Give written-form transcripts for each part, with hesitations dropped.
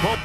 ball.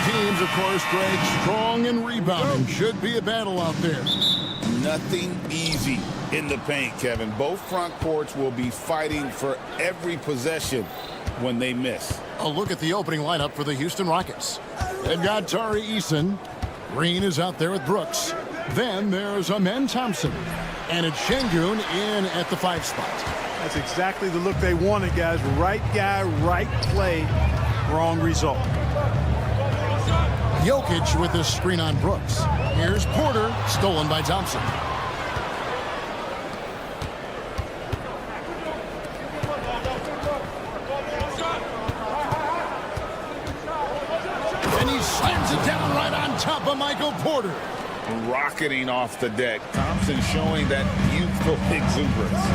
Teams, of course, Greg, strong and rebounding. Should be a battle out there. Nothing easy in the paint, Kevin. Both front courts will be fighting for every possession when they miss. A look at the opening lineup for the Houston Rockets. They've got Tari Eason. Green is out there with Brooks. Then there's Amen Thompson. And it's Şengün in at the 5 spot. That's exactly the look they wanted, guys. Right guy, right play, wrong result. Jokic with the screen on Brooks. Here's Porter, stolen by Thompson. And he slams it down right on top of Michael Porter. Rocketing off the deck. Thompson showing that youthful exuberance.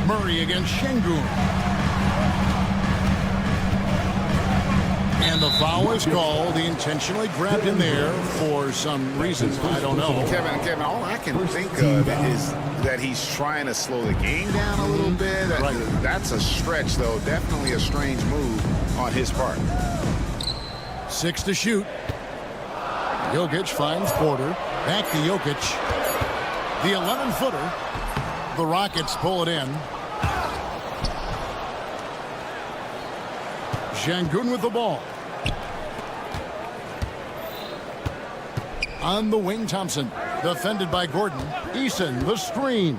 Murray against Şengün. And the foul is called. He intentionally grabbed him there for some reason. I don't know. Kevin, all I can think of is that he's trying to slow the game down a little bit. Right. That's a stretch, though. Definitely a strange move on his part. 6 to shoot. Jokic finds Porter. Back to Jokic. The 11-footer. The Rockets pull it in. Şengün with the ball. On the wing, Thompson. Defended by Gordon. Eason, the screen.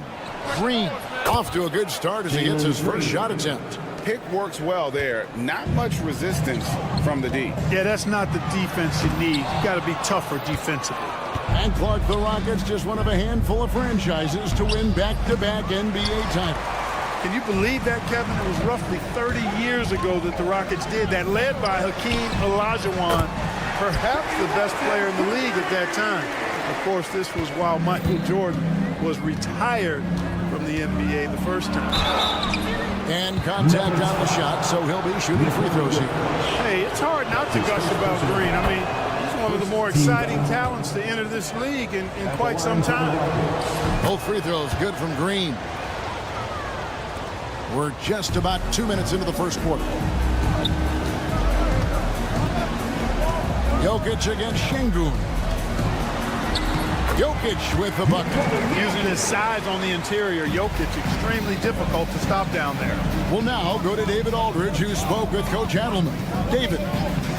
Green off to a good start as he gets his first shot attempt. Pick works well there. Not much resistance from the D. Yeah, that's not the defense you need. You got to be tougher defensively. And Clark, the Rockets, just one of a handful of franchises to win back-to-back NBA titles. Can you believe that, Kevin? It was roughly 30 years ago that the Rockets did that, led by Hakeem Olajuwon, perhaps the best player in the league at that time. Of course, this was while Michael Jordan was retired from the NBA the first time. And contact on the shot, so he'll be shooting free throws here. Hey, it's hard not to gush about Green. I mean, he's one of the more exciting talents to enter this league in quite some time. Both free throws good from Green. We're just about 2 minutes into the first quarter. Jokic against Şengün. Jokic with the bucket. Using his size on the interior, Jokic extremely difficult to stop down there. We'll now go to David Aldridge, who spoke with Coach Adelman. David.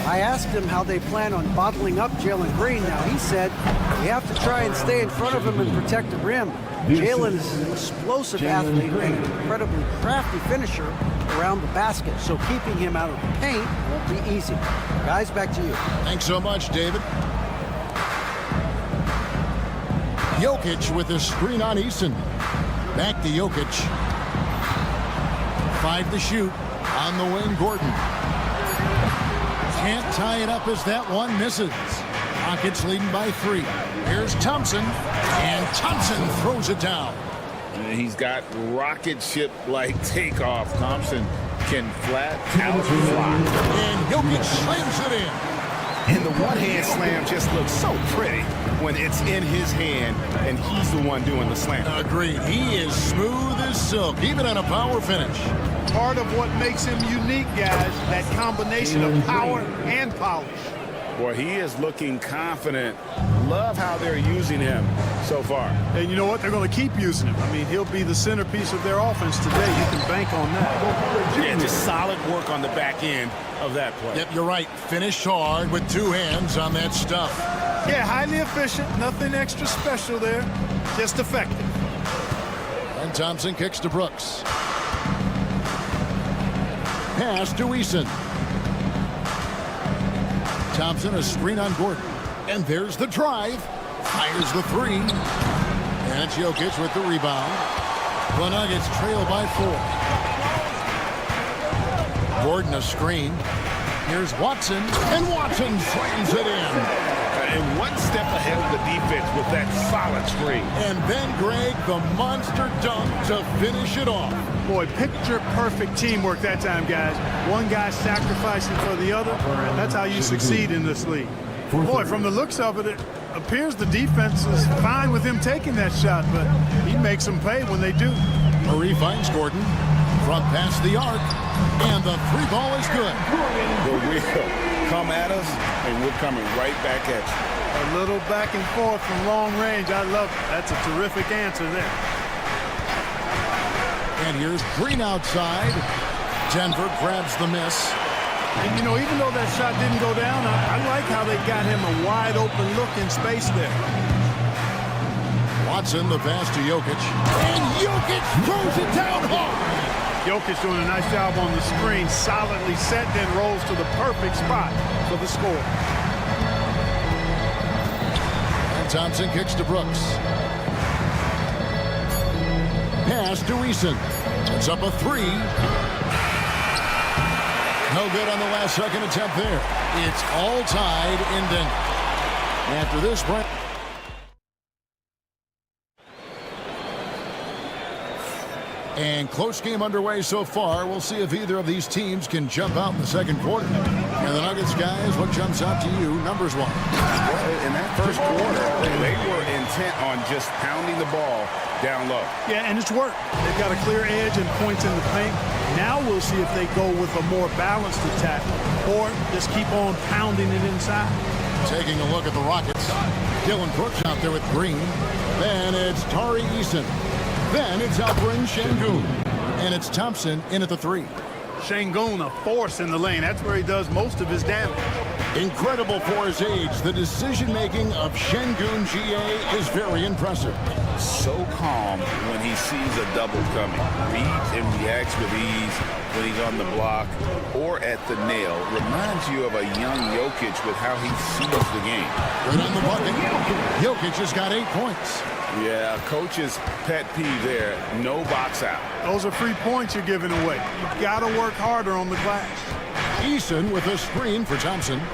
I asked him how they plan on bottling up Jalen Green. Now, he said we have to try and stay in front of him and protect the rim. Jalen is an explosive athlete and an incredibly crafty finisher around the basket, so keeping him out of the paint won't be easy. Guys, back to you. Thanks so much, David. Jokic with a screen on Eason. Back to Jokic. 5 to shoot. On the wing, Gordon. Can't tie it up as that one misses. Rockets leading by 3. Here's Thompson. And Thompson throws it down. He's got rocket ship-like takeoff. Thompson can flat out fly. And Jokic slams it in. And the one-hand slam just looks so pretty when it's in his hand and he's the one doing the slam. Agreed. He is smooth as silk, even on a power finish. Part of what makes him unique, guys, that combination of power and polish. Boy, he is looking confident. Love how they're using him so far. And you know what? They're going to keep using him. I mean, he'll be the centerpiece of their offense today. You can bank on that. Yeah, just solid work on the back end of that play. Yep, you're right. Finished hard with 2 hands on that stuff. Yeah, highly efficient. Nothing extra special there. Just effective. And Thompson kicks to Brooks. Pass to Eason. Thompson, a screen on Gordon. And there's the drive. Fires the three. And it's Jokic with the rebound. The Nuggets trail by 4. Gordon a screen. Here's Watson. And Watson slams it in. And one step ahead of the defense with that solid screen. And then, Greg, the monster dunk to finish it off. Boy, picture-perfect teamwork that time, guys. One guy sacrificing for the other. That's how you succeed in this league. Boy, from the looks of it, it appears the defense is fine with him taking that shot, but he makes them pay when they do. Murray finds Gordon. Front past the arc. And the three ball is good. The wheel come at us, and we're coming right back at you. A little back and forth from long range. I love it. That's a terrific answer there. And here's Green outside. Denver grabs the miss. And, you know, even though that shot didn't go down, I like how they got him a wide open look in space there. Watson, the pass to Jokic. And Jokic throws it down hard. Jokic doing a nice job on the screen, solidly set, then rolls to the perfect spot for the score. And Thompson kicks to Brooks. Pass to Eason. It's up a three. No good on the last second attempt there. It's all tied in Denver. After this break. And close game underway so far. We'll see if either of these teams can jump out in the second quarter. And the Nuggets guys, what jumps out to you, numbers one? Well, in that first quarter, they were intent on just pounding the ball down low. Yeah, and it's worked. They've got a clear edge and points in the paint. Now we'll see if they go with a more balanced attack or just keep on pounding it inside. Taking a look at the Rockets. Dylan Brooks out there with Green. Then it's Tari Eason. Then it's Alperen Sengun. And it's Thompson in at the three. Sengun, a force in the lane. That's where he does most of his damage. Incredible for his age. The decision-making of Sengun GA is very impressive. So calm when he sees a double coming. Reads and reacts with ease when he's on the block or at the nail. Reminds you of a young Jokic with how he sees the game. Right on the bucket. Jokic has got 8 points. Yeah, coach's pet peeve there. No box out. Those are free points you're giving away. You've got to work harder on the glass. Eason with a screen for Thompson. And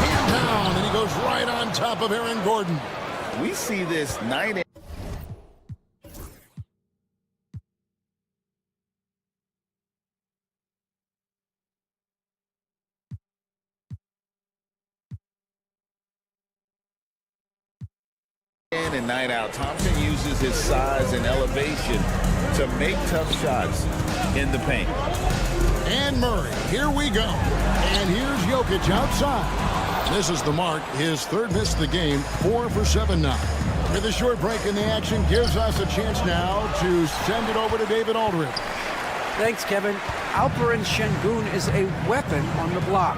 hand down, and he goes right on top of Aaron Gordon. We see this night in. And night out. Thompson uses his size and elevation to make tough shots in the paint. And Murray, here we go. And here's Jokic outside. This is the mark, his third miss of the game, 4 for 7 now. With a short break in the action gives us a chance now to send it over to David Aldridge. Thanks, Kevin. Alperen Sengun is a weapon on the block.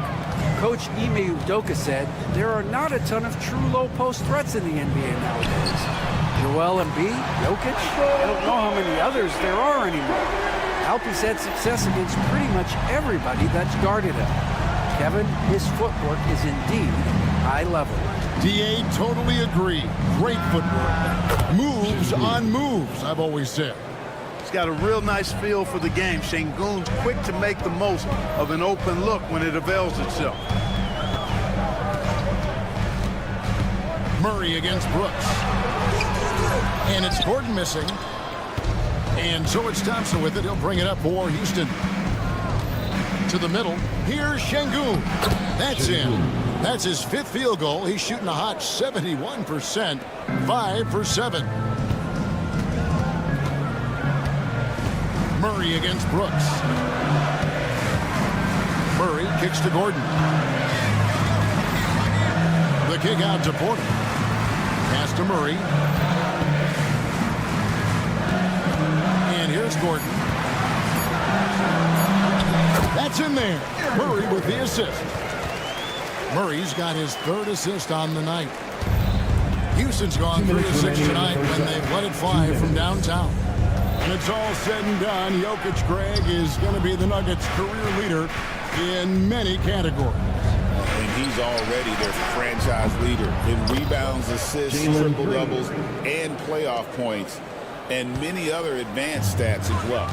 Coach Ime Udoka said there are not a ton of true low-post threats in the NBA nowadays. Joel Embiid, Jokic, I don't know how many others there are anymore. Alpy's had success against pretty much everybody that's guarded him. Kevin, his footwork is indeed high level. DA, totally agree. Great footwork. Moves on moves, I've always said. He's got a real nice feel for the game. Sengun's quick to make the most of an open look when it avails itself. Murray against Brooks. And it's Gordon missing. And so it's Thompson with it. He'll bring it up for Houston. To the middle. Here's Sengun. That's in. That's his 5th field goal. He's shooting a hot 71%. 5 for 7. Murray against Brooks. Murray kicks to Gordon. The kick out to Porter. Pass to Murray. And here's Gordon. That's in there. Murray with the assist. Murray's got his 3rd assist on the night. Houston's gone 3 of 6 tonight when they've let it fly from downtown. And it's all said and done, Jokic, Greg, is going to be the Nuggets' career leader in many categories. And he's already their franchise leader in rebounds, assists, triple-doubles, and playoff points, and many other advanced stats as well.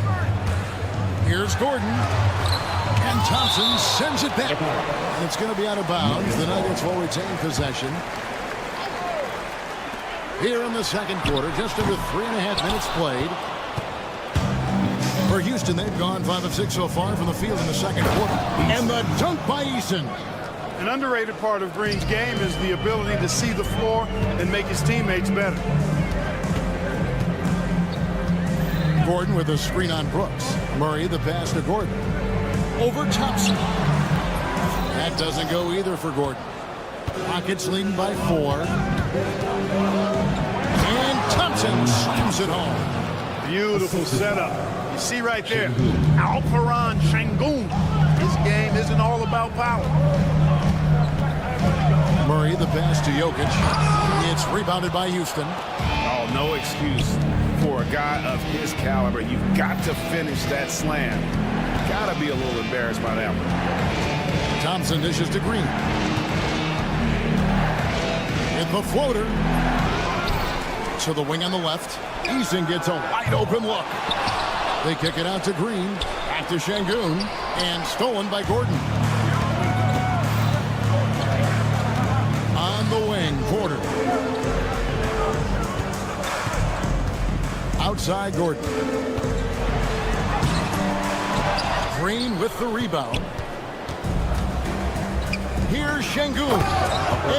Here's Gordon. And Thompson sends it back. And it's going to be out of bounds. The Nuggets will retain possession. Here in the second quarter, just under 3.5 minutes played. For Houston, they've gone 5 of 6 so far from the field in the second quarter. And the dunk by Eason. An underrated part of Green's game is the ability to see the floor and make his teammates better. Gordon with a screen on Brooks. Murray the pass to Gordon. Over Thompson. That doesn't go either for Gordon. Rockets leading by 4. And Thompson slams it home. Beautiful setup. You see right there, Alperen Sengun. His game isn't all about power. Murray the pass to Jokic. It's rebounded by Houston. Oh, no excuse for a guy of his caliber. You've got to finish that slam. Got to be a little embarrassed by that one. Thompson dishes to Green. With the floater. To the wing on the left. Eason gets a wide open look. They kick it out to Green. Back to Sengun. And stolen by Gordon. On the wing, Porter. Outside Gordon. Green with the rebound. Here's Sengun.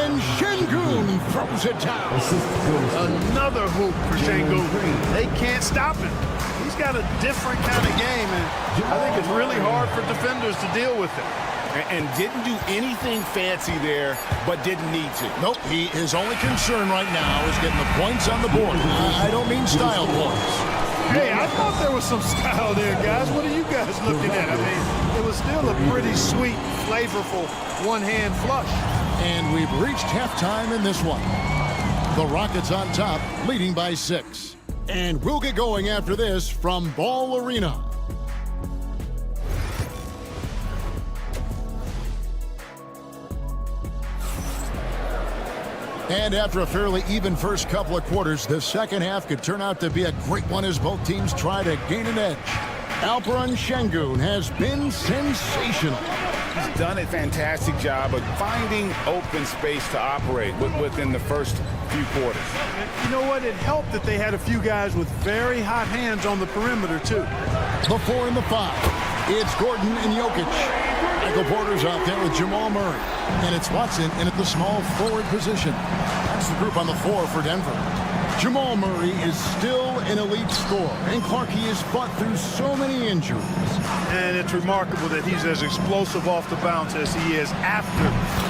And Sengun throws it down. Another hoop for Sengun. They can't stop him. He's got a different kind of game, and I think it's really hard for defenders to deal with it. And didn't do anything fancy there, but didn't need to. Nope, his only concern right now is getting the points on the board. I don't mean style points. Hey, I thought there was some style there, guys. What are you guys looking at? I mean, it was still a pretty sweet, flavorful one-hand flush. And we've reached halftime in this one. The Rockets on top, leading by 6. And we'll get going after this from Ball Arena. And after a fairly even first couple of quarters, the second half could turn out to be a great one as both teams try to gain an edge. Alperen Sengun has been sensational. He's done a fantastic job of finding open space to operate within the first few quarters. You know what? It helped that they had a few guys with very hot hands on the perimeter, too. The 4 and the 5. It's Gordon and Jokic. Michael Porter's out there with Jamal Murray. And it's Watson in at the small forward position. That's the group on the 4 for Denver. Jamal Murray is still an elite scorer. And Clarkie has fought through so many injuries. And it's remarkable that he's as explosive off the bounce as he is after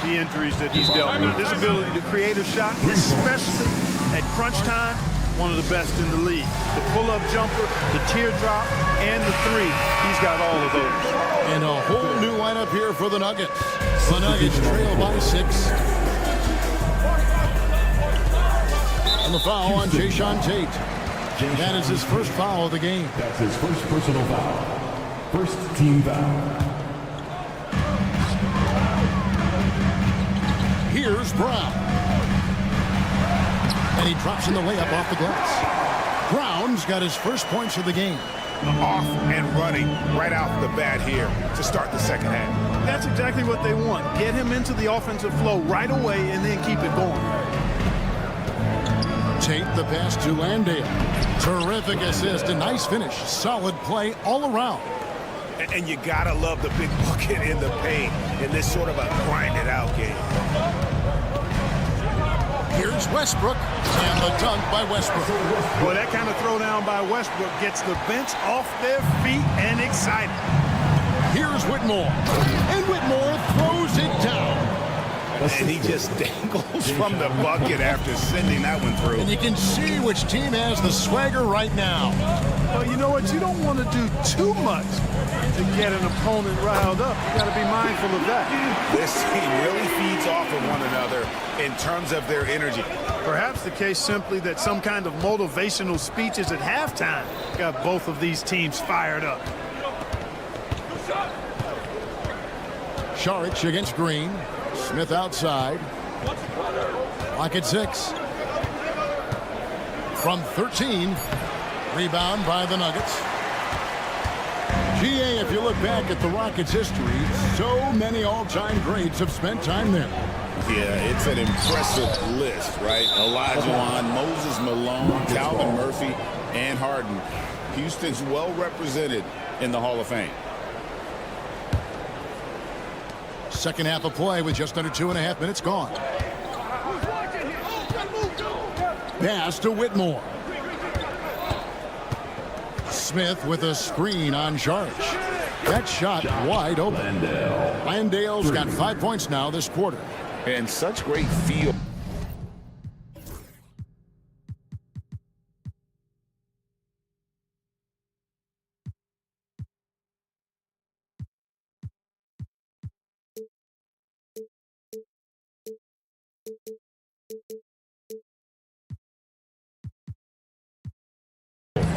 the injuries that he's dealt with. His ability to create a shot, especially at crunch time, one of the best in the league. The pull-up jumper, the teardrop, and the 3. He's got all of those. And a whole new lineup here for the Nuggets. The Nuggets trail by 6. And the foul on Jayshawn Tate. That is his first foul of the game. That's his first personal foul. First team foul. Here's Brown. And he drops in the layup off the glass. Brown's got his first points of the game. Off and running right off the bat here to start the second half. That's exactly what they want. Get him into the offensive flow right away and then keep it going. Tate the pass to Landale. Terrific assist, a nice finish. Solid play all around. And you gotta love the big bucket in the paint in this sort of a grinded out game. Here's Westbrook, and the dunk by Westbrook. Boy, that kind of throwdown by Westbrook gets the bench off their feet and excited. Here's Whitmore, and Whitmore throws it down. And he just dangles from the bucket after sending that one through. And you can see which team has the swagger right now. Well, you know what? You don't want to do too much to get an opponent riled up. You got to be mindful of that. This team really feeds off of one another in terms of their energy. Perhaps the case simply that some kind of motivational speeches at halftime got both of these teams fired up. Saric against Green. Smith outside. Lock at 6. From 13. Rebound by the Nuggets. GA, if you look back at the Rockets' history, so many all-time greats have spent time there. Yeah, it's an impressive list, right? Olajuwon, Moses Malone, Calvin Murphy, and Harden. Houston's well represented in the Hall of Fame. Second half of play with just under 2.5 minutes gone. Pass to Whitmore. Smith with a screen on charge. That shot wide open. Landale's got 5 points now this quarter. And such great feel.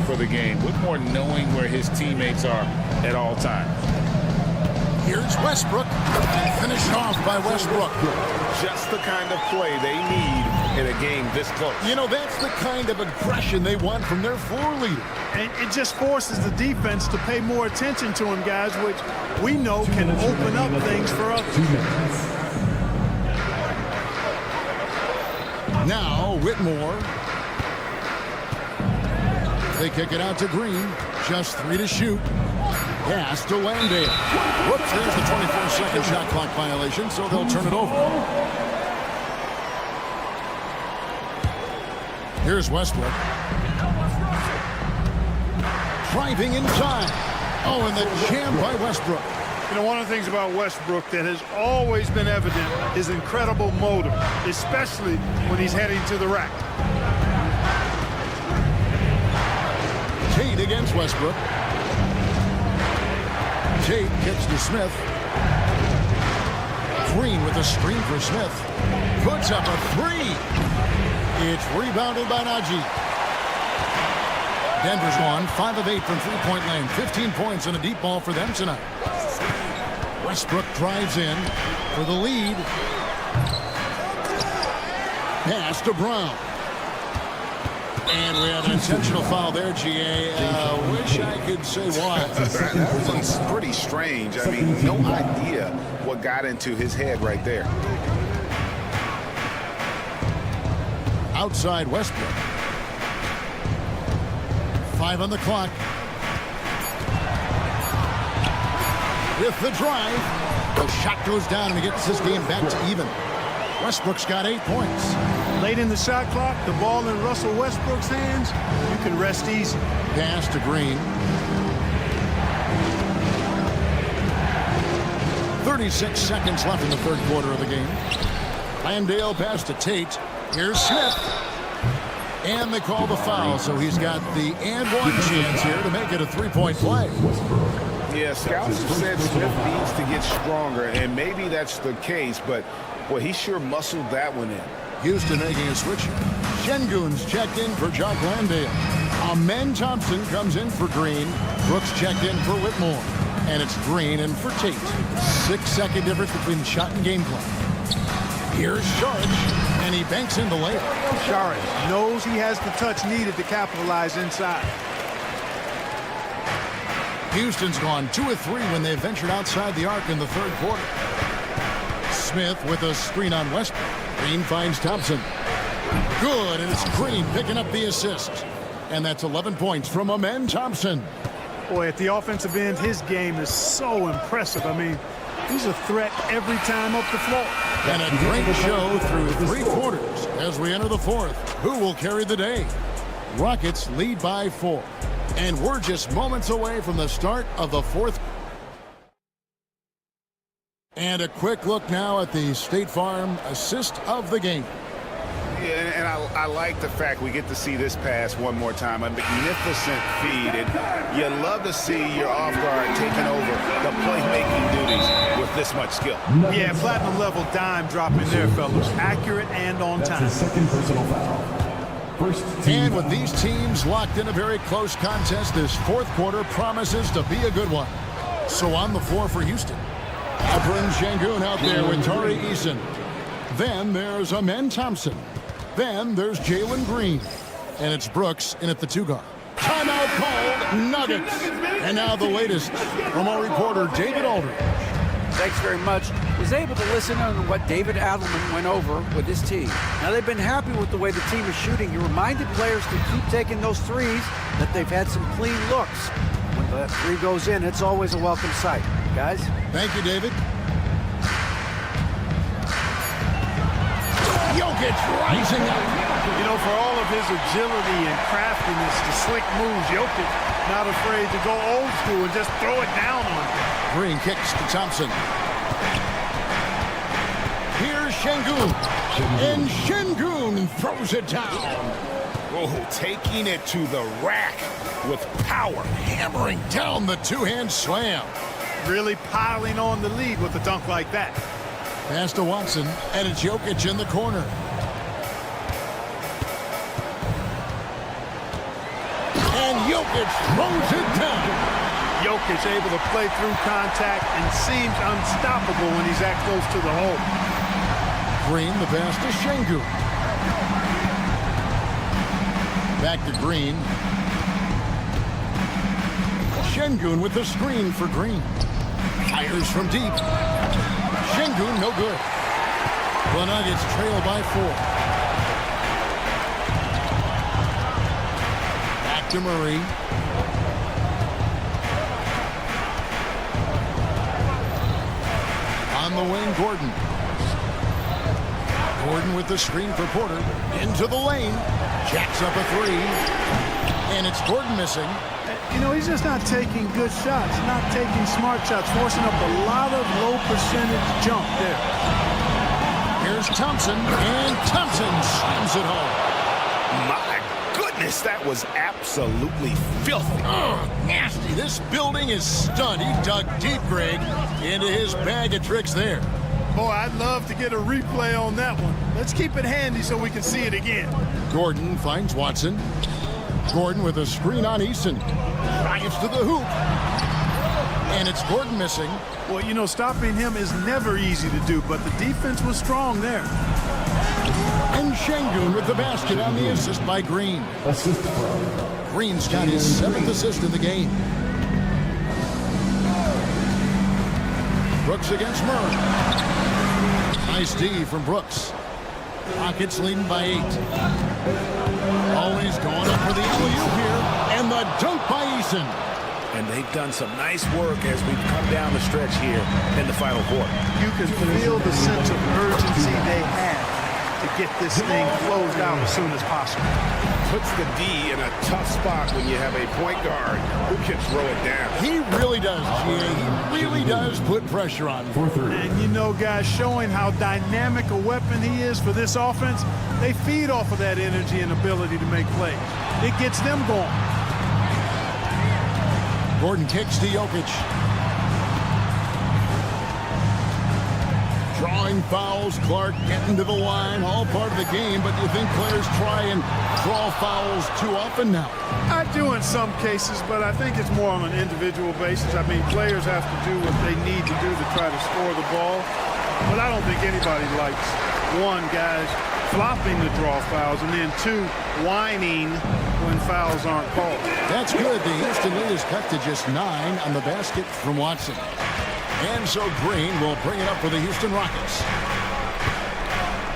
For the game. Whitmore knowing where his teammates are at all times. Here's Westbrook. Finished off by Westbrook. Just the kind of play they need in a game this close. You know, that's the kind of aggression they want from their floor leader. And it just forces the defense to pay more attention to him, guys, which we know can open up things for others. Now Whitmore. They kick it out to Green. Just 3 to shoot. Pass to Landale. Whoops, there's the 24-second shot clock violation, so they'll turn it over. Here's Westbrook. Driving inside. Oh, and the jam by Westbrook. You know, one of the things about Westbrook that has always been evident is incredible motor, especially when he's heading to the rack. Tate against Westbrook. Tate kicks to Smith. Green with a screen for Smith. Puts up a 3. It's rebounded by Najee. Denver's won 5 of 8 from three-point land. 15 points and a deep ball for them tonight. Westbrook drives in for the lead. Pass to Brown. And we have an intentional foul there, GA. Wish I could say why. That one's pretty strange. I mean, no idea what got into his head right there. Outside Westbrook. 5 on the clock. With the drive. The shot goes down and he gets this game back to even. Westbrook's got 8 points. Late in the shot clock, the ball in Russell Westbrook's hands, you can rest easy. Pass to Green. 36 seconds left in the third quarter of the game. Landale pass to Tate. Here's Smith. And they call the foul, so he's got the and one chance here to make it a 3-point play. Yeah, scouts have said Smith needs to get stronger, and maybe that's the case, but well, he sure muscled that one in. Houston making a switch. Şengün's checked in for Jock Landale. Amen Thompson comes in for Green. Brooks checked in for Whitmore. And it's Green in for Tate. 6-second difference between the shot and game clock. Here's Saric, and he banks in the layup. Saric knows he has the touch needed to capitalize inside. Houston's gone 2 of 3 when they ventured outside the arc in the third quarter. Smith with a screen on Westbrook. Green finds Thompson. Good, and it's Green picking up the assist. And that's 11 points from Amen Thompson. Boy, at the offensive end, his game is so impressive. I mean, he's a threat every time up the floor. And a great show through 3 quarters as we enter the fourth. Who will carry the day? Rockets lead by 4. And we're just moments away from the start of the fourth. And a quick look now at the State Farm assist of the game. Yeah, and I like the fact we get to see this pass one more time. A magnificent feed, and you love to see your off guard taking over the playmaking duties with this much skill. Yeah, platinum level dime dropping there, fellas. Accurate and on time. That's his second personal foul. First team And with foul. these teams locked in a very close contest, this fourth quarter promises to be a good one. So on the floor for Houston, Abram Şengün out there with Tari Eason. Then there's Amen Thompson. Then there's Jalen Green. And it's Brooks in at the 2-guard. Timeout called, Nuggets. And now the latest from our reporter, David Aldridge. Thanks very much. Was able to listen to what David Adelman went over with his team. Now they've been happy with the way the team is shooting. He reminded players to keep taking those threes, that they've had some clean looks. When that three goes in, it's always a welcome sight. Guys? Thank you, David. Jokic rising up. You know, for all of his agility and craftiness, the slick moves, Jokic not afraid to go old school and just throw it down on him. Green kicks to Thompson. Here's Şengün. And Şengün throws it down. Oh, taking it to the rack with power. Hammering down the two-hand slam. Really piling on the lead with a dunk like that. Pass to Watson, and it's Jokic in the corner. And Jokic throws it down. Jokic able to play through contact and seems unstoppable when he's that close to the hole. Green, the pass to Şengün. Back to Green. Şengün with the screen for Green. Fires from deep. Şengün, no good. The Nuggets trail by 4. Back to Murray. On the wing, Gordon. Gordon with the screen for Porter. Into the lane. Jacks up a 3. And it's Gordon missing. You know, he's just not taking good shots, not taking smart shots, forcing up a lot of low percentage jump there. Here's Thompson, and Thompson slams it home. My goodness, that was absolutely filthy. Oh, nasty. This building is stunned. He dug deep, Greg, into his bag of tricks there. Boy, I'd love to get a replay on that one. Let's keep it handy so we can see it again. Gordon finds Watson. Gordon with a screen on Eason. Drives to the hoop. And it's Gordon missing. Well, you know, stopping him is never easy to do, but the defense was strong there. And Şengün with the basket on the assist by Green. Assist from Green's got his 7th assist in the game. Brooks against Murray. Nice D from Brooks. Rockets leading by 8. Always going up for the alley-oop here. And the dunk by Eason. And they've done some nice work as we've come down the stretch here in the final quarter. You can feel the sense of urgency they have to get this thing closed out as soon as possible. Puts the D in a tough spot when you have a point guard who can throw it down. He really does, G.A. He really does put pressure on him. 4-3. And you know, guys, showing how dynamic a weapon he is for this offense, they feed off of that energy and ability to make plays. It gets them going. Gordon kicks to Jokic. Drawing fouls, Clark getting to the line, all part of the game, but do you think players try and draw fouls too often now? I do in some cases, but I think it's more on an individual basis. I mean, players have to do what they need to do to try to score the ball, but I don't think anybody likes, one, guys flopping the draw fouls, and then 2, whining when fouls aren't called. That's good. The Houston lead is cut to just 9 on the basket from Watson. And so Green will bring it up for the Houston Rockets.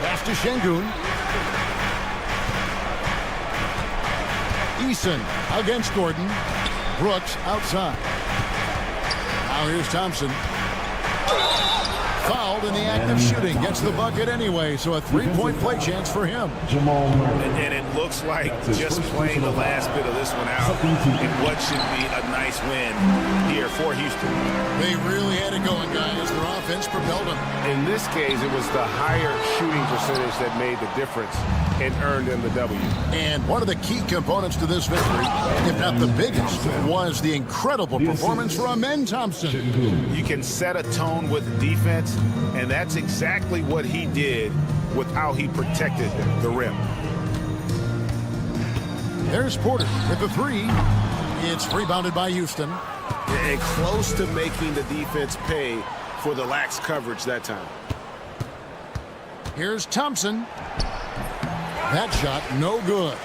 Pass to Şengün. Eason against Gordon. Brooks outside. Now here's Thompson. Fouled in the act of shooting. Gets the bucket anyway, so a three-point play chance for him. Jamal Murray. And it looks like just playing the last bit of this one out in what should be a nice win here for Houston. They really had it going, guys. Their offense propelled them. In this case, it was the higher shooting percentage that made the difference and earned them the W. And one of the key components to this victory, if not the biggest, was the incredible performance from Amen Thompson. You can set a tone with defense, and that's exactly what he did with how he protected the rim. There's Porter with the three. It's rebounded by Houston. And close to making the defense pay for the lax coverage that time. Here's Thompson. That shot, no good.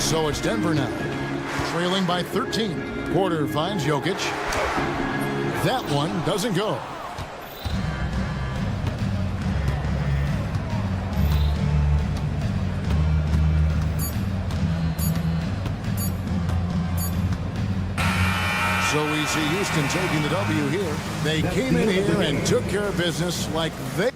So it's Denver now, trailing by 13. Porter finds Jokic. That one doesn't go. So we see Houston taking the W here. They came in here and took care of business like they...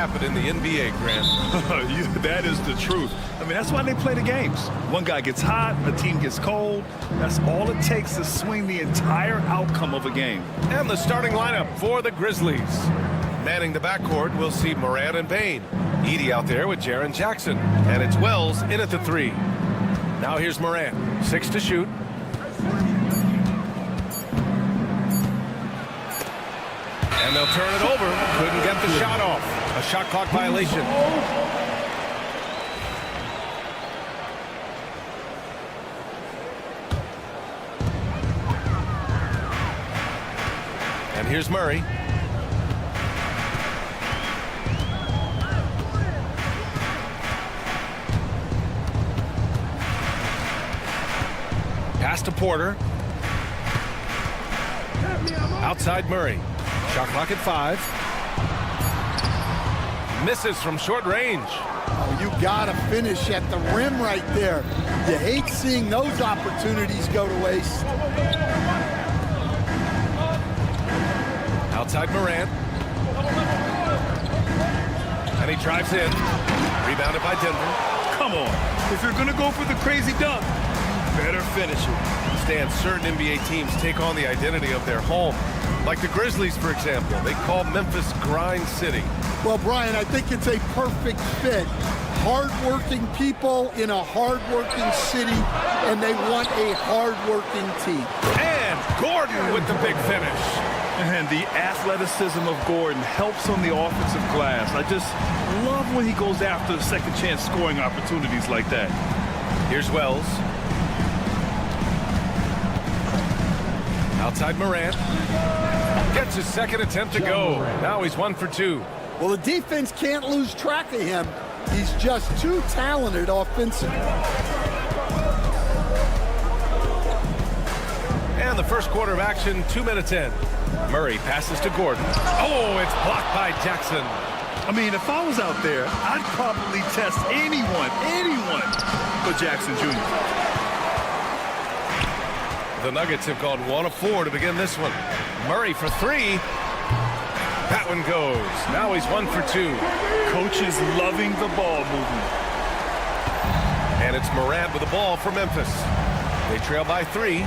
happen in the NBA, Grant. That is the truth. I mean, that's why they play the games. One guy gets hot, a team gets cold. That's all it takes to swing the entire outcome of a game. And the starting lineup for the Grizzlies. Manning the backcourt, we'll see Morant and Payne. Edey out there with Jaren Jackson. And it's Wells in at the 3. Now here's Morant. 6 to shoot. And they'll turn it over. Couldn't get the shot off. A shot clock violation. And here's Murray. Pass to Porter. Outside Murray. Shot clock at 5. Misses from short range. Oh, you gotta finish at the rim right there. You hate seeing those opportunities go to waste. Outside Morant. And he drives in. Rebounded by Denver. Come on. If you're going to go for the crazy dunk, better finish it. Stan, certain NBA teams take on the identity of their home. Like the Grizzlies, for example. They call Memphis Grind City. Well, Brian, I think it's a perfect fit. Hard-working people in a hard-working city, and they want a hard-working team. And Gordon with the big finish. And the athleticism of Gordon helps on the offensive glass. I just love when he goes after the second chance scoring opportunities like that. Here's Wells. Outside Morant. Gets his second attempt to go. Now he's 1 for 2. Well, the defense can't lose track of him. He's just too talented offensively. And the first quarter of action, 2 minutes in. Murray passes to Gordon. Oh, it's blocked by Jackson. I mean, if I was out there, I'd probably test anyone but Jackson Jr. The Nuggets have gone 1 of 4 to begin this one. Murray for 3. That one goes. Now he's 1 for 2. Coach is loving the ball movement. And it's Morant with the ball for Memphis. They trail by 3.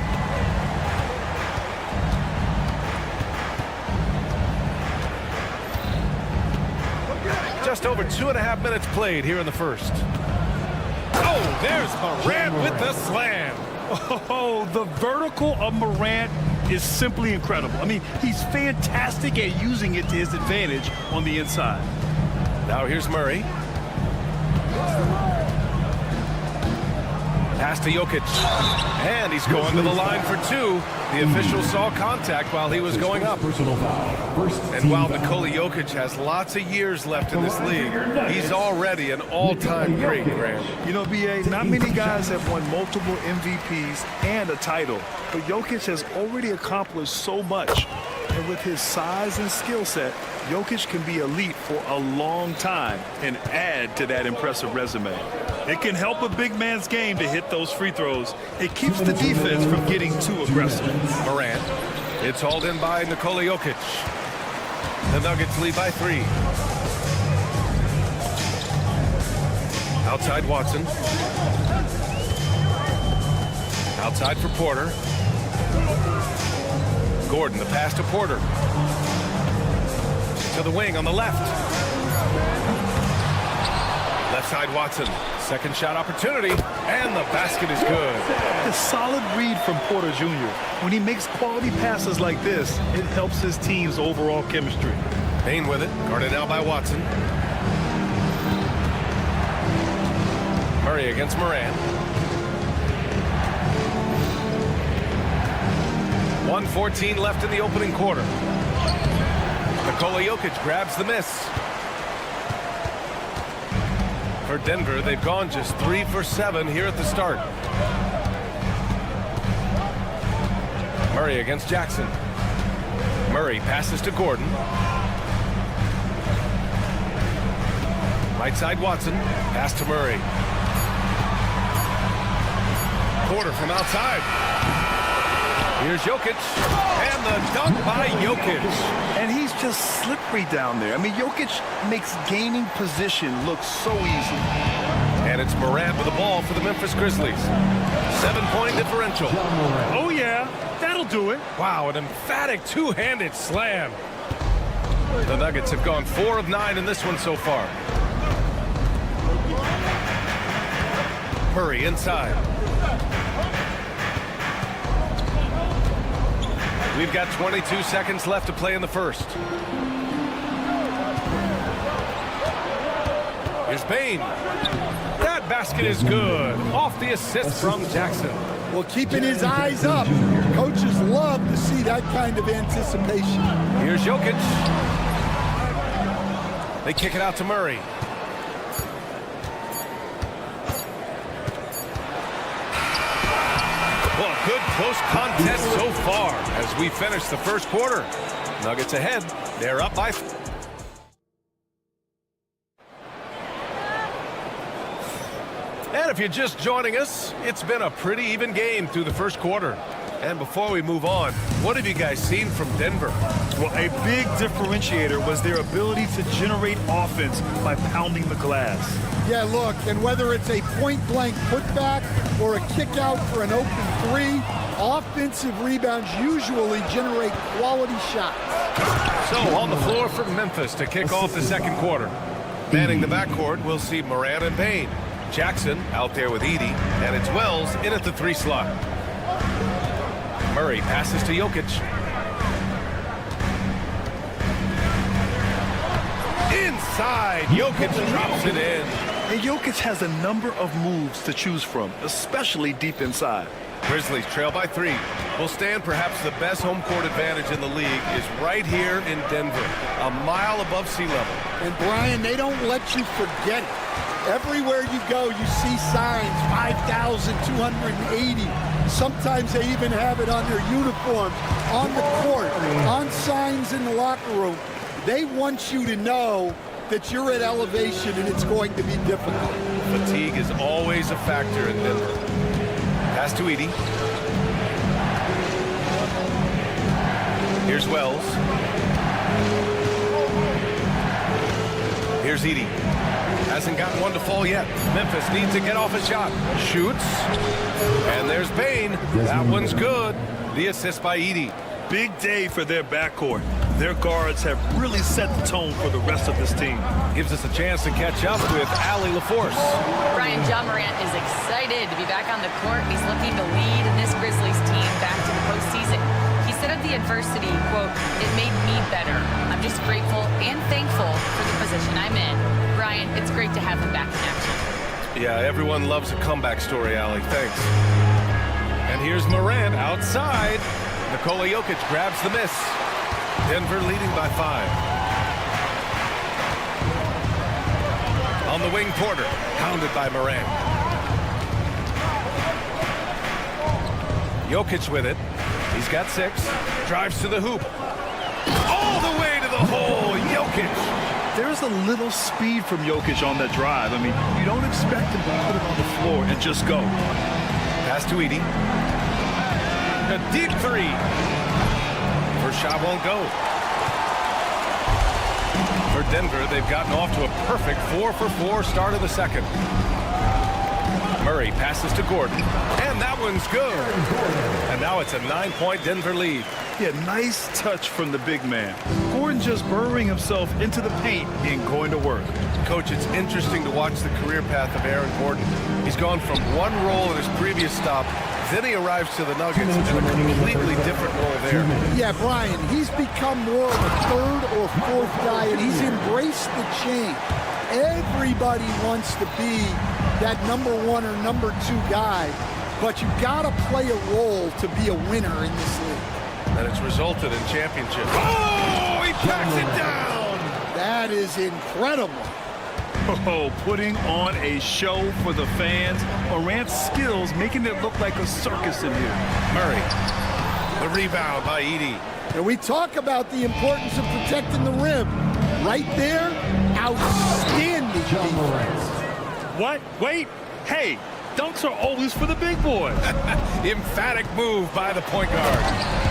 Just over 2.5 minutes played here in the first. Oh, there's Morant with the slam. Oh, the vertical of Morant is simply incredible. I mean, he's fantastic at using it to his advantage on the inside. Now here's Murray. Pass to Jokic. And he's going to the line for 2. The official saw contact while he was going up. And while Nikola Jokic has lots of years left in this league, he's already an all-time great, Graham. You know, B.A., not many guys have won multiple MVPs and a title, but Jokic has already accomplished so much. And with his size and skill set, Jokic can be elite for a long time and add to that impressive resume. It can help a big man's game to hit those free throws. It keeps the defense from getting too aggressive. Morant. It's hauled in by Nikola Jokic. The Nuggets lead by 3. Outside Watson. Outside for Porter. Gordon, the pass to Porter. To the wing on the left. Left side Watson. Second shot opportunity. And the basket is good. A solid read from Porter Jr. When he makes quality passes like this, it helps his team's overall chemistry. Payne with it. Guarded now by Watson. Murray against Morant. 1:14 left in the opening quarter. Nikola Jokic grabs the miss. For Denver, they've gone just 3 for 7 here at the start. Murray against Jackson. Murray passes to Gordon. Right side Watson. Pass to Murray. Porter from outside. Here's Jokic. And the dunk by Jokic. And he's just slippery down there. I mean, Jokic makes gaining position look so easy. And it's Morant with the ball for the Memphis Grizzlies. 7-point differential. Oh, yeah. That'll do it. Wow, an emphatic two-handed slam. The Nuggets have gone 4 of 9 in this one so far. Murray inside. We've got 22 seconds left to play in the first. Here's Payne. That basket is good. Off the assist from Jackson. Well, keeping his eyes up. Coaches love to see that kind of anticipation. Here's Jokic. They kick it out to Murray. Well, good close contest so far as we finish the first quarter. Nuggets ahead. They're up by... And if you're just joining us, it's been a pretty even game through the first quarter. And before we move on, what have you guys seen from Denver? Well, a big differentiator was their ability to generate offense by pounding the glass. Yeah, look, and whether it's a point-blank putback or a kick out for an open three, offensive rebounds usually generate quality shots. So on the floor for Memphis to kick off the second quarter. Manning the backcourt, we'll see Morant and Payne. Jackson out there with Edey, and it's Wells in at the 3 slot. Murray passes to Jokic. Inside, Jokic drops it in. And Jokic has a number of moves to choose from, especially deep inside. Grizzlies trail by 3. Will stand perhaps the best home court advantage in the league is right here in Denver, a mile above sea level. And Brian, they don't let you forget it. Everywhere you go, you see signs, 5,280. Sometimes they even have it on their uniforms, on the court, on signs in the locker room. They want you to know that you're at elevation and it's going to be difficult. Fatigue is always a factor in Denver. Pass to Edey. Here's Wells. Here's Edey. Hasn't gotten one to fall yet. Memphis needs to get off a shot. Shoots. And there's Payne. That one's good. The assist by Edey. Big day for their backcourt. Their guards have really set the tone for the rest of this team. Gives us a chance to catch up with Allie LaForce. Brian, John Morant is excited to be back on the court. He's looking to lead in this Grizzlies team back to the postseason. He said of the adversity, quote, "It made me better. I'm just grateful and thankful for the position I'm in." Brian, it's great to have him back in action. Yeah, everyone loves a comeback story, Allie. Thanks. And here's Morant outside. Nikola Jokic grabs the miss. Denver leading by 5. On the wing, Porter, pounded by Morant. Jokic with it. He's got 6. Drives to the hoop. All the way to the hole. Jokic. There's a little speed from Jokic on that drive. I mean, you don't expect him to put it on the floor and just go. Pass to Edey. A deep 3. First shot won't go. For Denver, they've gotten off to a perfect 4-for-4 start of the second. Murray passes to Gordon, and that one's good. And now it's a 9-point Denver lead. Yeah, nice touch from the big man. Gordon just burrowing himself into the paint and going to work. Coach, it's interesting to watch the career path of Aaron Gordon. He's gone from one role in his previous stop, then he arrives to the Nuggets in a completely different role there. Yeah, Brian, he's become more of a 3rd or 4th guy, and he's embraced the change. Everybody wants to be that number 1 or number 2 guy, but you've got to play a role to be a winner in this league. And it's resulted in championships. Oh, he packs it down! That is incredible. Oh, putting on a show for the fans. Morant's skills making it look like a circus in here. Murray, the rebound by Edey. And we talk about the importance of protecting the rim. Right there, outstanding defense. What? Wait. Hey, Dunks are always for the big boys. Emphatic move by the point guard.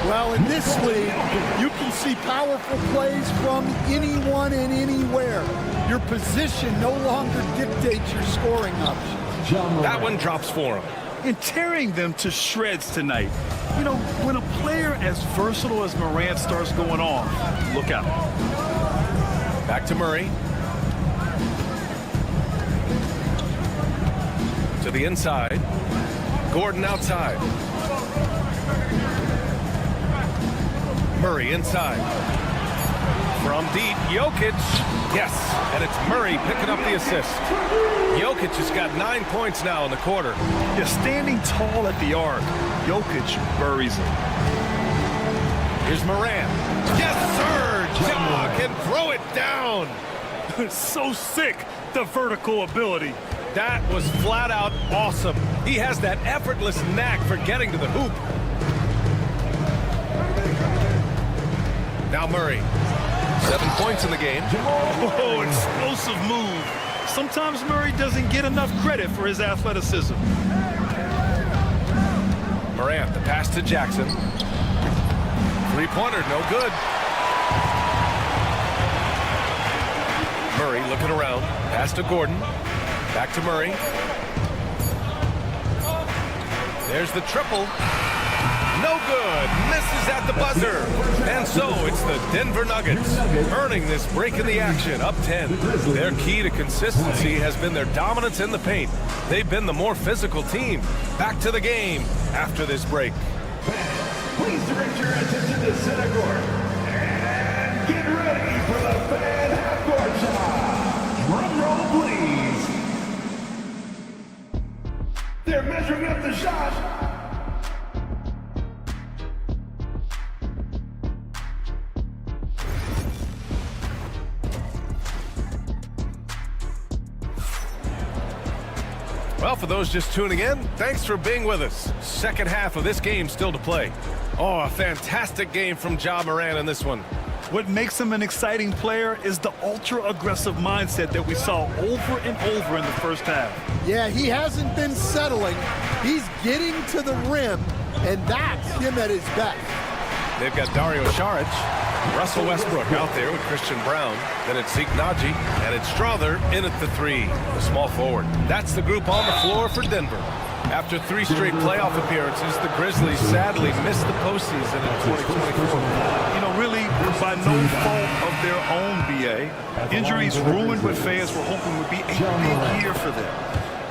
Well, in this league, you can see powerful plays from anyone and anywhere. Your position no longer dictates your scoring options. That one drops for him. And tearing them to shreds tonight. You know, when a player as versatile as Morant starts going off, look out. Back to Murray. To the inside. Gordon outside. Murray inside. From deep, Jokic. Yes, and it's Murray picking up the assist. Jokic has got 9 points now in the quarter. Yeah, standing tall at the arc, Jokic buries him. Here's Morant. Yes, sir! Ja can throw it down. So sick, the vertical ability. That was flat out awesome. He has that effortless knack for getting to the hoop. Now Murray. 7 points in the game. Oh, explosive move. Sometimes Murray doesn't get enough credit for his athleticism. Morant, the pass to Jackson. Three-pointer, no good. Murray looking around. Pass to Gordon. Back to Murray. There's the triple. No good. Misses at the buzzer. And so it's the Denver Nuggets earning this break in the action, up 10. Their key to consistency has been their dominance in the paint. They've been the more physical team. Back to the game after this break. Please direct your attention to center court. And get ready for the fan half-court shot. Drum roll, please. They're measuring up the shot. Well, for those just tuning in, thanks for being with us. Second half of this game still to play. Oh, a fantastic game from Ja Morant in this one. What makes him an exciting player is the ultra-aggressive mindset that we saw over and over in the first half. Yeah, he hasn't been settling. He's getting to the rim, and that's him at his best. They've got Dario Saric, Russell Westbrook out there with Christian Brown. Then it's Zeke Naji, and it's Strother in at the three, the small forward. That's the group on the floor for Denver. After 3 straight playoff appearances, the Grizzlies sadly missed the postseason in 2024. You know, really, by no fault of their own, BA. Injuries ruined what fans were hoping would be a big year for them.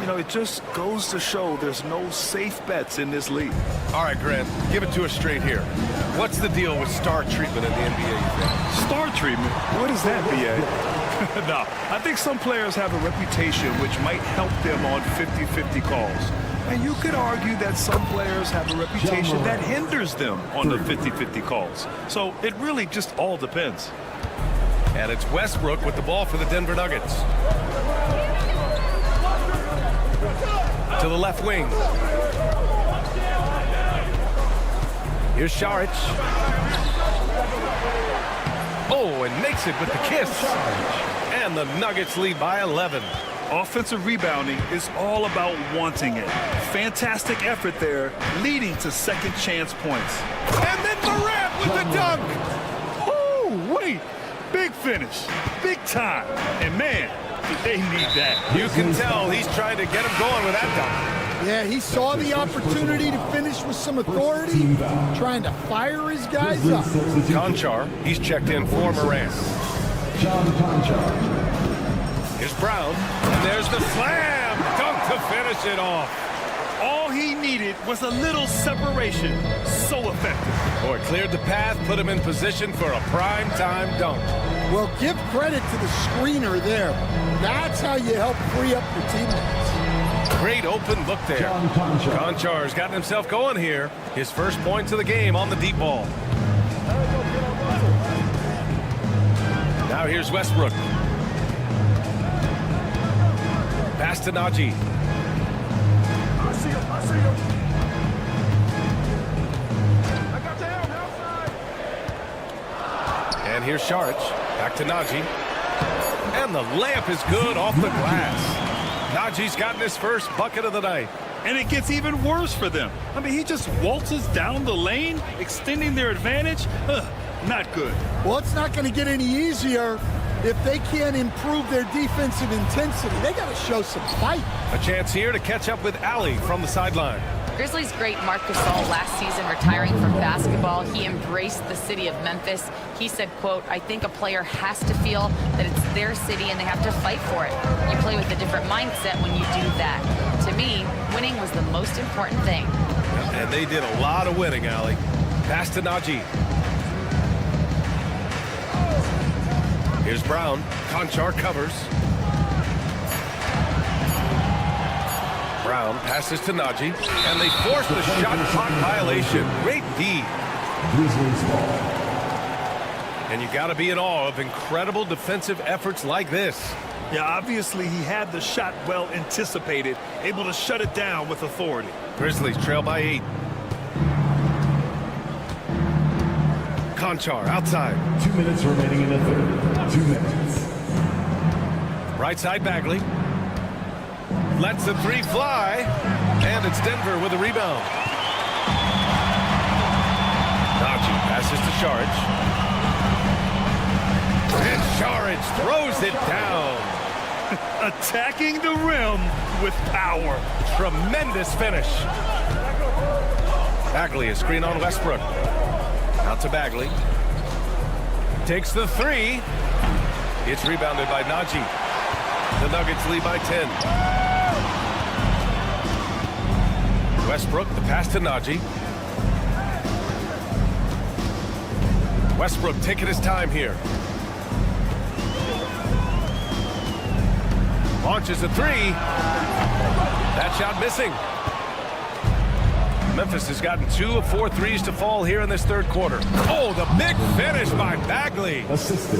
You know, it just goes to show there's no safe bets in this league. All right, Grant, give it to us straight here. What's the deal with star treatment in the NBA, you think? Star treatment? What is that, BA? No, I think some players have a reputation which might help them on 50-50 calls. And you could argue that some players have a reputation that hinders them on the 50-50 calls. So it really just all depends. And it's Westbrook with the ball for the Denver Nuggets. To the left wing. Here's Saric. Oh, and makes it with the kiss. And the Nuggets lead by 11. Offensive rebounding is all about wanting it. Fantastic effort there, leading to second chance points. And then Morant with the dunk. Oh, wait. Big finish. Big time. And man, did they need that. You can tell he's trying to get him going with that dunk. Yeah, he saw the opportunity to finish with some authority, trying to fire his guys up. Conchar, he's checked in for Morant. Here's Brown, and there's the slam dunk to finish it off. All he needed was a little separation. So effective. Boy, cleared the path, put him in position for a prime-time dunk. Well, give credit to the screener there. That's how you help free up your teammates. Great open look there. Conchar's gotten himself going here. His first points of the game on the deep ball. Now here's Westbrook. Pass to Naji. I see him. I got the help outside. And here's Saric. Back to Naji. And the layup is good off the glass. Najee's gotten his first bucket of the night. And it gets even worse for them. I mean, he just waltzes down the lane, extending their advantage. Not good. Well, it's not going to get any easier if they can't improve their defensive intensity. They got to show some fight. A chance here to catch up with Allie from the sideline. Grizzlies great Marc Gasol last season retiring from basketball. He embraced the city of Memphis. He said, quote, "I think a player has to feel that it's their city and they have to fight for it. You play with a different mindset when you do that. To me, winning was the most important thing." And they did a lot of winning, Allie. Pass to Najee. Here's Brown. Conchar covers. Brown passes to Najee, and they force the shot clock violation. Great D. And you got to be in awe of incredible defensive efforts like this. Yeah, obviously he had the shot well anticipated, able to shut it down with authority. Grizzlies trail by 8. Conchar outside. 2 minutes remaining in the third. 2 minutes. Right side Bagley. Lets the three fly. And it's Denver with a rebound. Najee passes to Sharge. And Sharge throws it down. Attacking the rim with power. Tremendous finish. Bagley, a screen on Westbrook. Out to Bagley. Takes the three. It's rebounded by Najee. The Nuggets lead by 10. Westbrook, the pass to Najee. Westbrook taking his time here. Launches a three. That shot missing. Memphis has gotten 2 of 4 threes to fall here in this third quarter. Oh, the big finish by Bagley. Assisted.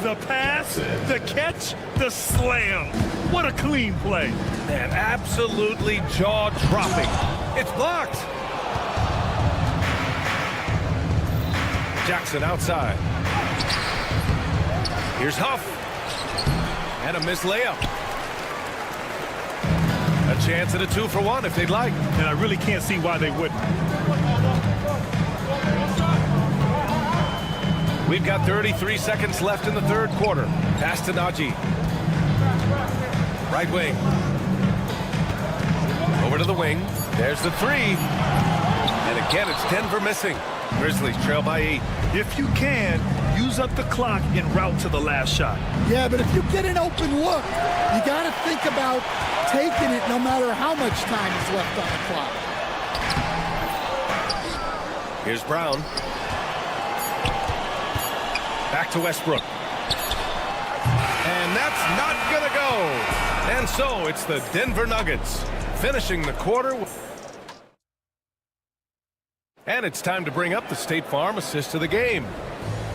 The pass, the catch, the slam. What a clean play. Man, absolutely jaw-dropping. It's blocked. Jackson outside. Here's Huff. And a missed layup. A chance at a 2-for-1 if they'd like. And I really can't see why they wouldn't. We've got 33 seconds left in the third quarter. Pass to Najee. Right wing. Over to the wing. There's the three. And again, it's Denver missing. Grizzlies trail by 8. If you can, use up the clock en route to the last shot. Yeah, but if you get an open look, you got to think about taking it no matter how much time is left on the clock. Here's Brown. Back to Westbrook. And that's not going to go. And so it's the Denver Nuggets finishing the quarter. And it's time to bring up the State Farm assist of the game.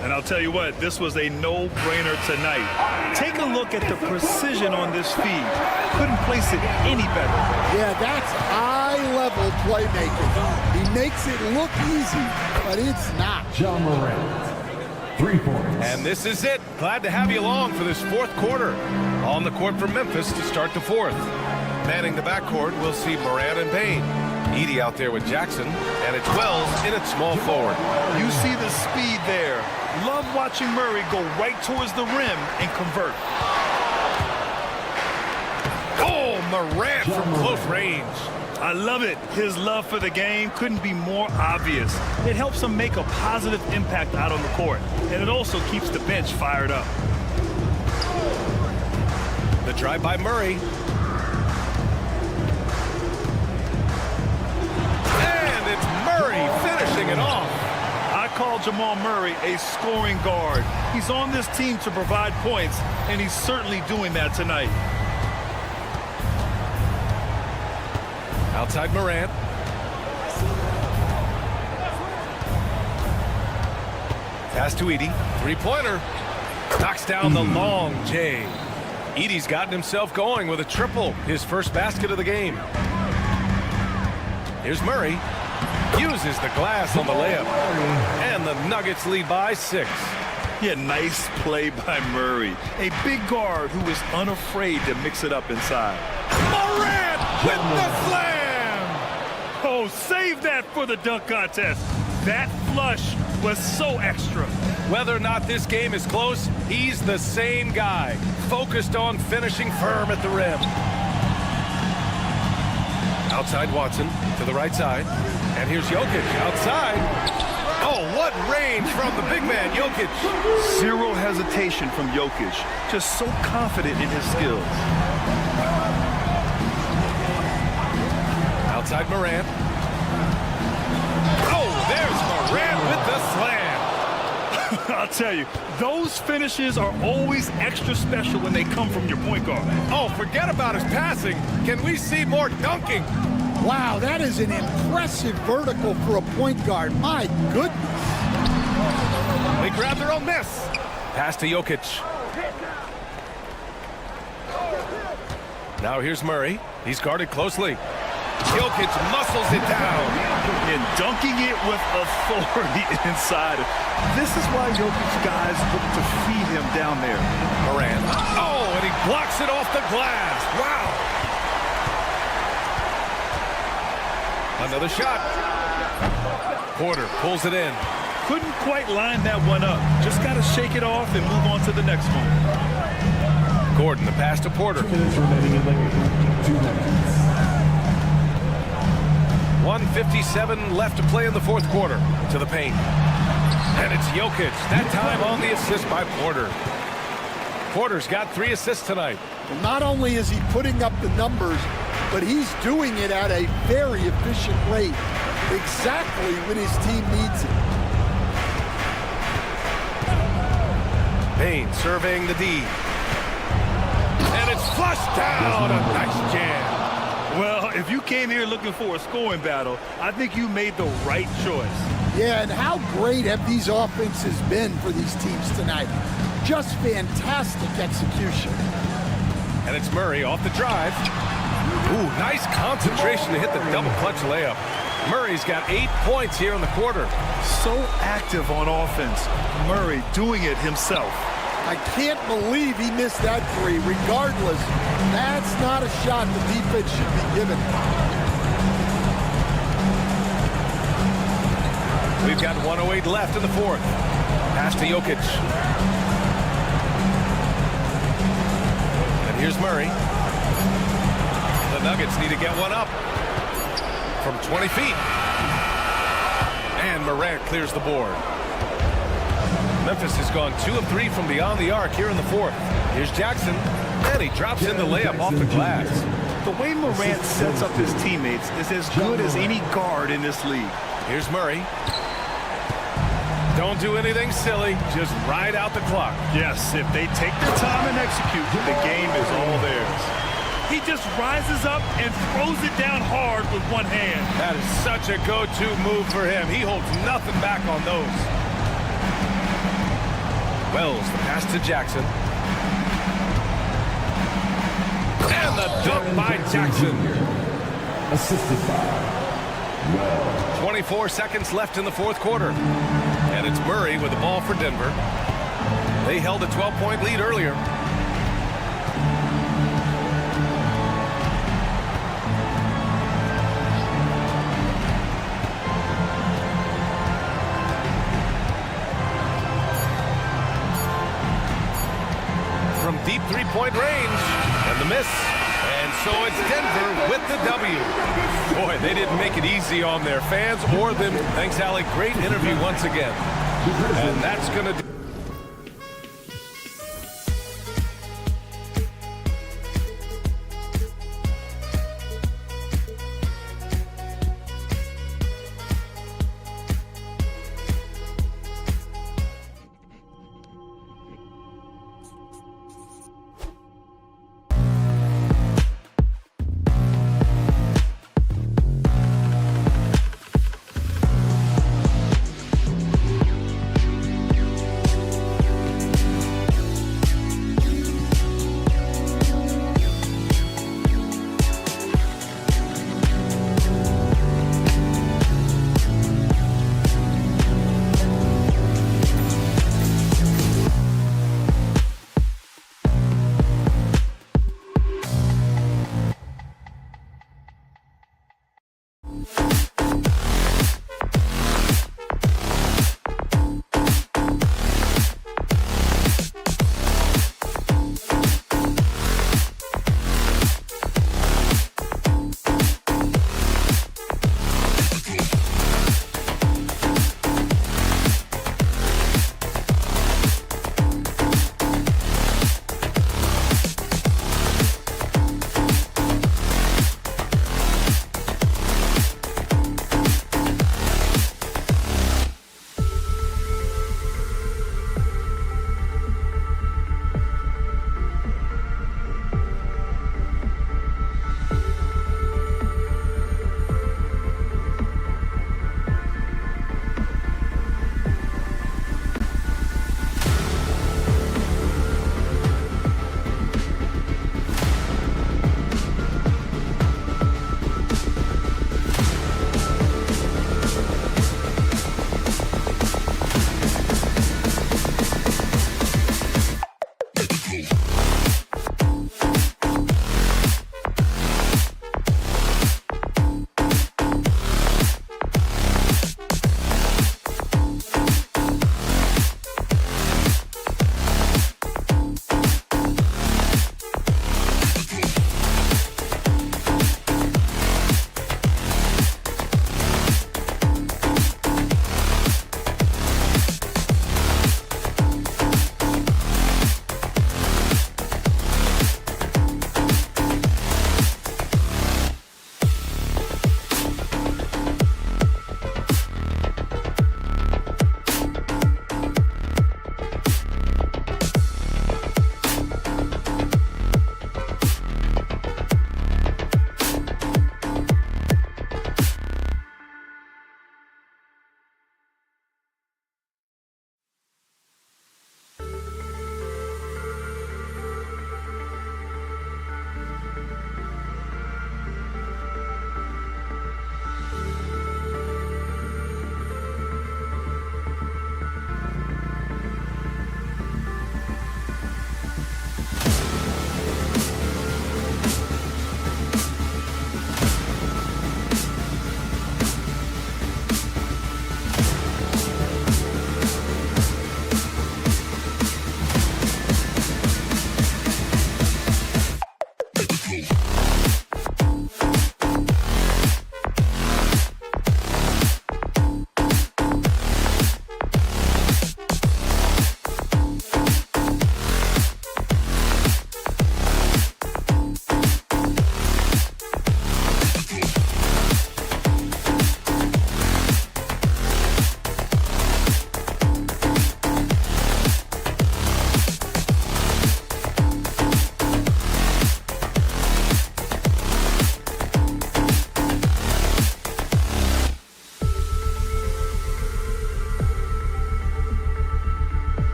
And I'll tell you what, this was a no-brainer tonight. Take a look at the precision on this feed. Couldn't place it any better. Yeah, that's high-level playmaking. He makes it look easy, but it's not. John Morant. 3 points. And this is it. Glad to have you along for this fourth quarter. On the court for Memphis to start the fourth. Manning the backcourt, we'll see Morant and Payne. Edie out there with Jackson, and it's Wells in at small forward. You see the speed there. Love watching Murray go right towards the rim and convert. Oh, Morant from close range. I love it. His love for the game couldn't be more obvious. It helps him make a positive impact out on the court, and it also keeps the bench fired up. The drive by Murray. And it's Murray finishing it off. I call Jamal Murray a scoring guard. He's on this team to provide points, and he's certainly doing that tonight. Outside Morant. Pass to Edie. Three-pointer. Knocks down the long J. Edie's gotten himself going with a triple. His first basket of the game. Here's Murray. Uses the glass on the layup. And the Nuggets lead by 6. Yeah, nice play by Murray. A big guard who is unafraid to mix it up inside. Morant with the slam! Oh, save that for the dunk contest. That flush was so extra. Whether or not this game is close, he's the same guy, focused on finishing firm at the rim. Outside Watson to the right side. And here's Jokic outside. Oh, what range from the big man, Jokic. Zero hesitation from Jokic. Just so confident in his skills. Outside Morant. Oh, there's Morant with the slam. I'll tell you, those finishes are always extra special when they come from your point guard. Oh, forget about his passing. Can we see more dunking? Wow, that is an impressive vertical for a point guard. My goodness. They grab their own miss. Pass to Jokic. Now here's Murray. He's guarded closely. Jokic muscles it down. And dunking it with authority inside. This is why Jokic guys look to feed him down there. Morant. Oh, and he blocks it off the glass. Wow. Another shot. Porter pulls it in. Couldn't quite line that one up. Just got to shake it off and move on to the next one. Gordon, the pass to Porter. 2 minutes remaining in the game. 2 minutes. 1:57 left to play in the fourth quarter. To the paint. And it's Jokic. That time on the assist by Porter. Porter's got 3 assists tonight. Well, not only is he putting up the numbers, but he's doing it at a very efficient rate, exactly when his team needs it. Payne surveying the D. And it's flushed down. A nice jam. Well, if you came here looking for a scoring battle, I think you made the right choice. Yeah, and how great have these offenses been for these teams tonight? Just fantastic execution. And it's Murray off the drive. Ooh, nice concentration to hit the double clutch layup. Murray's got 8 points here in the quarter. So active on offense. Murray doing it himself. I can't believe he missed that three. Regardless, that's not a shot the defense should be given. We've got 1:08 left in the fourth. Pass to Jokic. And here's Murray. The Nuggets need to get one up from 20 feet. And Morant clears the board. Memphis has gone 2 of 3 from beyond the arc here in the fourth. Here's Jackson, and he drops in the layup off the glass. The way Morant sets up his teammates is as good as any guard in this league. Here's Murray. Don't do anything silly, just ride out the clock. Yes, if they take their time and execute, the game is all theirs. He just rises up and throws it down hard with one hand. That is such a go-to move for him. He holds nothing back on those. Wells, the pass to Jackson. And the dunk by Jackson. Assisted by Wells. 24 seconds left in the fourth quarter. And it's Murray with the ball for Denver. They held a 12-point lead earlier. From deep three-point range, and the miss. And so it's Denver with the W. Boy, they didn't make it easy on their fans or them. Thanks, Alec. Great interview once again. And that's going to do.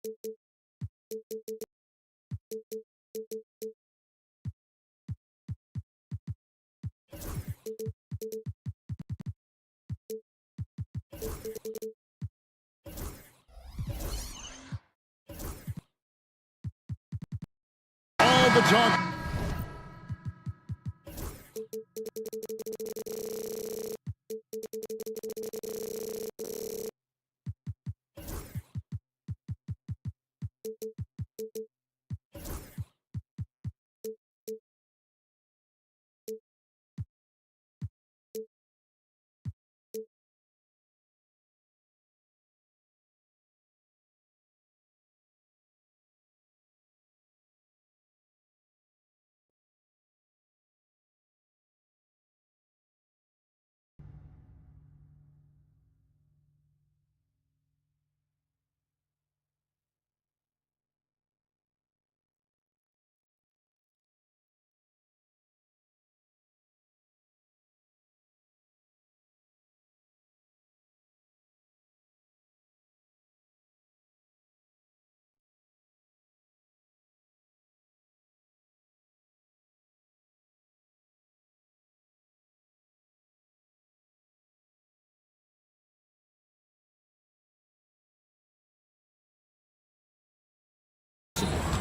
All the talk.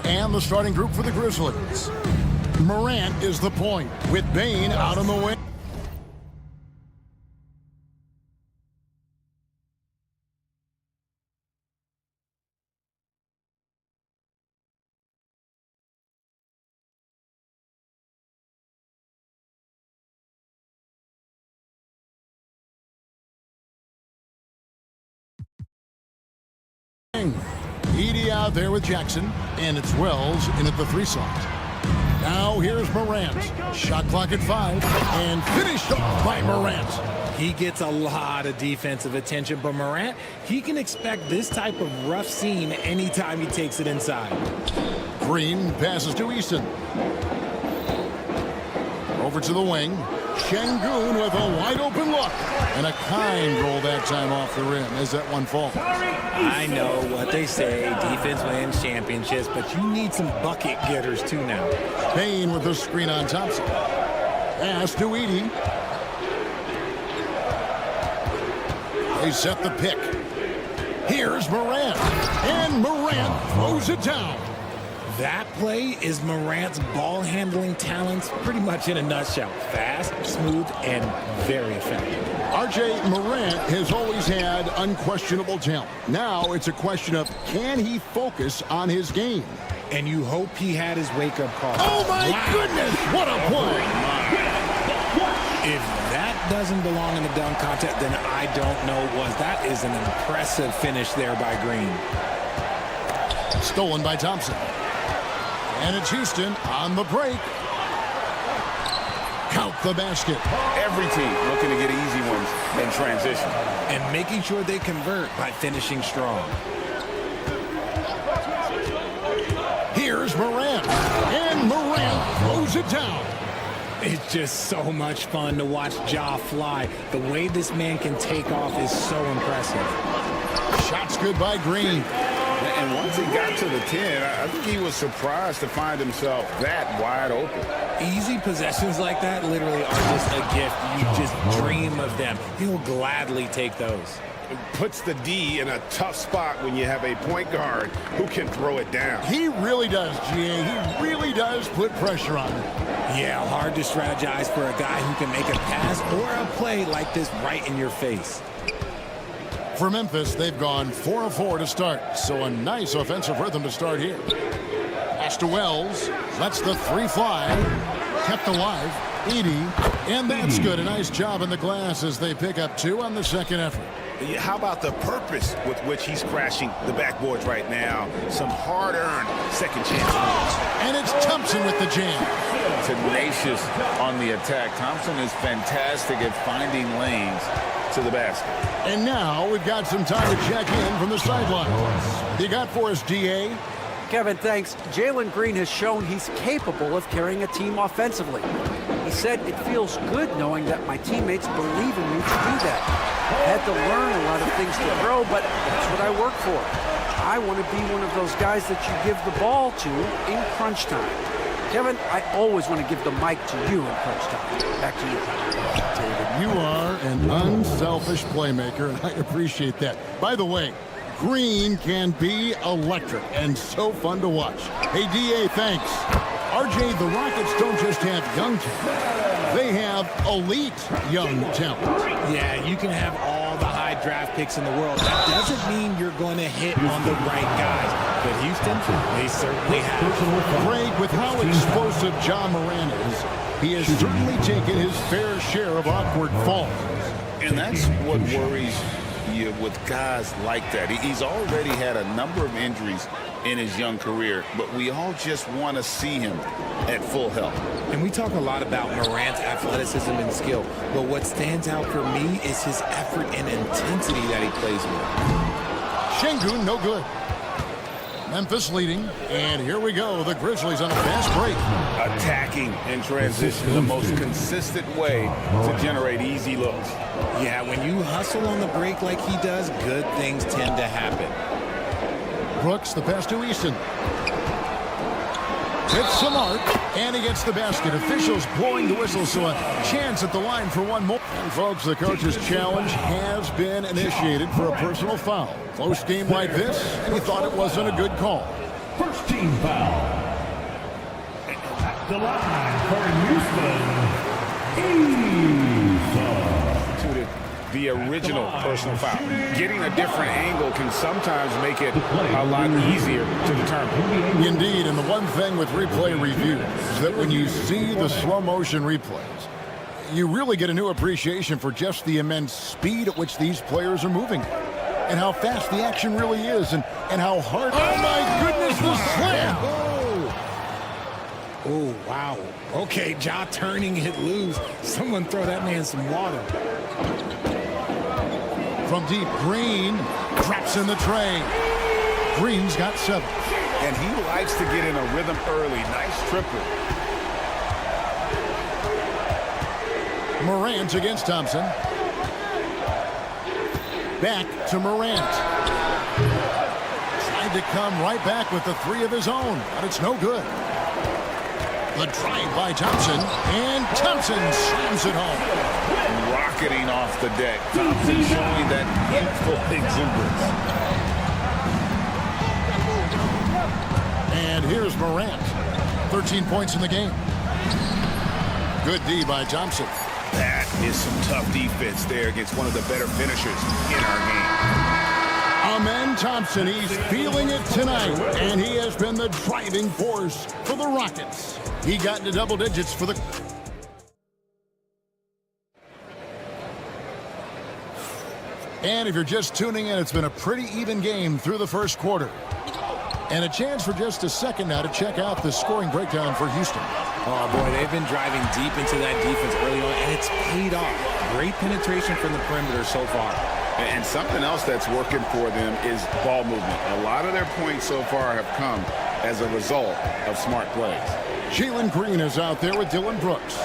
And the starting group for the Grizzlies. Morant is the point, with Bane out on the wing. Edie out there with Jackson, and it's Wells in at the 3 slot. Now here's Morant. Shot clock at 5, and finished off by Morant. He gets a lot of defensive attention, but Morant, he can expect this type of rough scene anytime he takes it inside. Green passes to Easton. Over to the wing. Şengün with a wide open look. And a kind roll that time off the rim as that one falls. I know what they say, defense wins championships, but you need some bucket getters too now. Payne with the screen on Thompson. Pass to Edie. They set the pick. Here's Morant. And Morant throws it down. That play is Morant's ball handling talents pretty much in a nutshell. Fast, smooth, and very effective. R.J. Morant has always had unquestionable talent. Now it's a question of, can he focus on his game? And you hope he had his wake-up call. Oh, my goodness! What a play! If that doesn't belong in the dunk contest, then I don't know what. That is an impressive finish there by Green. Stolen by Thompson. And it's Houston on the break. Count the basket. Every team looking to get easy ones in transition. And making sure they convert by finishing strong. Here's Morant. And Morant throws it down. It's just so much fun to watch Ja fly. The way this man can take off is so impressive. Shots good by Green. And once he got to the 10, I think he was surprised to find himself that wide open. Easy possessions like that literally are just a gift. You just dream of them. He'll gladly take those. It puts the D in a tough spot when you have a point guard who can throw it down. He really does, GA. He really does put pressure on him. Yeah, hard to strategize for a guy who can make a pass or a play like this right in your face. For Memphis, they've gone 4 of 4 to start, so a nice offensive rhythm to start here. Pass to Wells, lets the 3 fly, kept alive, Edie, and that's good. A nice job in the glass as they pick up 2 on the second effort. How about the purpose with which he's crashing the backboards right now? Some hard-earned second chance. And it's Thompson with the jam. Tenacious on the attack. Thompson is fantastic at finding lanes to the basket. And now we've got some time to check in from the sideline. You got for us, DA? Kevin, thanks. Jalen Green has shown he's capable of carrying a team offensively. He said, it feels good knowing that my teammates believe in me to do that. I had to learn a lot of things to throw, but that's what I work for. I want to be one of those guys that you give the ball to in crunch time. Kevin, I always want to give the mic to you in crunch time. Back to you. David, you are an unselfish playmaker, and I appreciate that. By the way, Green can be electric and so fun to watch. Hey, DA, thanks. RJ, the Rockets don't just have young talent. They have elite young talent. Yeah, you can have all the high draft picks in the world. That doesn't mean you're going to hit on the right guys. But Houston, they certainly have. Greg, with how explosive John Moran is, he has certainly taken his fair share of awkward falls. And that's what worries you with guys like that. He's already had a number of injuries in his young career, but we all just want to see him at full health. And we talk a lot about Morant's athleticism and skill, but what stands out for me is his effort and intensity that he plays with. Şengün, no good. Memphis leading, and here we go. The Grizzlies on a fast break. Attacking in transition, the most consistent way to generate easy looks. Yeah, when you hustle on the break like he does, good things tend to happen. Brooks, the pass to Easton. It's Samart, and he gets the basket. Officials blowing the whistle, so a chance at the line for one more. And folks, the coach's challenge has been initiated for a personal foul. Close game like this, and he thought it wasn't a good call. First team foul. At the line for Houston. The original personal foul. Getting a different angle can sometimes make it a lot easier to determine. Indeed, and the one thing with replay review is that when you see the slow motion replays, you really get a new appreciation for just the immense speed at which these players are moving and how fast the action really is and how hard. Oh my goodness, the slam! Oh, wow. Okay, Ja turning it loose. Someone throw that man some water. From deep, Green traps in the tray. Green's got 7. And he likes to get in a rhythm early. Nice triple. Morant against Thompson. Back to Morant. Tried to come right back with the 3 of his own, but it's no good. The drive by Thompson, and Thompson slams it home. Rocketing off the deck. Thompson showing that youthful exuberance. And here's Morant. 13 points in the game. Good D by Thompson. That is some tough defense there against one of the better finishers in our game. Amen Thompson, he's feeling it tonight, and he has been the driving force for the Rockets. He got into double digits for the... And if you're just tuning in, it's been a pretty even game through the first quarter. And a chance for just a second now to check out the scoring breakdown for Houston. Oh, boy, they've been driving deep into that defense early on, and it's paid off. Great penetration from the perimeter so far. And something else that's working for them is ball movement. A lot of their points so far have come as a result of smart plays. Jalen Green is out there with Dylan Brooks.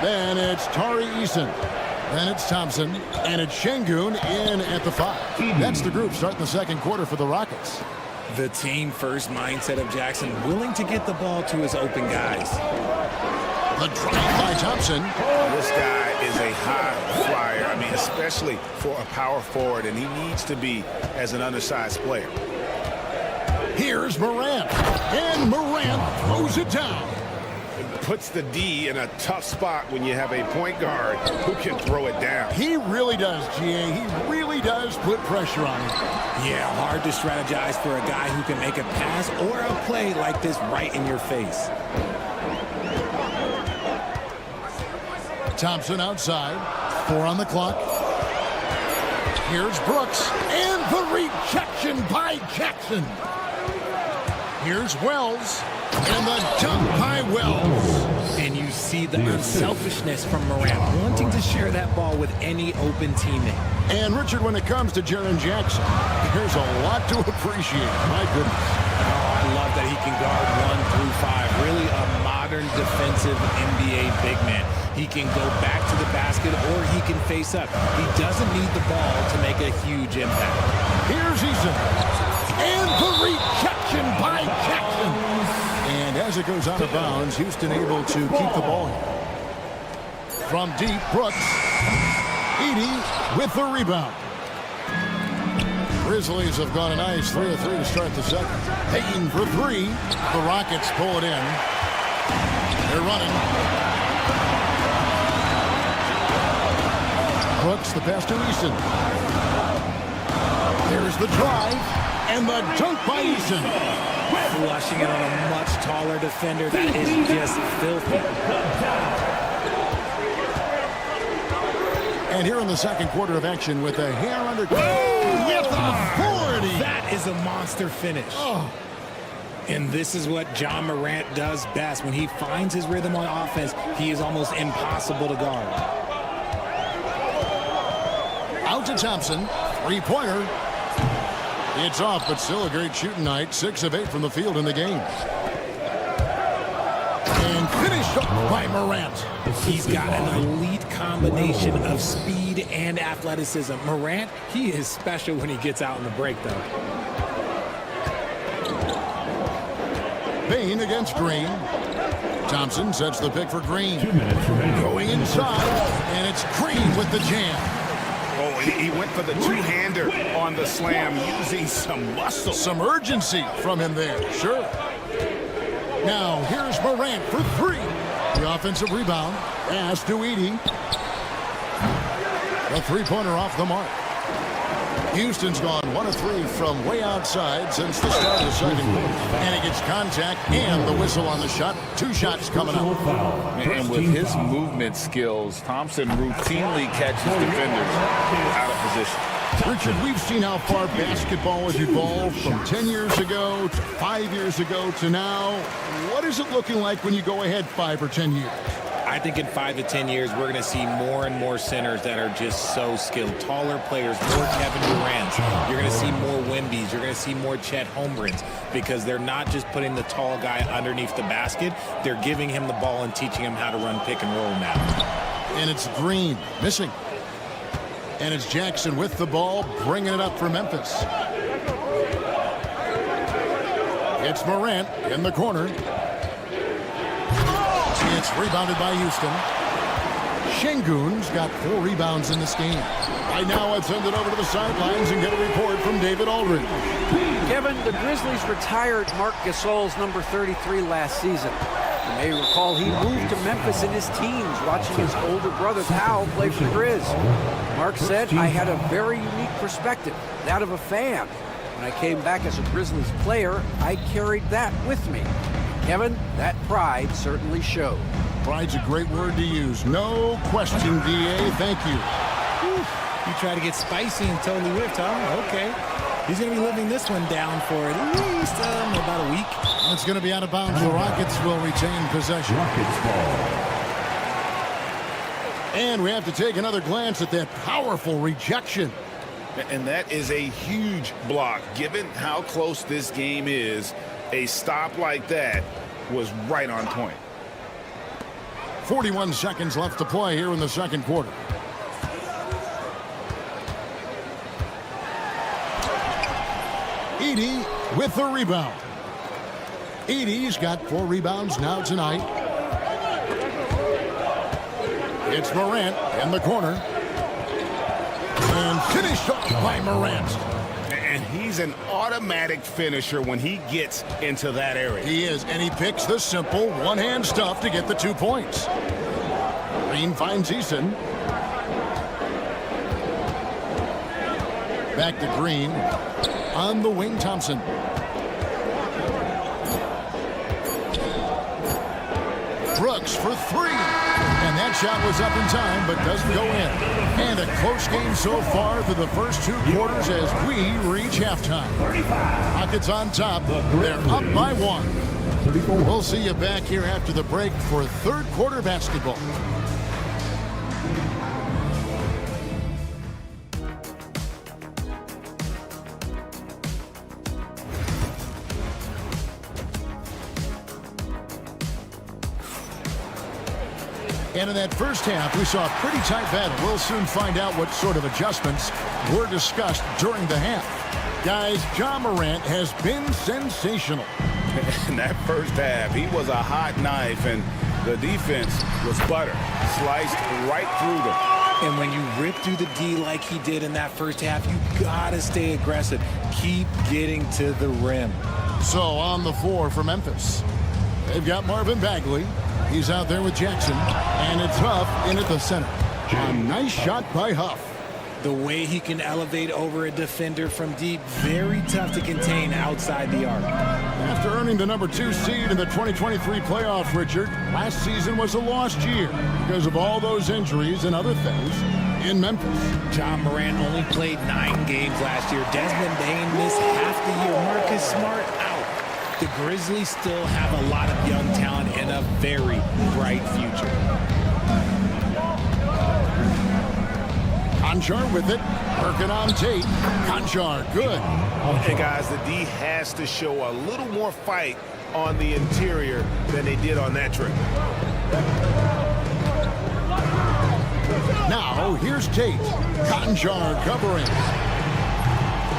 Then it's Tari Eason. Then it's Thompson. And it's Şengün in at the 5. That's the group starting the second quarter for the Rockets. The team-first mindset of Jackson, willing to get the ball to his open guys. The drive by Thompson. This guy is a high flyer. I mean, especially for a power forward, and he needs to be as an undersized player. Here's Morant. And Morant throws it down. Puts the D in a tough spot when you have a point guard who can throw it down. He really does, GA. He really does put pressure on him. Yeah, hard to strategize for a guy who can make a pass or a play like this right in your face. Thompson outside. 4 on the clock. Here's Brooks. And the rejection by Jackson. Here's Wells. And the dunk by Wells. And you see the unselfishness from Morant, wanting to share that ball with any open teammate. And Richard, when it comes to Jaren Jackson, there's a lot to appreciate. My goodness. Oh, I love that he can guard 1 through 5. Really a modern defensive NBA big man. He can go back to the basket or he can face up. He doesn't need the ball to make a huge impact. Here's Eason. And the rejection by Jackson. And as it goes out of bounds, Houston able to keep the ball here. From deep, Brooks. Edey with the rebound. Grizzlies have gone a nice 3 of 3 to start the second. Payton for 3. The Rockets pull it in. They're running. Brooks, the pass to Eason. There's the drive and the dunk by Eason. Flushing it on a much taller defender. That is just filthy. And here in the second quarter of action with a hair under... with authority! That is a monster finish. Oh. And this is what John Morant does best. When he finds his rhythm on offense, he is almost impossible to guard. Out to Thompson. Three-pointer. It's off, but still a great shooting night. 6 of 8 from the field in the game. And finished off by Morant. He's got an elite combination of speed and athleticism. Morant, he is special when he gets out in the break, though. Bain against Green. Thompson sets the pick for Green. Going inside, and it's Green with the jam. Oh, he went for the two-hander on the slam, using some muscle. Some urgency from him there, sure. Now, here's Morant for 3. The offensive rebound. Pass to Edey. The three-pointer off the mark. Houston's gone 1 of 3 from way outside since the start of the second quarter. And he gets contact and the whistle on the shot. 2 shots coming up. And with his movement skills, Thompson routinely catches defenders out of position. Richard, we've seen how far basketball has evolved from 10 years ago to 5 years ago to now. What is it looking like when you go ahead 5 or 10 years? I think in 5 to 10 years, we're going to see more and more centers that are just so skilled. Taller players, more Kevin Durant's. You're going to see more Wembys. You're going to see more Chet Holmgrens because they're not just putting the tall guy underneath the basket. They're giving him the ball and teaching him how to run pick and roll now. And it's Green missing. And it's Jackson with the ball, bringing it up for Memphis. It's Morant in the corner. It's rebounded by Houston. Şengün's got 4 rebounds in this game. Right now, let's send it over to the sidelines and get a report from David Aldridge. Kevin, the Grizzlies retired Marc Gasol's number 33 last season. You may recall he moved to Memphis in his teens, watching his older brother Powell play for the Grizz. Mark said, I had a very unique perspective, that of a fan. When I came back as a Grizzlies player, I carried that with me. Kevin, that pride certainly showed. Pride's a great word to use. No question, DA. Thank you. Whew. You try to get spicy and totally whipped, huh? Okay. He's going to be living this one down for at least about a week. It's going to be out of bounds. The Rockets will retain possession. Rockets ball. And we have to take another glance at that powerful rejection. And that is a huge block. Given how close this game is, a stop like that was right on point. 41 seconds left to play here in the second quarter. Edey with the rebound. Edey's got 4 rebounds now tonight. It's Morant in the corner. And finished off by Morant. And he's an automatic finisher when he gets into that area. He is, and he picks the simple one-hand stuff to get the 2 points. Green finds Eason. Back to Green. On the wing, Thompson. Brooks for 3. And that shot was up in time, but doesn't go in. And a close game so far through the first 2 quarters as we reach halftime. Rockets on top. They're up by 1. We'll see you back here after the break for third quarter basketball. And in that first half, we saw a pretty tight battle. We'll soon find out what sort of adjustments were discussed during the half. Guys, John Morant has been sensational. In that first half, he was a hot knife, and the defense was butter, sliced right through them. And when you rip through the D like he did in that first half, you gotta stay aggressive. Keep getting to the rim. So on the floor for Memphis, they've got Marvin Bagley. He's out there with Jackson, and it's Huff in at the center. A nice shot by Huff. The way he can elevate over a defender from deep, very tough to contain outside the arc. After earning the #2 seed in the 2023 playoffs, Richard, last season was a lost year because of all those injuries and other things in Memphis. John Morant only played 9 games last year. Desmond Bane missed half the year. Marcus Smart out. The Grizzlies still have a lot of young talent and a very bright future. Conchar with it, working on Tate. Conchar, good. Hey, guys, the D has to show a little more fight on the interior than they did on that trip. Now, here's Tate. Conchar covering.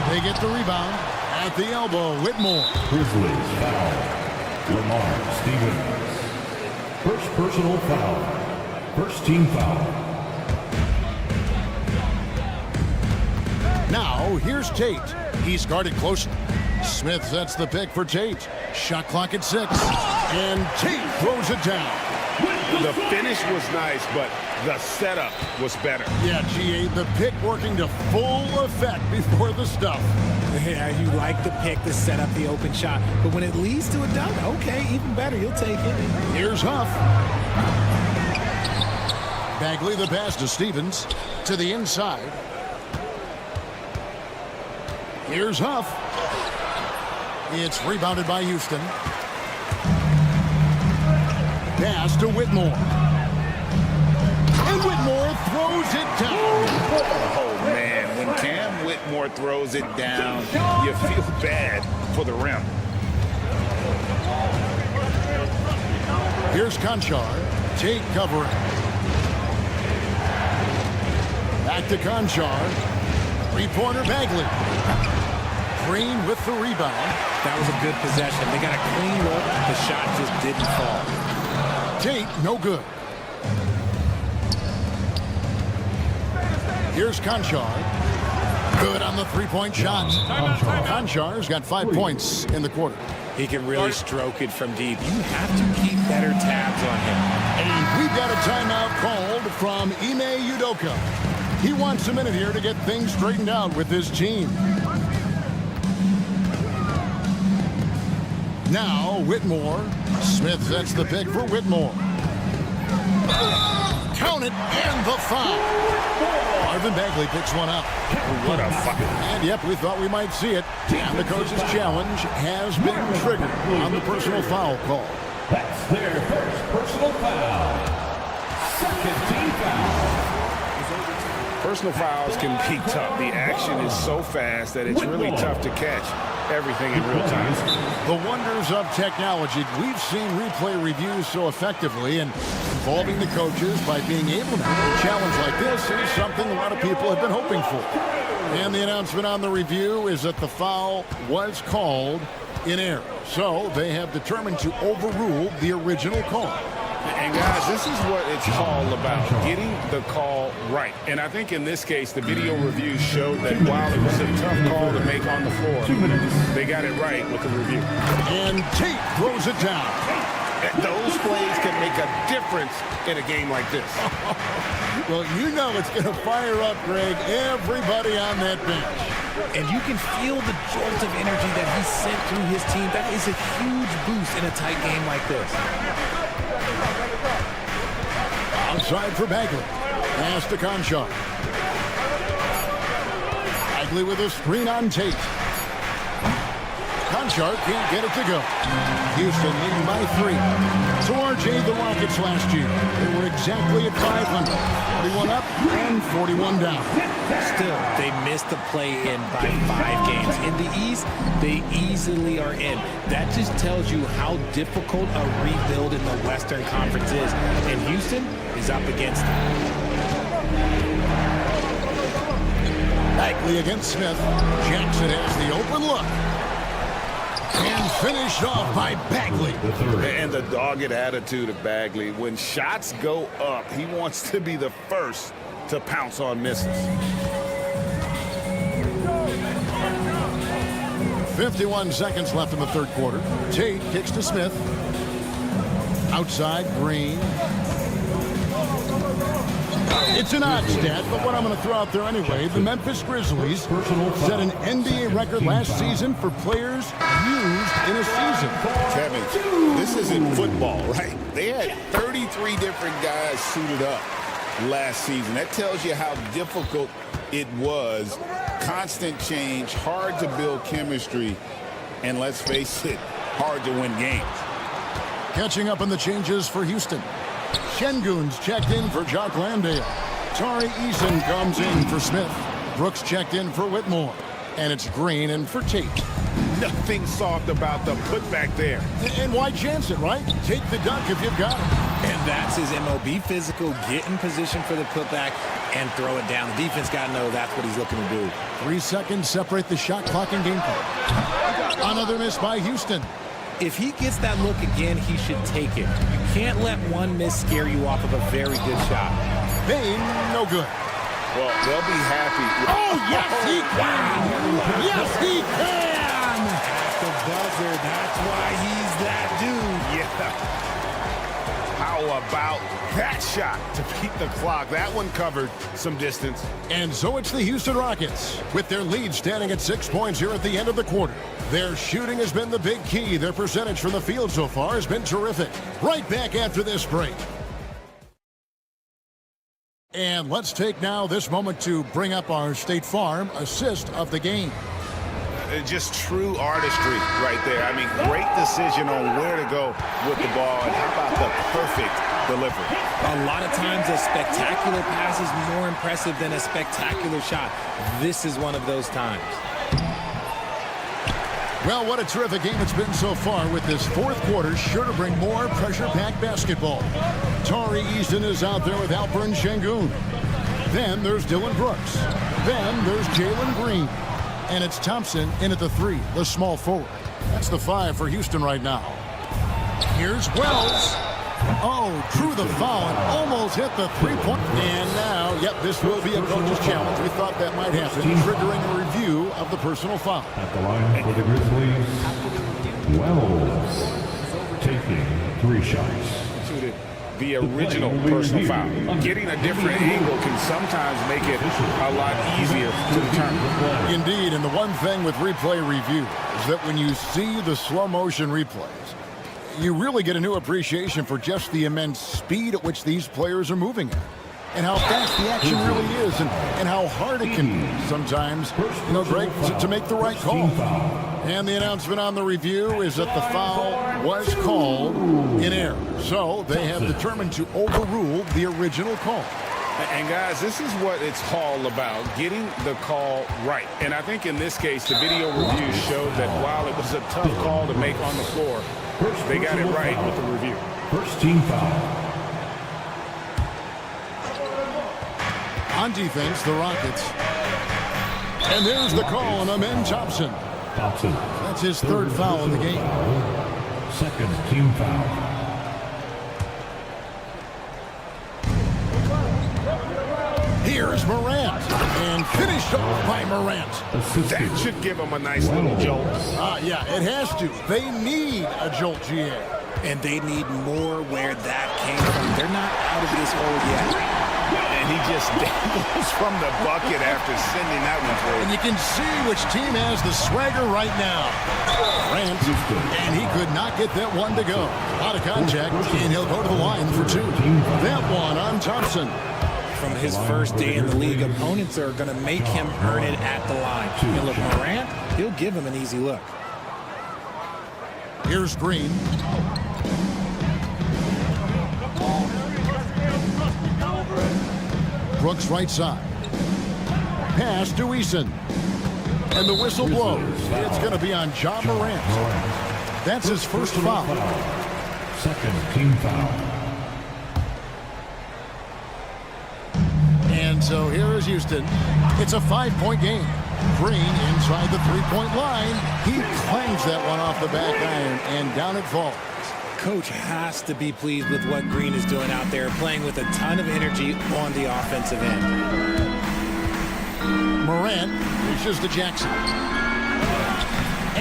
They get the rebound at the elbow. Whitmore. Grizzlies foul. Lamar Stevens. First personal foul. First team foul. Now, here's Tate. He's guarded closely. Smith sets the pick for Tate. Shot clock at 6. And Tate throws it down. The finish was nice, but the setup was better. Yeah, GA, the pick working to full effect before the stuff. Yeah, you like the pick to set up the open shot. But when it leads to a dunk, okay, even better, you'll take it. Here's Huff. Bagley the pass to Stevens. To the inside. Here's Huff. It's rebounded by Houston. Pass to Whitmore. And Whitmore throws it down. Oh, man, when Cam Whitmore throws it down, you feel bad for the rim. Here's Conchar. Tate covering. Back to Conchar. Three-pointer Bagley. Green with the rebound. That was a good possession. They got a clean look. The shot just didn't fall. Tate, no good. Here's Conchar. Good on the three-point shot. Conchar's got 5 points in the quarter. He can really stroke it from deep. You have to keep better tabs on him. And we've got a timeout called from Ime Udoka. He wants a minute here to get things straightened out with his team. Now, Whitmore. Smith sets the pick for Whitmore. Count it, and the foul. Marvin Bagley picks one up. What a foul. And yep, we thought we might see it. And the coach's challenge has been triggered on the personal foul call. That's their first personal foul. Second team foul. Personal fouls can be tough. The action is so fast that it's really tough to catch everything in real time. The wonders of technology. We've seen replay reviews so effectively, and involving the coaches by being able to handle a challenge like this is something a lot of people have been hoping for. And the announcement on the review is that the foul was called in error. So they have determined to overrule the original call. And guys, this is what it's all about, getting the call right. And I think in this case, the video review showed that while it was a tough call to make on the floor, they got it right with the review. And Tate throws it down. Those plays can make a difference in a game like this. Well, you know it's going to fire up, Greg, everybody on that bench. And you can feel the jolt of energy that he sent through his team. That is a huge boost in a tight game like this. Outside for Bagley. Pass to Conchar. Bagley with a screen on Tate. Conchar can't get it to go. Houston leading by 3. So RJ, the Rockets last year, they were exactly at 500. 41 up and 41 down. Still, they missed the play-in by 5 games. In the East, they easily are in. That just tells you how difficult a rebuild in the Western Conference is. And Houston is up against it. Bagley against Smith. Jackson has the open look. And finished off by Bagley. And the dogged attitude of Bagley. When shots go up, he wants to be the first to pounce on misses. 51 seconds left in the third quarter. Tate kicks to Smith. Outside, Green. It's an odd stat, but what I'm going to throw out there anyway, the Memphis Grizzlies set an NBA record last season for players used in a season. Kevin, this isn't football, right? They had 33 different guys suited up last season. That tells you how difficult it was. Constant change, hard to build chemistry, and let's face it, hard to win games. Catching up on the changes for Houston. Şengün's checked in for Jock Landale. Tari Eason comes in for Smith. Brooks checked in for Whitmore. And it's Green in for Tate. Nothing soft about the putback there. And why chance it, right? Take the dunk if you've got it. And that's his MO. Be physical, get in position for the putback, and throw it down. The defense got to know that's what he's looking to do. 3 seconds separate the shot clock and game clock. Another miss by Houston. If he gets that look again, he should take it. You can't let one miss scare you off of a very good shot. Bain, no good. Well, they'll be happy. Oh, yes, he can! Yes, he can! At the buzzer, that's why he's that dude. Yeah. How about that shot to beat the clock? That one covered some distance. And so it's the Houston Rockets, with their lead standing at 6 points here at the end of the quarter. Their shooting has been the big key. Their percentage from the field so far has been terrific. Right back after this break. And let's take now this moment to bring up our State Farm assist of the game. Just true artistry right there. I mean, great decision on where to go with the ball. And how about the perfect delivery? A lot of times a spectacular pass is more impressive than a spectacular shot. This is one of those times. Well, what a terrific game it's been so far, with this fourth quarter sure to bring more pressure-packed basketball. Tari Eason is out there with Alperen Şengün. Then there's Dylan Brooks. Then there's Jalen Green. And it's Thompson in at the 3, the small forward. That's the 5 for Houston right now. Here's Wells. Oh, drew the foul and almost hit the 3-point. And now, yep, this will be a coach's challenge. We thought that might happen, triggering a review of the personal foul. At the line for the Grizzlies, Wells taking 3 shots. The original personal foul. Getting a different angle can sometimes make it a lot easier to determine. Indeed, and the one thing with replay review is that when you see the slow motion replays, you really get a new appreciation for just the immense speed at which these players are moving at, and how fast the action really is, and how hard it can be sometimes, you know, Greg, to make the right call. And the announcement on the review is that the foul was called in error. So they have determined to overrule the original call. And guys, this is what it's all about, getting the call right. And I think in this case, the video review showed that while it was a tough call to make on the floor, they got it right with the review. First team foul. On defense, the Rockets. And there's the call on Amen Thompson. That's his third foul in the game. Second team foul. Here's Morant, and finished off by Morant. That should give him a nice little jolt. Yeah, it has to. They need a jolt, GA. And they need more where that came from. They're not out of this hole yet. And he just dangles from the bucket after sending that one through. And you can see which team has the swagger right now. Morant, and he could not get that one to go. Out of contact, and he'll go to the line for 2. That one on Thompson. From his first day in the league, opponents are going to make him earn it at the line. And look, Morant, he'll give him an easy look. Here's Green. Brooks right side. Pass to Eason. And the whistle blows. It's going to be on Ja Morant. That's his first foul. Second team foul. And So here is Houston. It's a 5-point game. Green inside the three-point line. He clangs that one off the back iron, and down it falls. Coach has to be pleased with what Green is doing out there, playing with a ton of energy on the offensive end. Morant reaches to Jackson.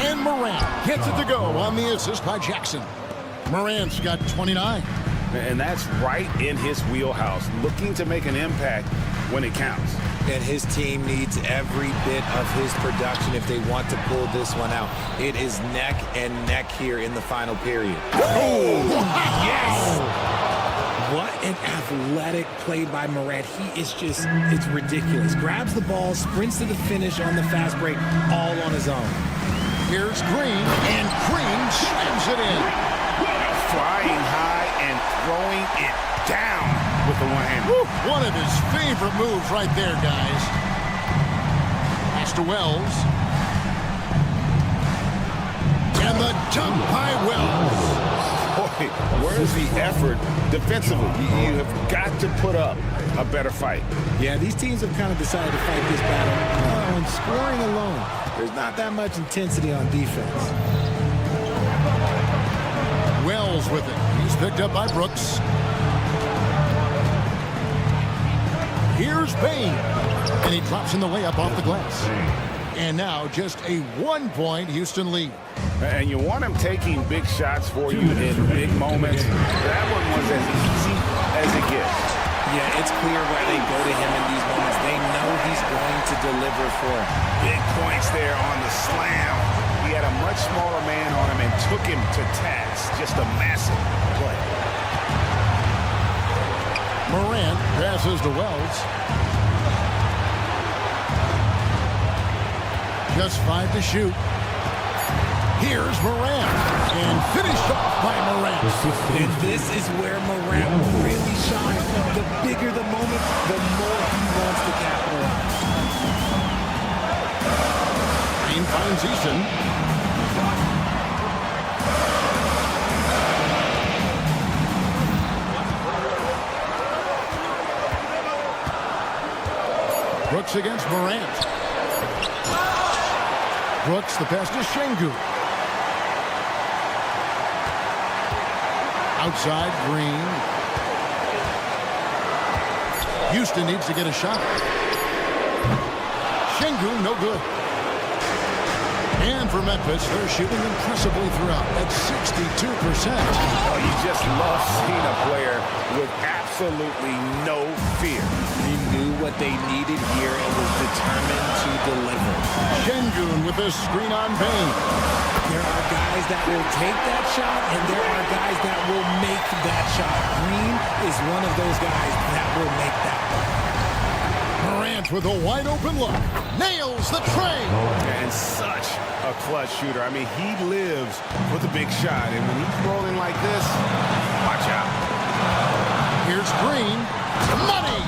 And Morant gets it to go on the assist by Jackson. Morant's got 29. And that's right in his wheelhouse, looking to make an impact when it counts. And his team needs every bit of his production if they want to pull this one out. It is neck and neck here in the final period. Oh, yes! What an athletic play by Morant. He is just, it's ridiculous. Grabs the ball, sprints to the finish on the fast break, all on his own. Here's Green, and Green slams it in. Flying high and throwing it down with the one hand. One of his favorite moves right there, guys. Pass to Wells. And the dunk by Wells. Boy, where's the effort defensively? You have got to put up a better fight. Yeah, these teams have kind of decided to fight this battle on scoring alone. There's not that much intensity on defense. Wells with it. He's picked up by Brooks. Here's Bain. And he drops in the layup off the glass. And now just a 1-point Houston lead. And you want him taking big shots for you in big moments. That one was as easy as it gets. Yeah, it's clear why they go to him in these moments. They know he's going to deliver for them. Big points there on the slam. He had a much smaller man on him and took him to task. Just a massive play. Morant passes to Wells. Just 5 to shoot. Here's Morant. And finished off by Morant. And this is where Morant really shines. The bigger the moment, the more he wants to capitalize. Green finds Easton. Brooks against Morant. Brooks, the pass to Şengün. Outside, Green. Houston needs to get a shot. Şengün, no good. And for Memphis, they're shooting impressively throughout at 62%. Oh, you just love seeing a player with absolutely no fear. He knew what they needed here and was determined to deliver. Şengün with a screen on Bain. There are guys that will take that shot, and there are guys that will make that shot. Green is one of those guys that will make that one. Morant with a wide open look. Nails the tray. And such a clutch shooter. I mean, he lives for the big shot. And when he's rolling like this, watch out. Here's Green. Money.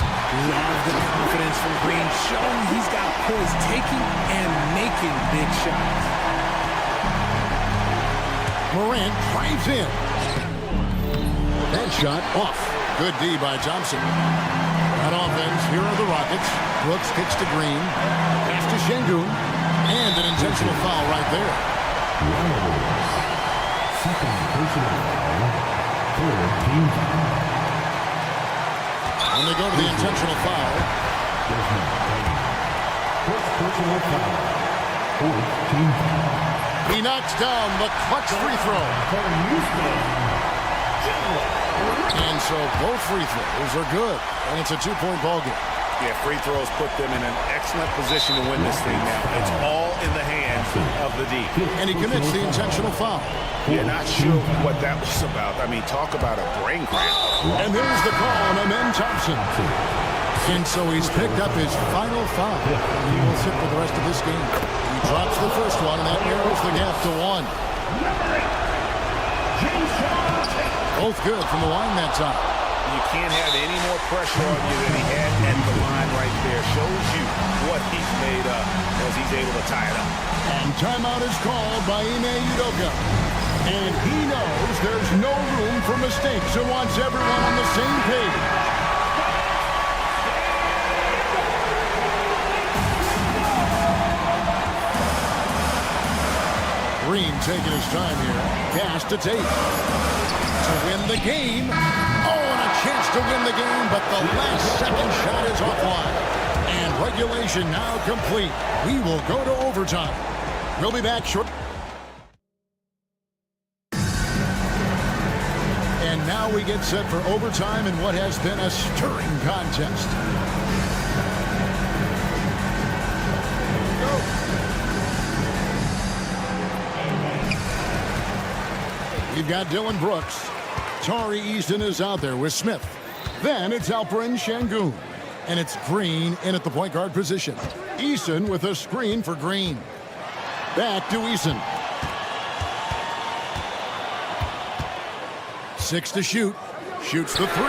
Love the confidence from Green, showing he's got poise, taking and making big shots. Morant drives in. That shot off. Good D by Thompson. On offense, here are the Rockets. Brooks kicks to Green. Pass to Şengün. And an intentional foul right there. Second personal foul for team foul. When they go to the intentional foul. First personal foul for team foul. He knocks down the clutch free throw. And so both free throws are good. And it's a 2-point ball game. Yeah, free throws put them in an excellent position to win this thing now. It's all in the hands of the D. And he commits the intentional foul. You're not sure what that was about. I mean, talk about a brain cramp. And there's the call on Amen Thompson. And so he's picked up his final foul. And he will sit for the rest of this game. He drops the first one, and that narrows the gap to 1. Both good from the line that time. You can't have any more pressure on you than he had at the line right there. Shows you what he's made of as he's able to tie it up. And timeout is called by Ime Udoka. And he knows there's no room for mistakes and wants everyone on the same page. Green taking his time here. Pass to Tate. To win the game. Oh, and a chance to win the game, but the last second shot is offline. And regulation now complete. We will go to overtime. We'll be back short. And now we get set for overtime in what has been a stirring contest. We've got Dylan Brooks. Tari Easton is out there with Smith. Then it's Alperen Şengün. And it's Green in at the point guard position. Easton with a screen for Green. Back to Easton. 6 to shoot. Shoots the 3.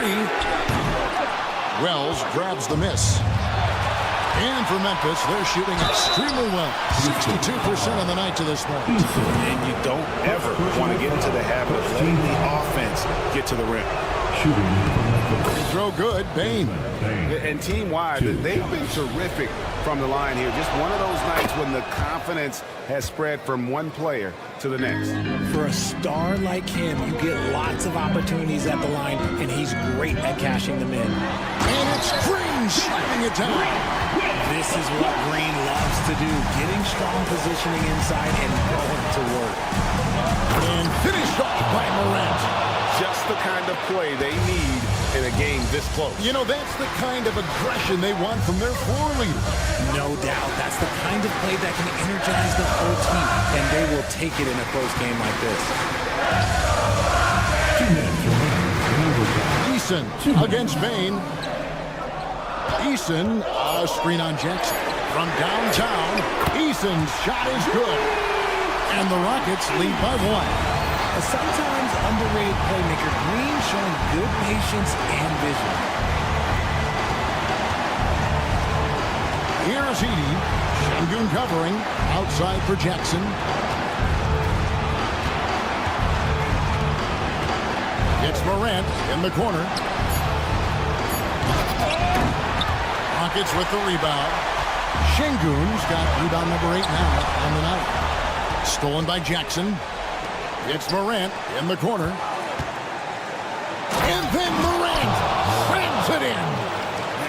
Wells grabs the miss. And for Memphis, they're shooting extremely well. 62% on the night to this point. And you don't ever want to get into the habit of letting the offense get to the rim. Free throw good, Bain. And team-wide, they've been terrific from the line here. Just one of those nights when the confidence has spread from one player to the next. For a star like him, you get lots of opportunities at the line, and he's great at cashing them in. And it's Green slamming it down. This is what Green loves to do, getting strong positioning inside and going to work. And finished off by Morant. Just the kind of play they need in a game this close. You know, that's the kind of aggression they want from their floor leader. No doubt. That's the kind of play that can energize the whole team, and they will take it in a close game like this. Eason against Bain. Eason, a screen on Jackson. From downtown, Eason's shot is good. And the Rockets lead by 1. A sometimes underrated playmaker, Green showing good patience and vision. Here's Edey. Şengün covering. Outside for Jackson. It's Morant in the corner. Rockets with the rebound. Şengün's got rebound number 8 now on the night. Stolen by Jackson. It's Morant in the corner. And then Morant slams it in.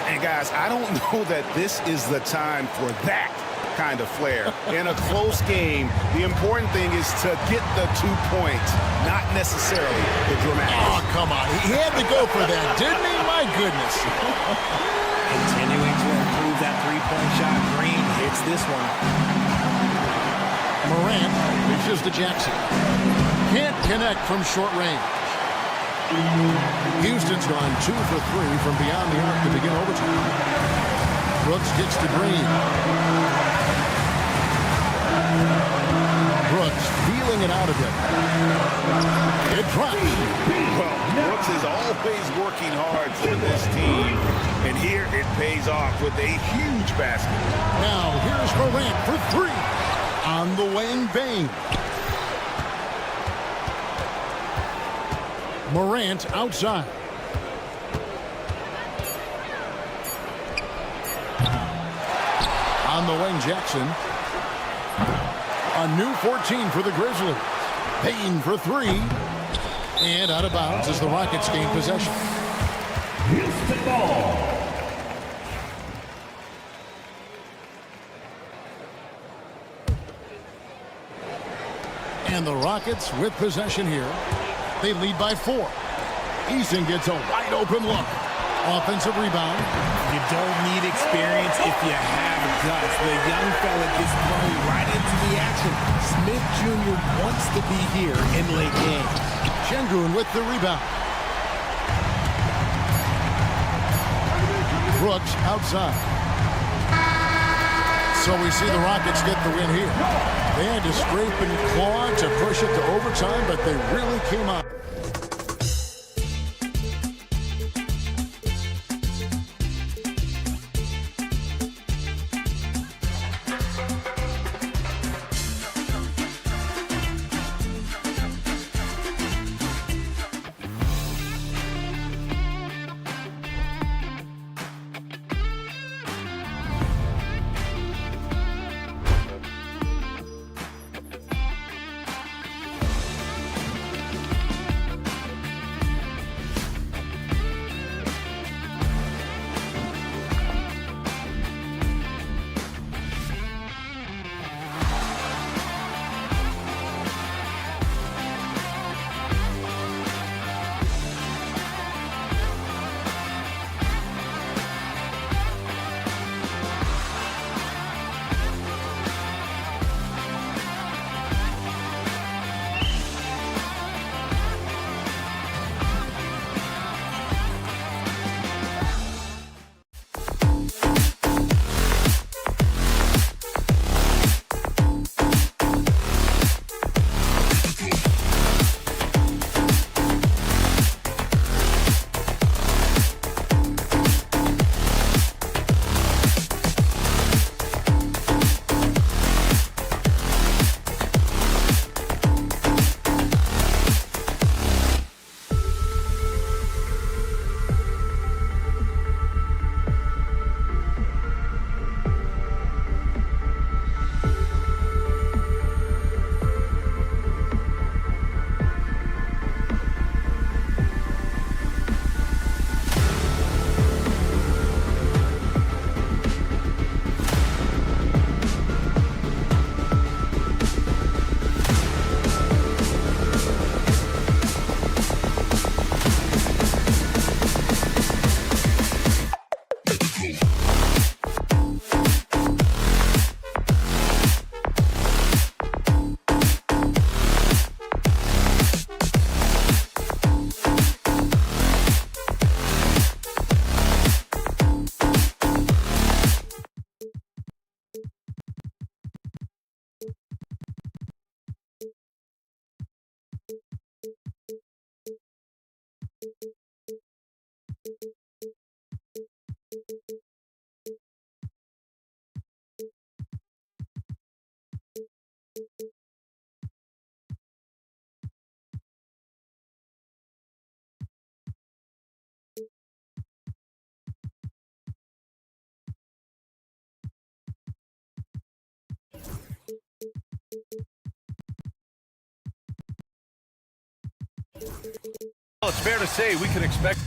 And guys, I don't know that this is the time for that kind of flair. In a close game, the important thing is to get the 2 points, not necessarily the dramatics. Oh, come on. He had to go for that, didn't he? My goodness. Continuing to improve that three-point shot. Green hits this one. Morant reaches to Jackson. Can't connect from short range. Houston's gone 2 for 3 from beyond the arc to begin overtime. Brooks gets to Green. Brooks feeling it out a bit. It drops. Well, Brooks is always working hard for this team, and here it pays off with a huge basket. Now here's Morant for 3. On the wing, Bain. Morant outside. On the wing, Jackson. A new 14 for the Grizzlies. Bain for 3. And out of bounds as the Rockets gain possession. Houston ball. And the Rockets with possession here. They lead by 4. Easton gets a wide open look. Offensive rebound. You don't need experience if you have guts. The young fella gets thrown right into the action. Smith Jr. wants to be here in late game. Şengün with the rebound. Brooks outside. So we see the Rockets get the win here. They had to scrape and claw to push it to overtime, but they really came out. Well, it's fair to say we can expect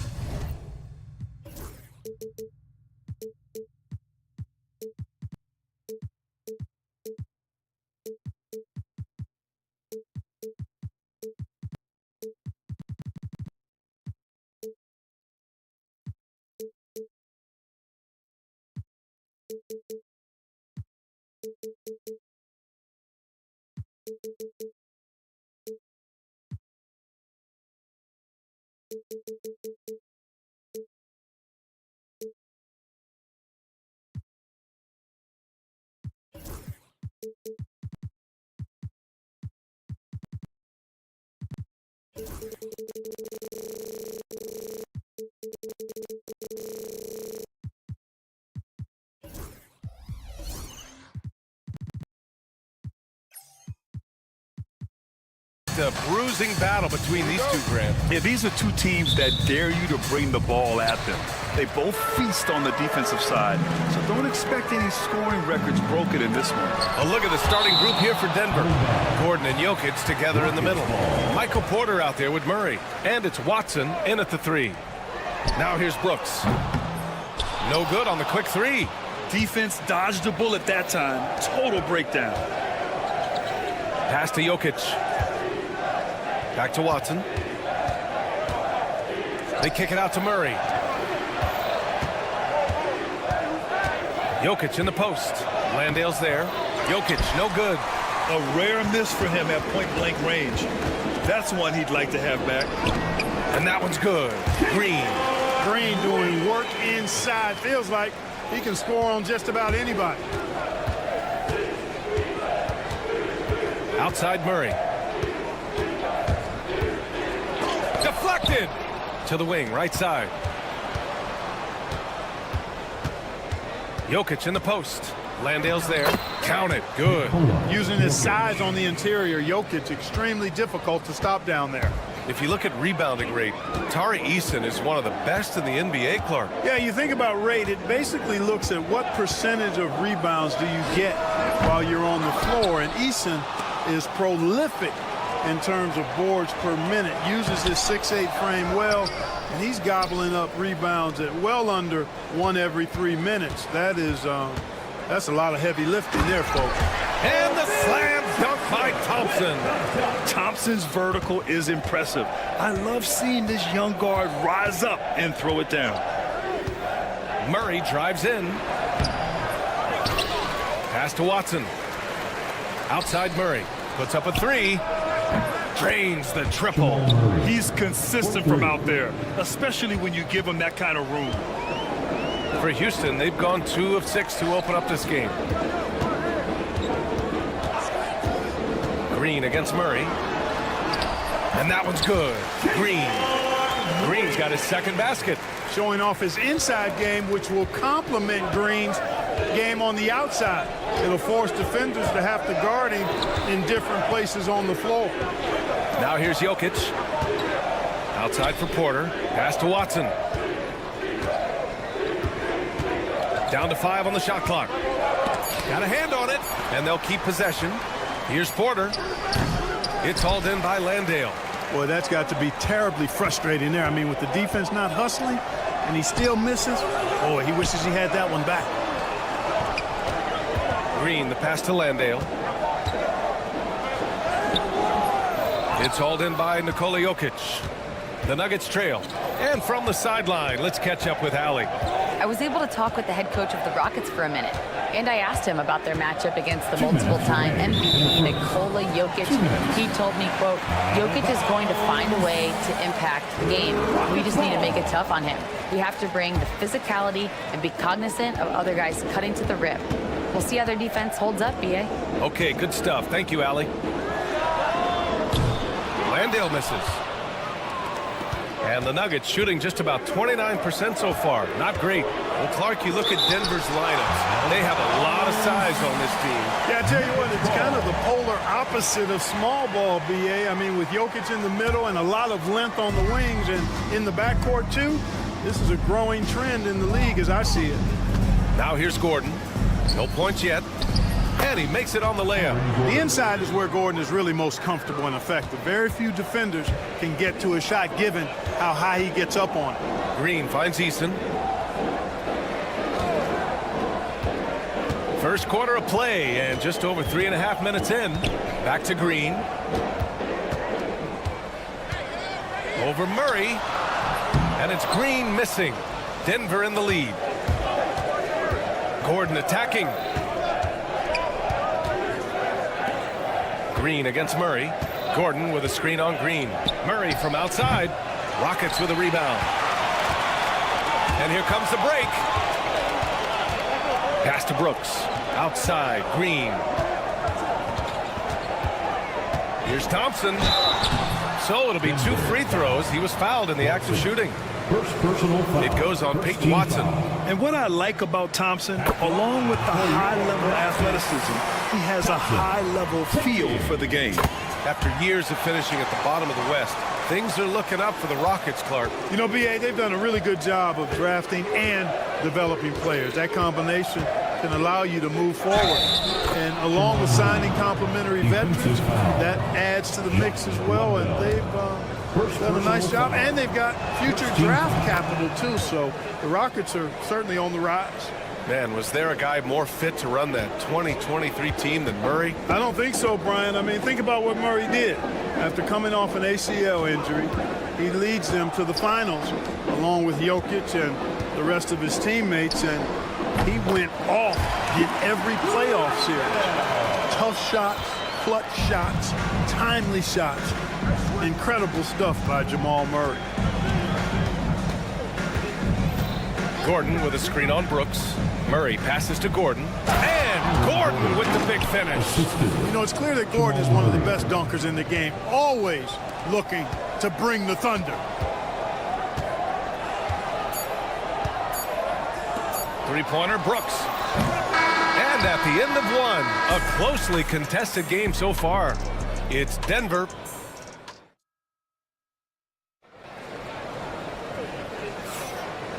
a bruising battle between these two, Grant. Yeah, these are two teams that dare you to bring the ball at them. They both feast on the defensive side, so don't expect any scoring records broken in this one. A look at the starting group here for Denver. Gordon and Jokic together in the middle. Michael Porter out there with Murray. And it's Watson in at the 3. Now here's Brooks. No good on the quick 3. Defense dodged the bullet that time. Total breakdown. Pass to Jokic. Back to Watson. They kick it out to Murray. Jokic in the post. Landale's there. Jokic, no good. A rare miss for him at point-blank range. That's one he'd like to have back. And that one's good. Green. Green doing work inside. Feels like he can score on just about anybody. Outside Murray. Deflected to the wing, right side. Jokic in the post. Landale's there. Count it. Good. Using his size on the interior, Jokic extremely difficult to stop down there. If you look at rebounding rate, Tari Eason is one of the best in the NBA, Clark. Yeah, you think about rate, it basically looks at what percentage of rebounds do you get while you're on the floor, and Eason is prolific in terms of boards per minute, uses his 6'8" frame well, and he's gobbling up rebounds at well under 1 every 3 minutes. That's a lot of heavy lifting there, folks. And the slam dunk by Thompson. Thompson's vertical is impressive. I love seeing this young guard rise up and throw it down. Murray drives in. Pass to Watson. Outside Murray. Puts up a 3. Drains the triple. He's consistent from out there, especially when you give him that kind of room. For Houston, they've gone 2 of 6 to open up this game. Green against Murray. And that one's good. Green's got his second basket. Showing off his inside game, which will complement Green's game on the outside. It'll force defenders to have to guard him in different places on the floor. Now here's Jokic. Outside for Porter. Pass to Watson. Down to 5 on the shot clock. Got a hand on it, and they'll keep possession. Here's Porter. It's hauled in by Landale. Boy, that's got to be terribly frustrating there. I mean, with the defense not hustling, and he still misses. Boy, he wishes he had that one back. Green, the pass to Landale. It's hauled in by Nikola Jokic. The Nuggets trail. And from the sideline, let's catch up with Allie. I was able to talk with the head coach of the Rockets for a minute, and I asked him about their matchup against the multiple-time MVP Nikola Jokic. He told me, quote, Jokic is going to find a way to impact the game. We just need to make it tough on him. We have to bring the physicality and be cognizant of other guys cutting to the rim. We'll see how their defense holds up, B.A. Okay, good stuff. Thank you, Allie. Landale misses. And the Nuggets shooting just about 29% so far. Not great. Well, Clark, you look at Denver's lineups. They have a lot of size on this team. Yeah, I tell you what, it's kind of the polar opposite of small ball, B.A. I mean, with Jokic in the middle and a lot of length on the wings and in the backcourt, too, this is a growing trend in the league as I see it. Now here's Gordon. No points yet. And he makes it on the layup. The inside is where Gordon is really most comfortable and effective. Very few defenders can get to a shot given how high he gets up on it. Green finds Easton. First quarter of play, and just over 3.5 minutes in. Back to Green. Over Murray. And it's Green missing. Denver in the lead. Gordon attacking. Green against Murray. Gordon with a screen on Green. Murray from outside. Rockets with a rebound. And here comes the break. Pass to Brooks. Outside, Green. Here's Thompson. So it'll be 2 free throws. He was fouled in the act of shooting. It goes on Peyton Watson. And what I like about Thompson, along with the high-level athleticism, he has a high-level feel for the game. After years of finishing at the bottom of the West, things are looking up for the Rockets, Clark. You know, B.A., they've done a really good job of drafting and developing players. That combination can allow you to move forward. And along with signing complementary veterans, that adds to the mix as well. And they've done a nice job. And they've got future draft capital, too. So the Rockets are certainly on the rise. Man, was there a guy more fit to run that 2023 team than Murray? I don't think so, Brian. I mean, think about what Murray did. After coming off an ACL injury, he leads them to the finals along with Jokic and the rest of his teammates, and he went off in every playoff series. Tough shots, clutch shots, timely shots. Incredible stuff by Jamal Murray. Gordon with a screen on Brooks. Murray passes to Gordon. And Gordon with the big finish. You know, it's clear that Gordon is one of the best dunkers in the game, always looking to bring the thunder. Three-pointer, Brooks. And at the end of one, a closely contested game so far. It's Denver.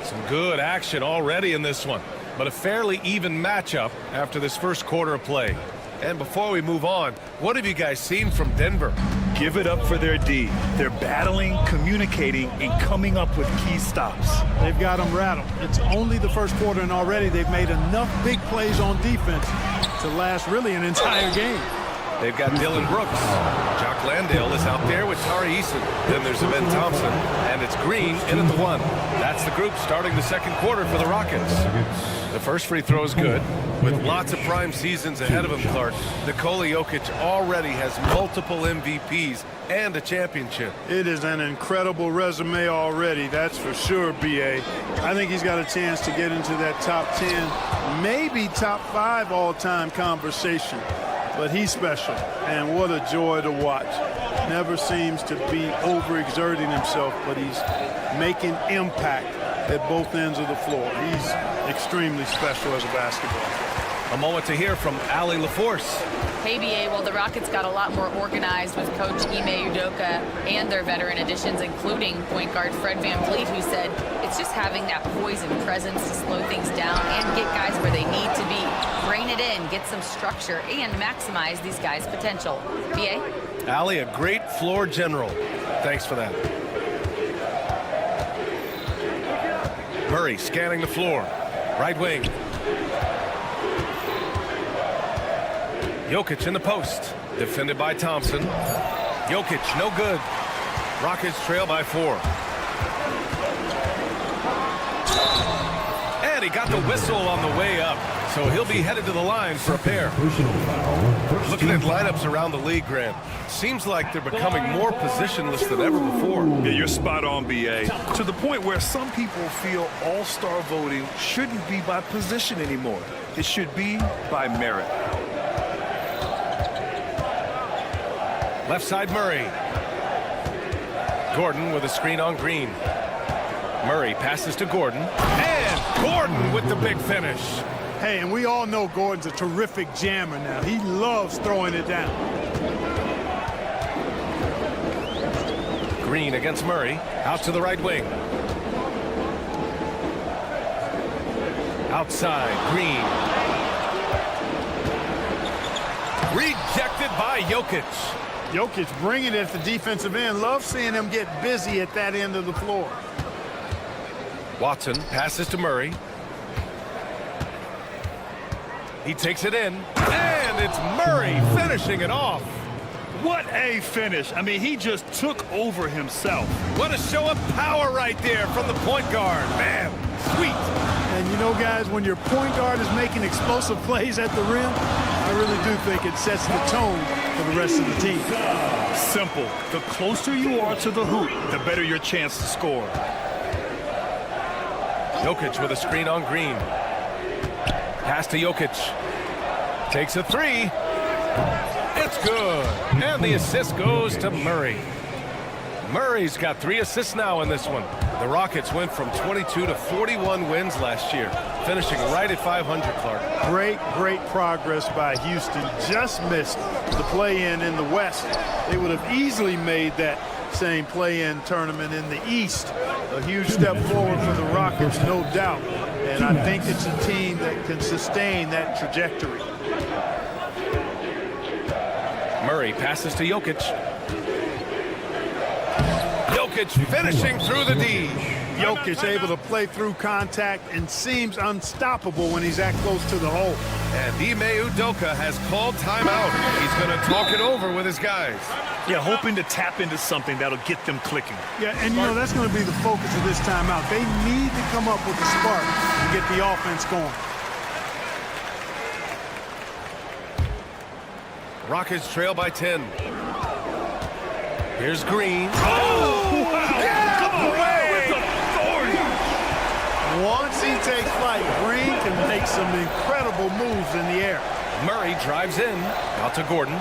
Some good action already in this one, but a fairly even matchup after this first quarter of play. And before we move on, what have you guys seen from Denver? Give it up for their D. They're battling, communicating, and coming up with key stops. They've got them rattled. It's only the first quarter, and already they've made enough big plays on defense to last really an entire game. They've got Dylan Brooks. Jock Landale is out there with Tari Eason. Then there's Ben Thompson, and it's Green in at the one. That's the group starting the second quarter for the Rockets. The first free throw is good. With lots of prime seasons ahead of him, Clark, Nikola Jokic already has multiple MVPs and a championship. It is an incredible resume already, that's for sure, B.A. I think he's got a chance to get into that top 10, maybe top 5 all-time conversation. But he's special, and what a joy to watch. Never seems to be overexerting himself, but he's making impact at both ends of the floor. He's extremely special as a basketball player. A moment to hear from Allie LaForce. Hey, BA, well, the Rockets got a lot more organized with Coach Ime Udoka and their veteran additions, including point guard Fred VanVleet, who said it's just having that poise and presence to slow things down and get guys where they need to be. Rein it in, get some structure, and maximize these guys' potential. BA? Allie, a great floor general. Thanks for that. Murray scanning the floor. Right wing. Jokic in the post. Defended by Thompson. Jokic, no good. Rockets trail by 4. And he got the whistle on the way up. So he'll be headed to the line for a pair. Looking at lineups around the league, Grant, seems like they're becoming more positionless than ever before. Yeah, you're spot on, B.A. To the point where some people feel all-star voting shouldn't be by position anymore. It should be by merit. Left side, Murray. Gordon with a screen on Green. Murray passes to Gordon. And Gordon with the big finish. Hey, and we all know Gordon's a terrific jammer now. He loves throwing it down. Green against Murray. Out to the right wing. Outside, Green. Rejected by Jokic. Jokic bringing it at the defensive end. Love seeing him get busy at that end of the floor. Watson passes to Murray. He takes it in, and it's Murray finishing it off. What a finish. I mean, he just took over himself. What a show of power right there from the point guard. Man, sweet. And you know, guys, when your point guard is making explosive plays at the rim, I really do think it sets the tone for the rest of the team. Simple. The closer you are to the hoop, the better your chance to score. Jokic with a screen on Green. Pass to Jokic. Takes a three. It's good. And the assist goes to Murray. Murray's got 3 assists now in this one. The Rockets went from 22 to 41 wins last year, finishing right at 500, Clark. Great progress by Houston. Just missed the play-in in the West. They would have easily made that same play-in tournament in the East. A huge step forward for the Rockets, no doubt. And I think it's a team that can sustain that trajectory. Murray passes to Jokic. Jokic finishing through the D. Jokic able to play through contact and seems unstoppable when he's that close to the hole. And Ime Udoka has called timeout. He's going to talk it over with his guys. Yeah, hoping to tap into something that'll get them clicking. Yeah, and you know, that's going to be the focus of this timeout. They need to come up with a spark to get the offense going. Rockets trail by 10. Here's Green. Oh, wow. Get away! With authority. Once he takes flight, Green can make some incredible moves in the air. Murray drives in. Out to Gordon.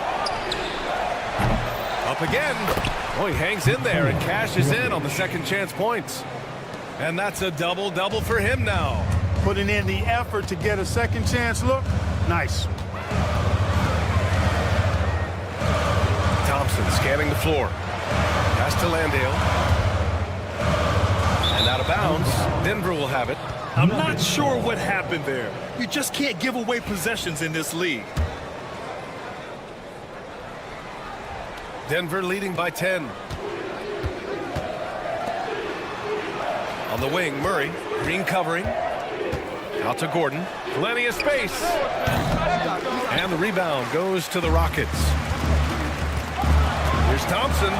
Up again. Oh, he hangs in there and cashes in on the second chance points. And that's a double-double for him now. Putting in the effort to get a second chance look. Nice. Thompson scanning the floor. Pass to Landale. And out of bounds. Denver will have it. I'm not sure what happened there. You just can't give away possessions in this league. Denver leading by 10. On the wing, Murray. Green covering. Out to Gordon. Plenty of space. And the rebound goes to the Rockets. Here's Thompson.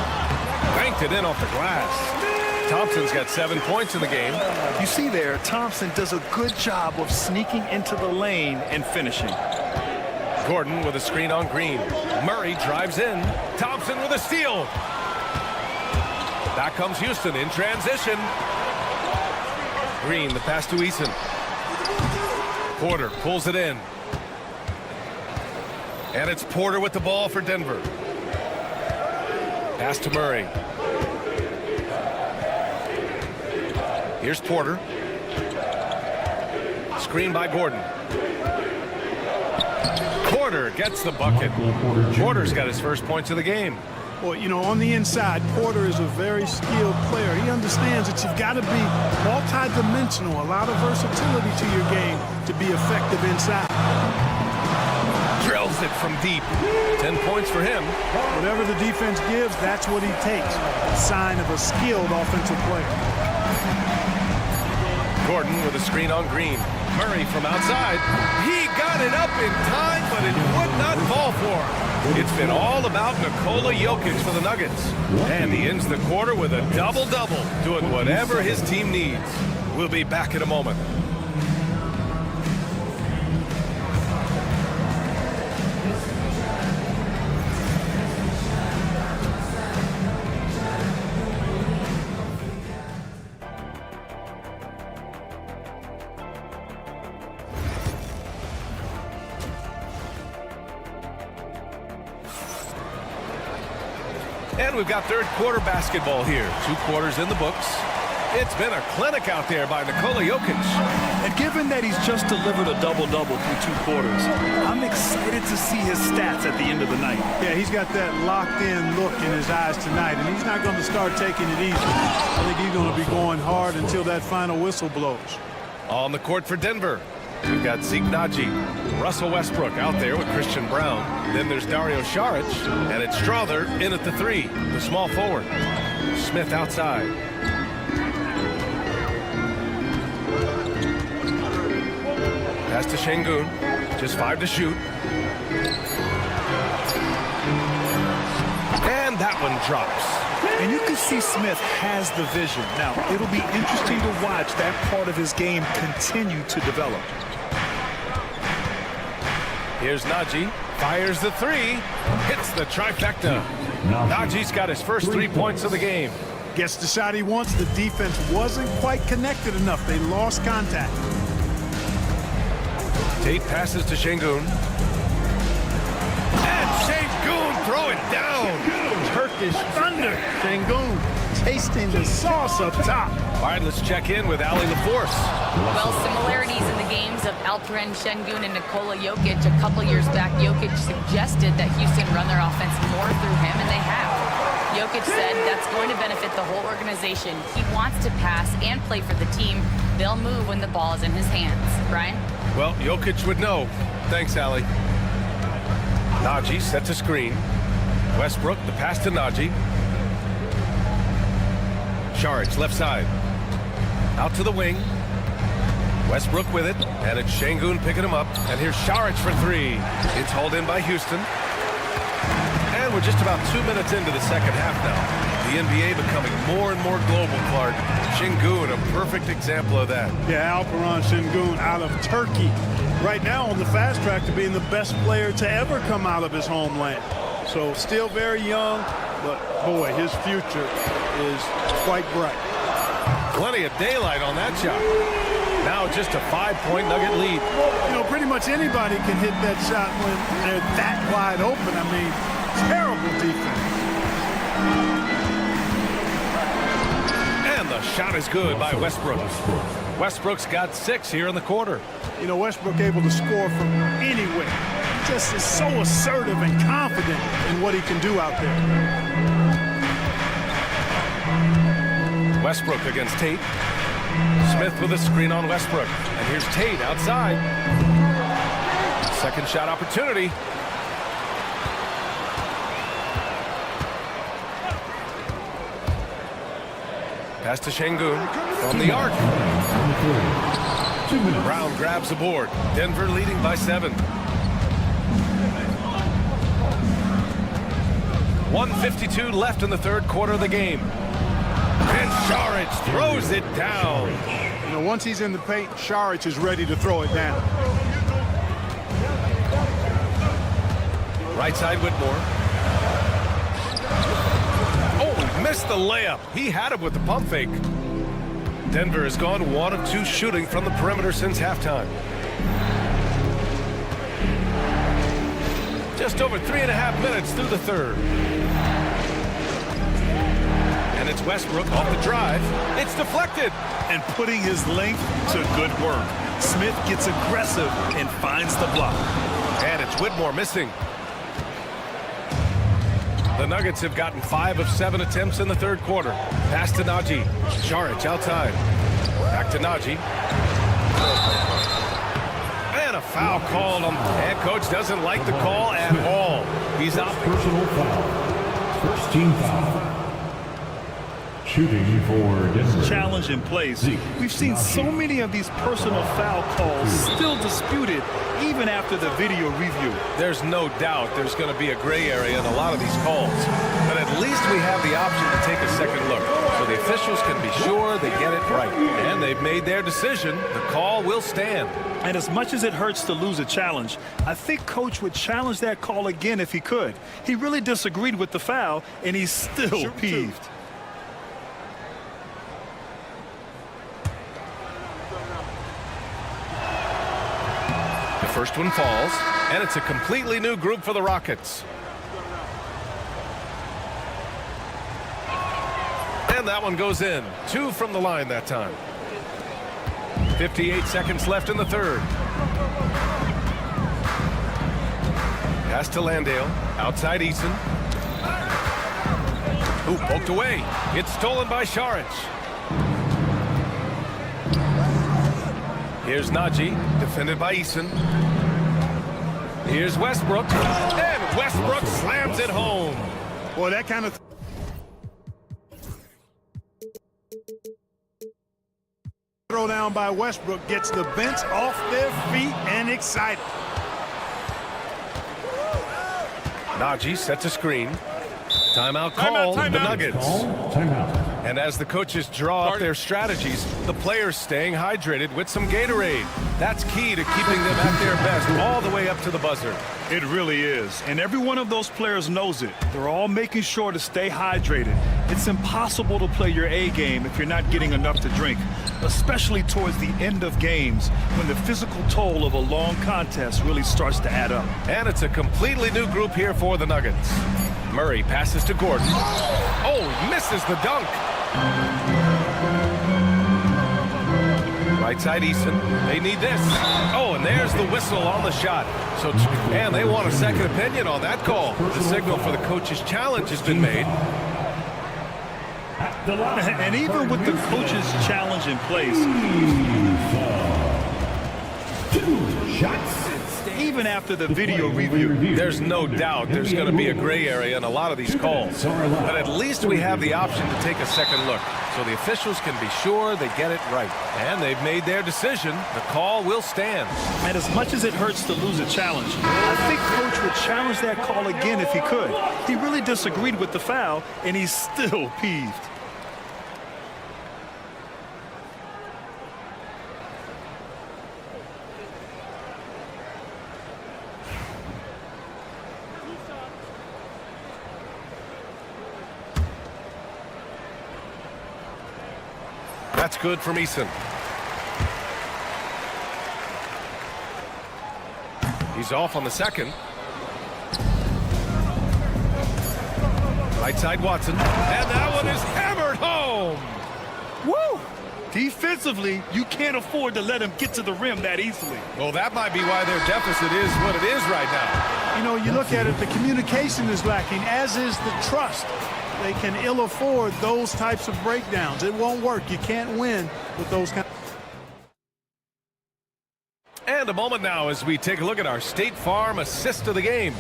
Banked it in off the glass. Thompson's got 7 points in the game. You see there, Thompson does a good job of sneaking into the lane and finishing. Gordon with a screen on Green. Murray drives in. Thompson with a steal. Back comes Houston in transition. Green, the pass to Eason. Porter pulls it in. And it's Porter with the ball for Denver. Pass to Murray. Here's Porter. Screen by Gordon. Porter gets the bucket. Porter's got his first points of the game. Well, you know, on the inside, Porter is a very skilled player. He understands that you've got to be multi-dimensional, a lot of versatility to your game to be effective inside. Drills it from deep. 10 points for him. Whatever the defense gives, that's what he takes. A sign of a skilled offensive player. Gordon with a screen on Green. Murray from outside. He got it up in time, but it would not fall for him. It's been all about Nikola Jokic for the Nuggets. And he ends the quarter with a double-double, doing whatever his team needs. We'll be back in a moment. And we've got third quarter basketball here. 2 quarters in the books. It's been a clinic out there by Nikola Jokic. And given that he's just delivered a double-double through 2 quarters, I'm excited to see his stats at the end of the night. Yeah, he's got that locked-in look in his eyes tonight, and he's not going to start taking it easy. I think he's going to be going hard until that final whistle blows. On the court for Denver, we've got Zeke Naji. Russell Westbrook out there with Christian Brown. Then there's Dario Saric, and it's Strother in at the 3, the small forward. Smith outside. Pass to Şengün, just 5 to shoot. And that one drops. And you can see Smith has the vision. Now, it'll be interesting to watch that part of his game continue to develop. Here's Naji, fires the 3, hits the trifecta. Naji's got his first 3 points of the game. Gets the shot he wants. The defense wasn't quite connected enough. They lost contact. Tate passes to Şengün. And Şengün throw it down. Turkish thunder. Şengün tasting the sauce up top. All right, let's check in with Ali LaForce. Well, similarities in the games of Alperen Şengün and Nikola Jokic. A couple years back, Jokic suggested that Houston run their offense more through him, and they have. Jokic said that's going to benefit the whole organization. He wants to pass and play for the team. They'll move when the ball is in his hands. Brian? Well, Jokic would know. Thanks, Ali. Naji sets a screen. Westbrook, the pass to Naji. Saric, left side. Out to the wing. Westbrook with it, and it's Şengün picking him up. And here's Saric for 3. It's hauled in by Houston. And we're just about 2 minutes into the second half now. The NBA becoming more and more global, Clark. Şengün, a perfect example of that. Yeah, Alperen Şengün out of Turkey. Right now on the fast track to being the best player to ever come out of his homeland. So still very young, but boy, his future is quite bright. Plenty of daylight on that shot. Now just a 5-point Nugget lead. You know, pretty much anybody can hit that shot when they're that wide open. I mean, terrible defense. And the shot is good by Westbrook. Westbrook's got 6 here in the quarter. You know, Westbrook able to score from anywhere. He just is so assertive and confident in what he can do out there. Westbrook against Tate. Smith with a screen on Westbrook. And here's Tate outside. Second shot opportunity. Pass to Şengün from the arc. Brown grabs the board. Denver leading by 7. 1:52 left in the third quarter of the game. And Saric throws it down. You know, once he's in the paint, Saric is ready to throw it down. Right side Whitmore. Oh, he missed the layup. He had it with the pump fake. Denver has gone 1 of 2 shooting from the perimeter since halftime. Just over 3.5 minutes through the third. And it's Westbrook off the drive. It's deflected. And putting his length to good work. Smith gets aggressive and finds the block. And it's Whitmore missing. The Nuggets have gotten 5 of 7 attempts in the third quarter. Pass to Naji. Saric outside. Back to Naji. And a foul called on. And coach doesn't like the call at all. He's out. Personal foul. First team foul. Shooting for Denver. Challenge in place. We've seen so many of these personal foul calls still disputed even after the video review. There's no doubt there's going to be a gray area in a lot of these calls. But at least we have the option to take a second look so the officials can be sure they get it right. And they've made their decision. The call will stand. And as much as it hurts to lose a challenge, I think Coach would challenge that call again if he could. He really disagreed with the foul, and he's still peeved. First one falls, and it's a completely new group for the Rockets. And that one goes in. 2 from the line that time. 58 seconds left in the third. Pass to Landale. Outside Eason. Ooh, poked away. It's stolen by Saric. Here's Naji, defended by Eason. Here's Westbrook, and Westbrook slams it home. Boy, that kind of throw down by Westbrook gets the bench off their feet and excited. Najee sets a screen. Timeout call, the Nuggets. And as the coaches draw up their strategies, the players staying hydrated with some Gatorade. That's key to keeping them at their best all the way up to the buzzer. It really is. And every one of those players knows it. They're all making sure to stay hydrated. It's impossible to play your A game if you're not getting enough to drink, especially towards the end of games when the physical toll of a long contest really starts to add up. And it's a completely new group here for the Nuggets. Murray passes to Gordon. Oh, misses the dunk. Right side Eason. They need this. Oh, and there's the whistle on the shot. And they want a second opinion on that call. The signal for the coach's challenge has been made. And even with the coach's challenge in place, even after the video review, there's no doubt there's going to be a gray area in a lot of these calls. But at least we have the option to take a second look, so the officials can be sure they get it right. And they've made their decision. The call will stand. And as much as it hurts to lose a challenge, I think Coach would challenge that call again if he could. He really disagreed with the foul, and he's still peeved. That's good from Eason. He's off on the second. Right side Watson. And that one is hammered home. Woo! Defensively, you can't afford to let him get to the rim that easily. Well, that might be why their deficit is what it is right now. You know, you look at it, the communication is lacking, as is the trust. They can ill afford those types of breakdowns. It won't work. You can't win with those kind. And a moment now as we take a look at our State Farm assist of the game.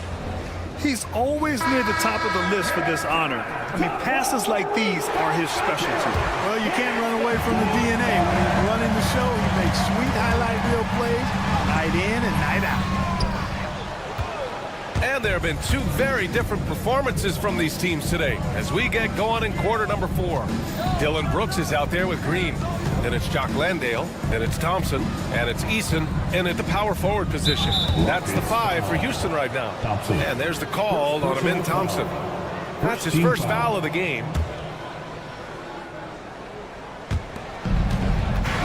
He's always near the top of the list for this honor. I mean, passes like these are his specialty. Well, you can't run away from the DNA. When he's running the show, he makes sweet highlight reel plays night in and night out. And there have been two very different performances from these teams today as we get going in quarter number 4. Dylan Brooks is out there with Green. Then it's Jock Landale. Then it's Thompson. And it's Eason. And at the power forward position. That's the 5 for Houston right now. And there's the call on Amin Thompson. That's his first foul of the game.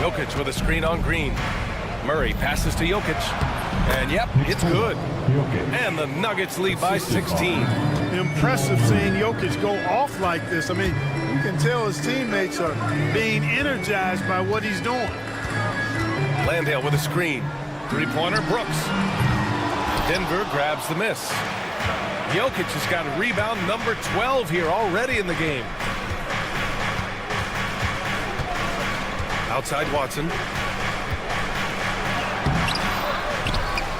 Jokic with a screen on Green. Murray passes to Jokic. And yep, it's good. And the Nuggets lead by 16. Impressive seeing Jokic go off like this. I mean, you can tell his teammates are being energized by what he's doing. Landale with a screen. Three-pointer, Brooks. Denver grabs the miss. Jokic has got a rebound number 12 here already in the game. Outside Watson.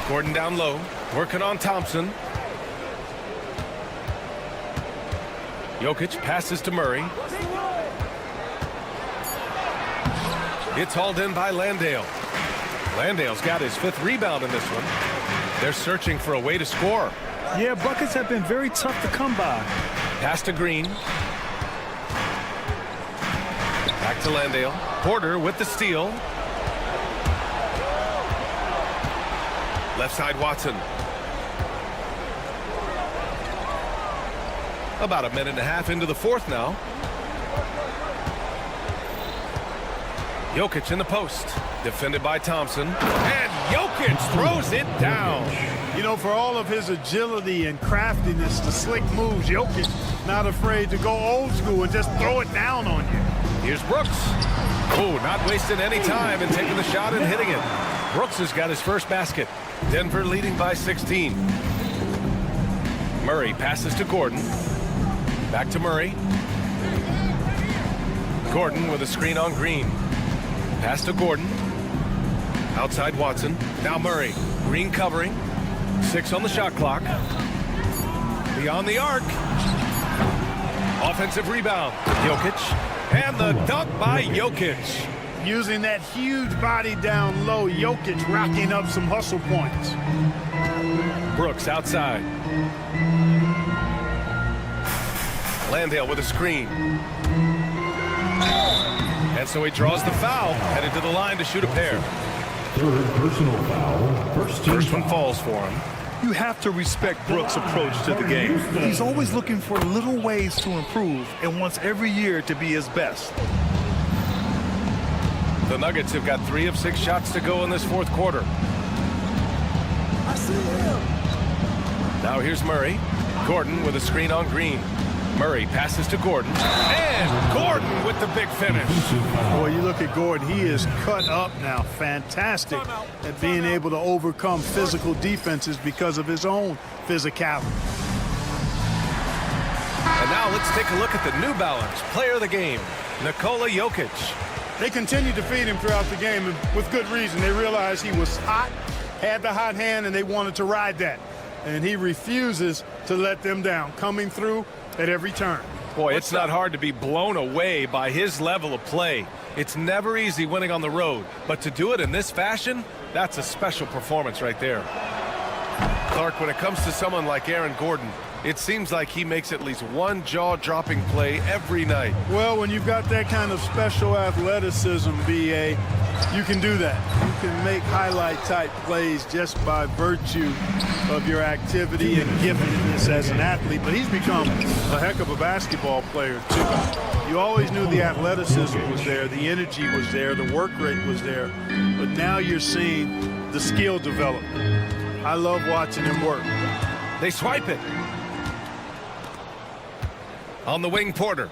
Gordon down low, working on Thompson. Jokic passes to Murray. It's hauled in by Landale. Landale's got his 5th rebound in this one. They're searching for a way to score. Yeah, buckets have been very tough to come by. Pass to Green. Back to Landale. Porter with the steal. Left side Watson. About a minute and a half into the 4th now. Jokic in the post. Defended by Thompson. And Jokic throws it down. You know, for all of his agility and craftiness, the slick moves, Jokic not afraid to go old school and just throw it down on you. Here's Brooks. Oh, not wasting any time and taking the shot and hitting it. Brooks has got his first basket. Denver leading by 16. Murray passes to Gordon. Back to Murray. Gordon with a screen on Green. Pass to Gordon. Outside Watson. Now Murray. Green covering. 6 on the shot clock. Beyond the arc. Offensive rebound. Jokic. And the dunk by Jokic. Using that huge body down low, Jokic racking up some hustle points. Brooks outside. Landale with a screen. And so he draws the foul, headed to the line to shoot a pair. Third personal foul. First one falls for him. You have to respect Brooks' approach to the game. He's always looking for little ways to improve and wants every year to be his best. The Nuggets have got 3 of 6 shots to go in this fourth quarter. I see him. Now here's Murray. Gordon with a screen on Green. Murray passes to Gordon. And Gordon with the big finish. Boy, you look at Gordon, he is cut up now. Fantastic at being able to overcome physical defenses because of his own physicality. And now let's take a look at the New Balance player of the game, Nikola Jokic. They continued to feed him throughout the game, and with good reason. They realized he was hot, had the hot hand, and they wanted to ride that. And he refuses to let them down, coming through at every turn. Boy, it's not hard to be blown away by his level of play. It's never easy winning on the road, but to do it in this fashion, that's a special performance right there. Clark, when it comes to someone like Aaron Gordon, it seems like he makes at least one jaw-dropping play every night. Well, when you've got that kind of special athleticism, B.A., you can do that. You can make highlight-type plays just by virtue of your activity and giftedness as an athlete. But he's become a heck of a basketball player, too. You always knew the athleticism was there, the energy was there, the work rate was there. But now you're seeing the skill development. I love watching him work. They swipe it. On the wing, Porter.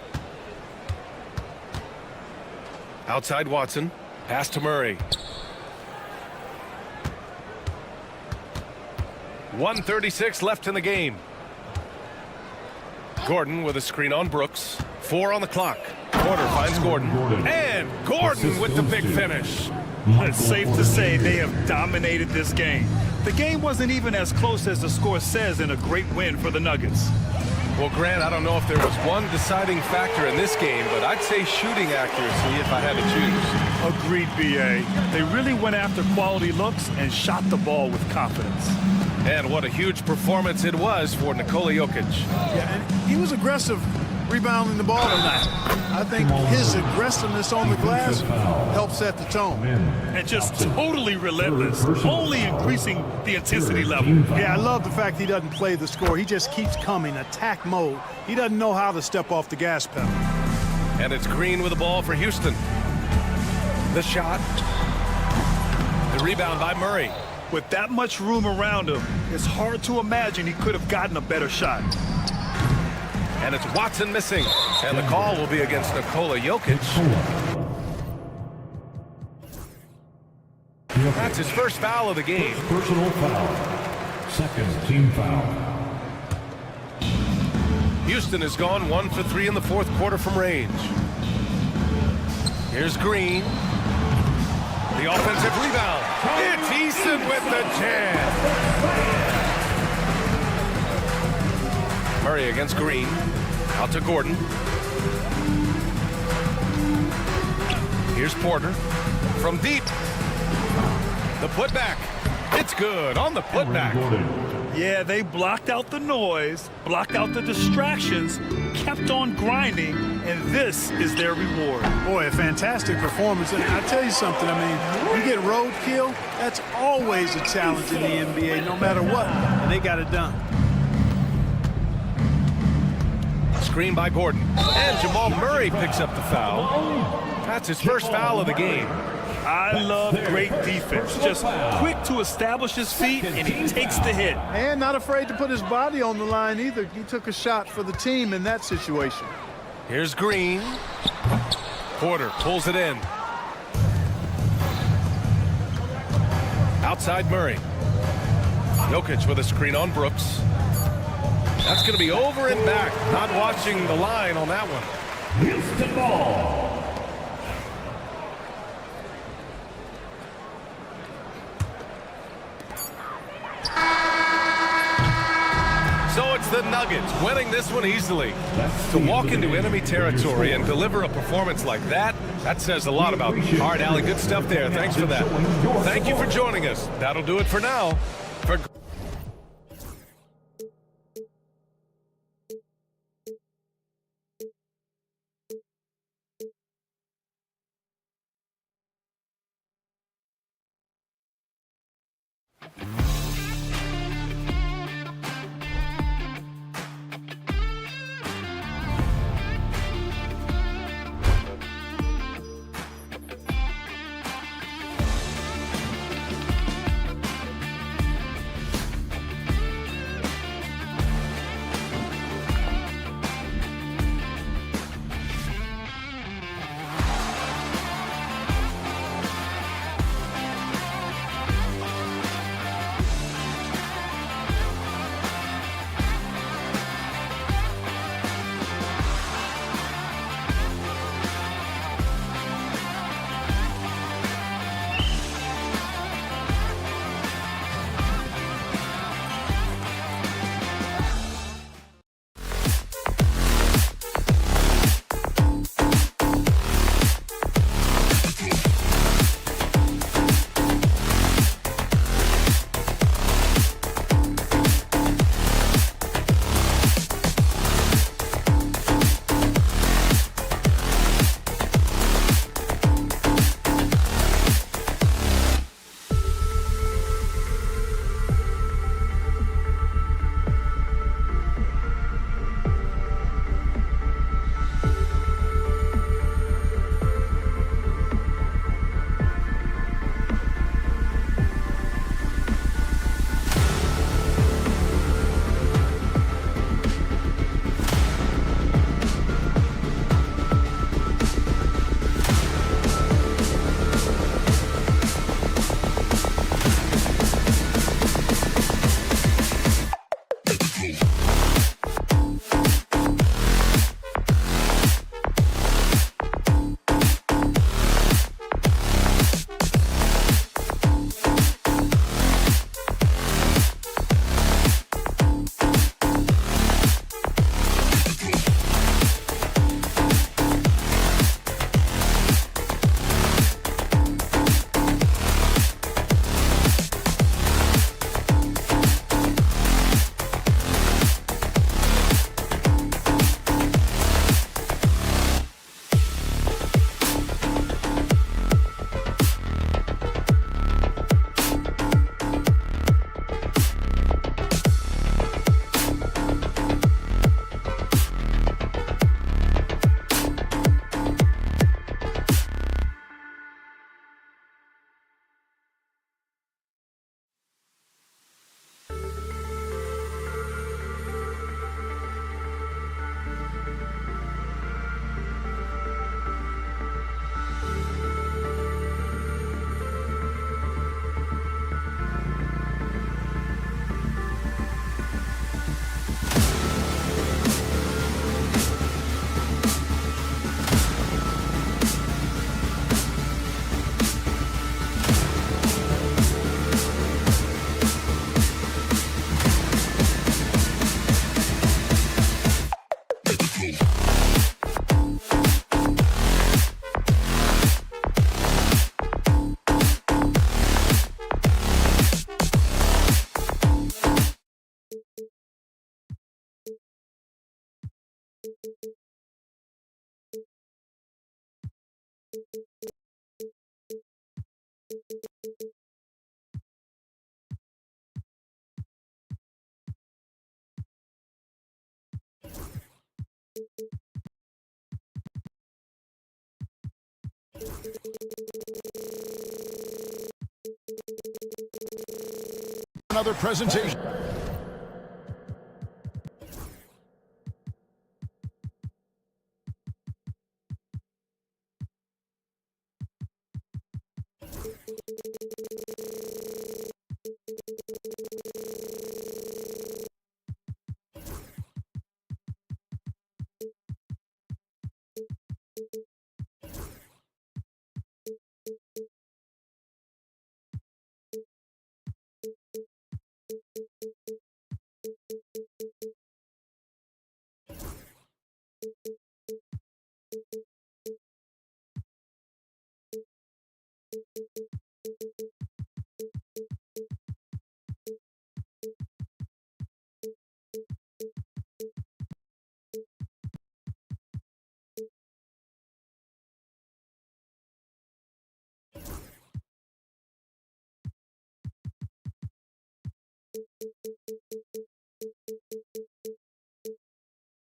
Outside Watson. Pass to Murray. 1:36 left in the game. Gordon with a screen on Brooks. 4 on the clock. Porter finds Gordon. And Gordon with the big finish. It's safe to say they have dominated this game. The game wasn't even as close as the score says in a great win for the Nuggets. Well, Grant, I don't know if there was one deciding factor in this game, but I'd say shooting accuracy if I had to choose. Agreed, B.A. They really went after quality looks and shot the ball with confidence. And what a huge performance it was for Nikola Jokic. Yeah, and he was aggressive rebounding the ball tonight. I think his aggressiveness on the glass helped set the tone. And just totally relentless, only increasing the intensity level. Yeah, I love the fact he doesn't play the score. He just keeps coming, attack mode. He doesn't know how to step off the gas pedal. And it's Green with the ball for Houston. The shot. The rebound by Murray. With that much room around him, it's hard to imagine he could have gotten a better shot. And it's Watson missing. And the call will be against Nikola Jokic. That's his first foul of the game. Personal foul. Second team foul. Houston has gone 1 for 3 in the fourth quarter from range. Here's Green. The offensive rebound. It's Easton with the jam. Murray against Green. Out to Gordon. Here's Porter. From deep. The putback. It's good on the putback. Yeah, they blocked out the noise, blocked out the distractions, kept on grinding, and this is their reward. Boy, a fantastic performance. And I tell you something, I mean, you get roadkill, that's always a challenge in the NBA, no matter what, and they got it done. Screen by Gordon. And Jamal Murray picks up the foul. That's his first foul of the game. I love great defense. Just quick to establish his feet, and he takes the hit. And not afraid to put his body on the line either. He took a shot for the team in that situation. Here's Green. Porter pulls it in. Outside Murray. Jokic with a screen on Brooks. That's going to be over and back. Not watching the line on that one. Houston ball. Nuggets, winning this one easily. To walk into enemy territory and deliver a performance like that, that says a lot about them. All right, Allie, good stuff there. Thanks for that. Thank you for joining us. That'll do it for now. For another presentation.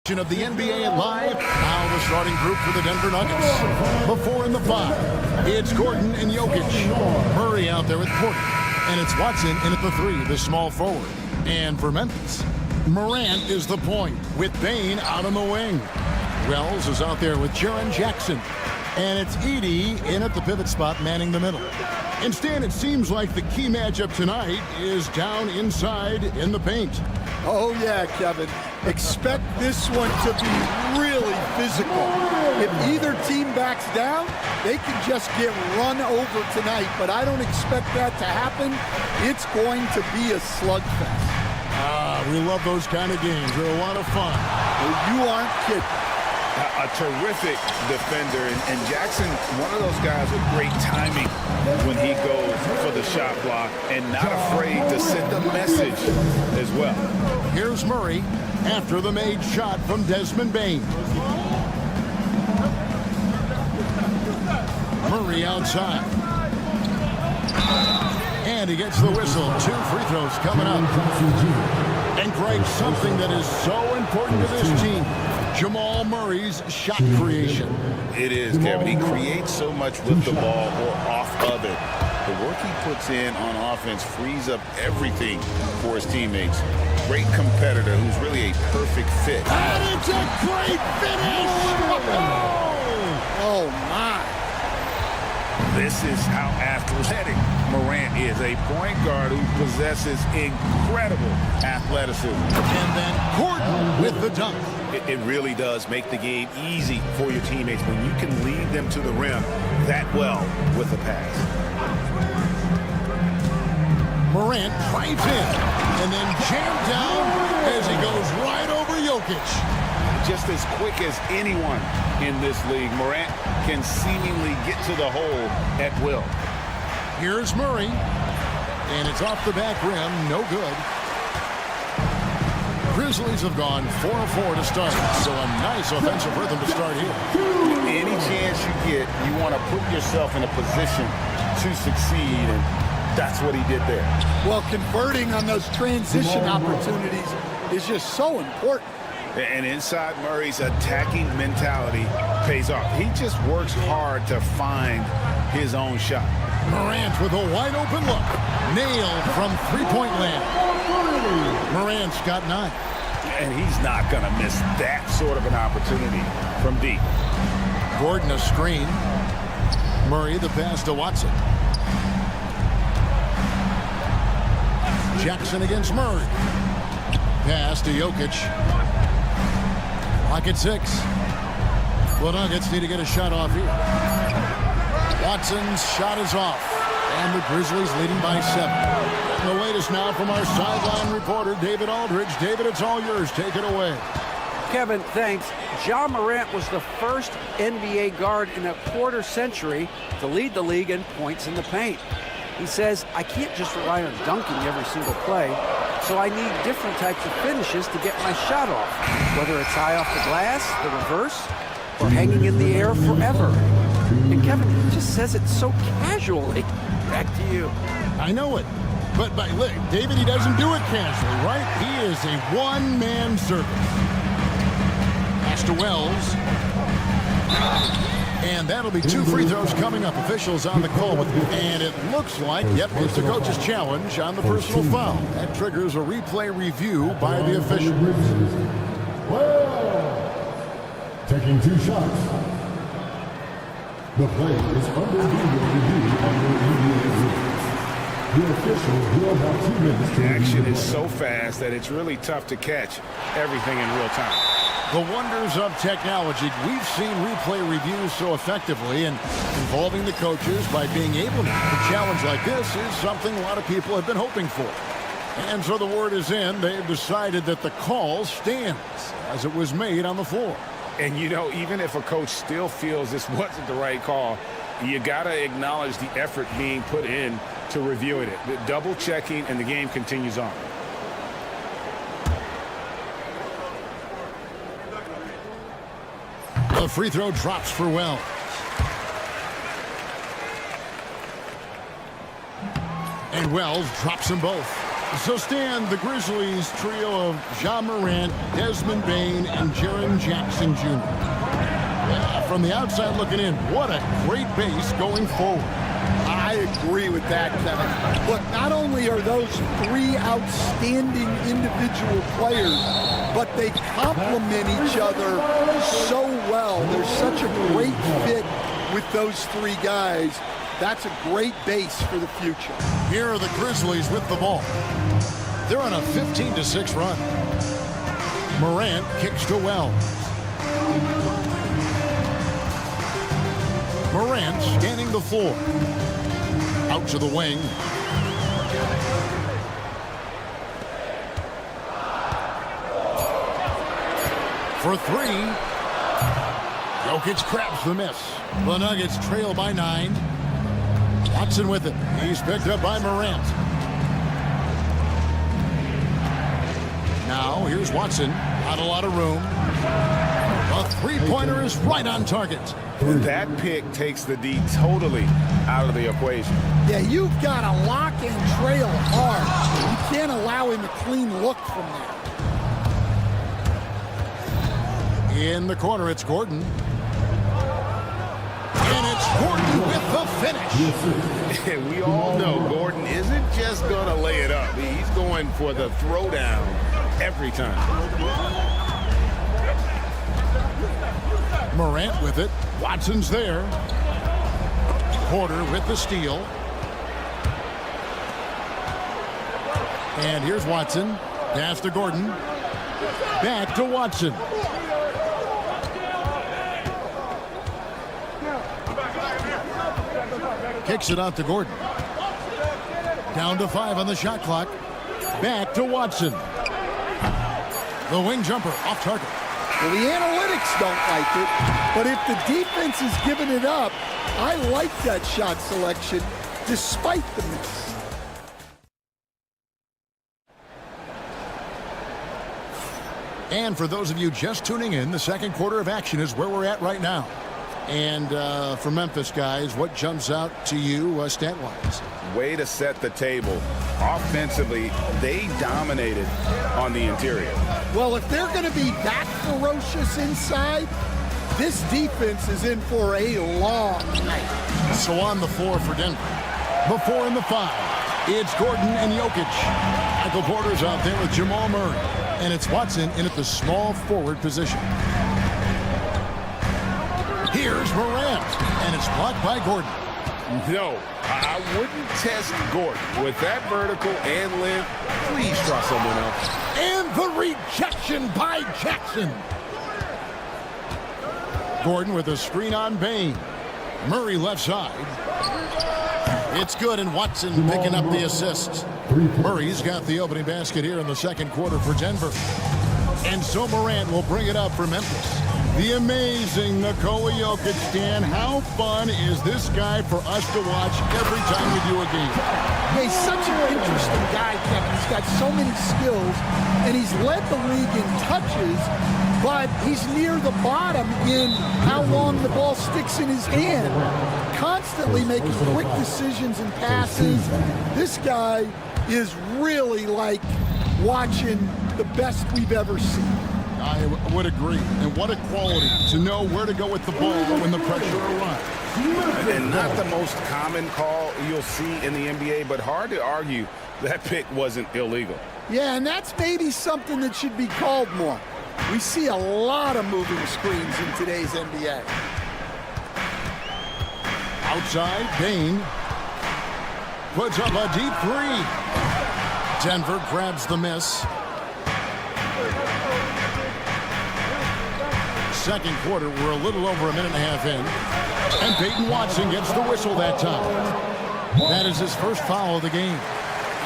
Of the NBA Live. Now the starting group for the Denver Nuggets. Before in the 5, it's Gordon and Jokic. Murray out there with Porter. And it's Watson in at the 3, the small forward. And for Memphis, Morant is the point with Bane out on the wing. Wells is out there with Jaren Jackson. And it's Edey in at the pivot spot manning the middle. Instead, it seems like the key matchup tonight is down inside in the paint. Oh, yeah, Kevin. Expect this one to be really physical. If either team backs down, they can just get run over tonight, but I don't expect that to happen. It's going to be a slugfest. We love those kind of games. They're a lot of fun. Well, you aren't kidding. A terrific defender, and Jackson, one of those guys with great timing when he goes for the shot block and not afraid to send a message as well. Here's Murray after the made shot from Desmond Bane. Murray outside. And he gets the whistle. 2 free throws coming up. And Greg, something that is so important to this team, Jamal Murray's shot creation. It is, Kevin. He creates so much with the ball or off of it. The work he puts in on offense frees up everything for his teammates. Great competitor who's really a perfect fit. And it's a great finish! Oh, my. This is how athletic Morant is, a point guard who possesses incredible athleticism. And then Gordon with the dunk. It really does make the game easy for your teammates when you can lead them to the rim that well with a pass. Morant drives in and then jammed down as he goes right over Jokic. Just as quick as anyone in this league, Morant can seemingly get to the hole at will. Here's Murray, and it's off the back rim, no good. Grizzlies have gone 4-4 to start, so a nice offensive rhythm to start here. Any chance you get, you want to put yourself in a position to succeed, and that's what he did there. Well, converting on those transition opportunities is just so important. And inside Murray's attacking mentality pays off. He just works hard to find his own shot. Morant with a wide-open look. Nailed from three-point land. Morant's got 9. And he's not going to miss that sort of an opportunity from deep. Gordon a screen. Murray the pass to Watson. Jackson against Murray. Pass to Jokic. Lock at 6. Well, Nuggets need to get a shot off here. Watson's shot is off. And the Grizzlies leading by 7. The latest now from our sideline reporter, David Aldridge. David, it's all yours. Take it away. Kevin, thanks. Ja Morant was the first NBA guard in a quarter century to lead the league in points in the paint. He says, I can't just rely on dunking every single play, so I need different types of finishes to get my shot off, whether it's high off the glass, the reverse, or hanging in the air forever. And Kevin, he just says it so casually. Back to you. I know it. But look, David, he doesn't do it casually, right? He is a one-man service. Pass to Wells. And that'll be 2 free throws coming up. Officials on the call with, and it looks like, yep, it's the coach's challenge on the personal foul. That triggers a replay review by the official. Well, taking 2 shots. The play is under video review under NBA rules. The official will have 2 minutes to The action review is so fast that it's really tough to catch everything in real time. The wonders of technology. We've seen replay reviews so effectively, and involving the coaches by being able to a challenge like this is something a lot of people have been hoping for. And so the word is in. They've decided that the call stands as it was made on the floor. And, you know, even if a coach still feels this wasn't the right call, you got to acknowledge the effort being put in to reviewing it. The double checking, and the game continues on. The free throw drops for Wells. And Wells drops them both. So, Stan, the Grizzlies trio of Ja Morant, Desmond Bane, and Jaren Jackson Jr. From the outside looking in, what a great base going forward. I agree with that, Kevin. Look, not only are those three outstanding individual players, but they complement each other so well. There's such a great fit with those three guys. That's a great base for the future. Here are the Grizzlies with the ball. They're on a 15-6 run. Morant kicks to Wells. Morant scanning the floor. Out to the wing. For three. Jokic grabs the miss. The Nuggets trail by 9. Watson with it. He's picked up by Morant. Now, here's Watson. Not a lot of room. A three-pointer is right on target. That pick takes the D totally out of the equation. Yeah, you've got to lock and trail hard. You can't allow him a clean look from there. In the corner, it's Gordon. And it's Gordon with the finish. And we all know Gordon isn't just going to lay it up. He's going for the throwdown every time. Morant with it. Watson's there. Porter with the steal. And here's Watson. Pass to Gordon. Back to Watson. Kicks it out to Gordon. Down to 5 on the shot clock. Back to Watson. The wing jumper off target. Well, the analytics don't like it, but if the defense is giving it up, I like that shot selection despite the miss. And for those of you just tuning in, the second quarter of action is where we're at right now. And for Memphis, guys, what jumps out to you stat-wise? Way to set the table. Offensively, they dominated on the interior. Well, if they're going to be that ferocious inside, this defense is in for a long night. So on the floor for Denver. The 4 and the 5. It's Gordon and Jokic. Michael Porter's out there with Jamal Murray. And it's Watson in at the small forward position. Here's Morant, and it's blocked by Gordon. No, I wouldn't test Gordon. With that vertical and length, please try someone else. And the rejection by Jackson. Gordon with a screen on Bane. Murray left side. It's good, and Watson picking up the assist. Murray's got the opening basket here in the second quarter for Denver. And so Morant will bring it up for Memphis. The amazing Nikola Jokic, Dan. How fun is this guy for us to watch every time we do a game? He's such an interesting guy, Kevin. He's got so many skills, and he's led the league in touches, but he's near the bottom in how long the ball sticks in his hand. Constantly making quick decisions and passes. This guy is really like watching the best we've ever seen. I would agree. And what a quality to know where to go with the ball when the pressure arrives. And not the most common call you'll see in the NBA, but hard to argue that pick wasn't illegal. Yeah, and that's maybe something that should be called more. We see a lot of moving screens in today's NBA. Outside, Bane puts up a deep 3. Denver grabs the miss. Second quarter, we're a little over a minute and a half in. And Peyton Watson gets the whistle that time. That is his first foul of the game.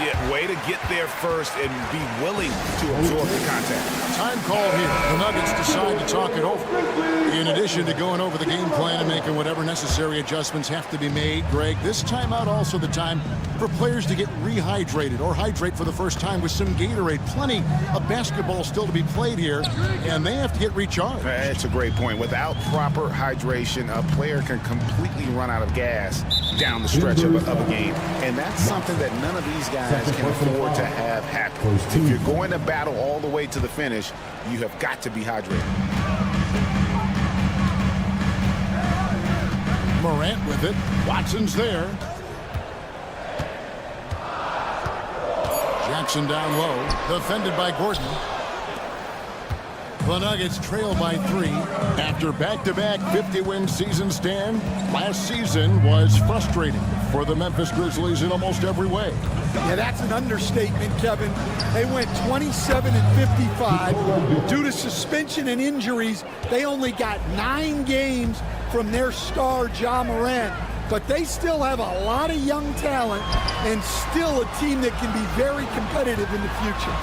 Yeah, way to get there first and be willing to absorb the contact. Time call here. The Nuggets decide to talk it over. In addition to going over the game plan and making whatever necessary adjustments have to be made, Greg, this timeout also the time for players to get rehydrated or hydrate for the first time with some Gatorade. Plenty of basketball still to be played here, and they have to get recharged. That's a great point. Without proper hydration, a player can completely run out of gas down the stretch of a game. And that's something that none of these guys guys can afford to have happen. If you're going to battle all the way to the finish, you have got to be hydrated. Morant with it. Watson's there. Jackson down low. Defended by Gordon. The Nuggets trail by 3 after back-to-back 50-win seasons. Stan, last season was frustrating for the Memphis Grizzlies in almost every way. Yeah, that's an understatement, Kevin. They went 27-55. Due to suspension and injuries, they only got 9 games from their star, Ja Morant. But they still have a lot of young talent and still a team that can be very competitive in the future.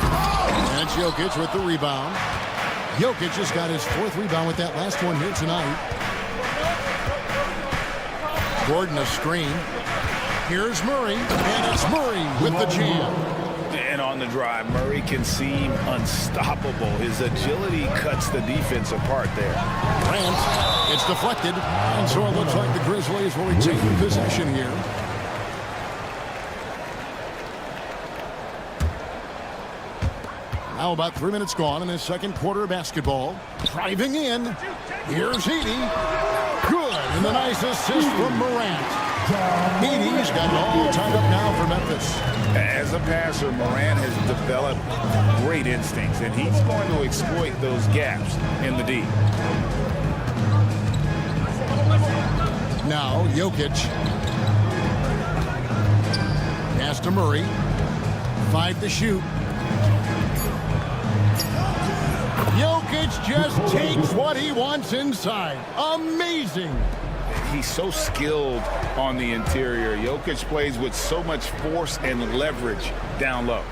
And it's Jokic with the rebound. Jokic just got his 4th rebound with that last one here tonight. Gordon a screen. Here's Murray, and it's Murray with the jam. And on the drive, Murray can seem unstoppable. His agility cuts the defense apart there. Grant, it's deflected, and so it looks like the Grizzlies will retain possession here. Now about 3 minutes gone in this second quarter of basketball. Driving in. Here's Edey. Good. And the nice assist from Morant. Edey's got it all tied up now for Memphis. As a passer, Morant has developed great instincts, and he's going to exploit those gaps in the D. Now Jokic. Pass to Murray. 5 to shoot. Jokic just takes what he wants inside. Amazing. He's so skilled on the interior. Jokic plays with so much force and leverage down low.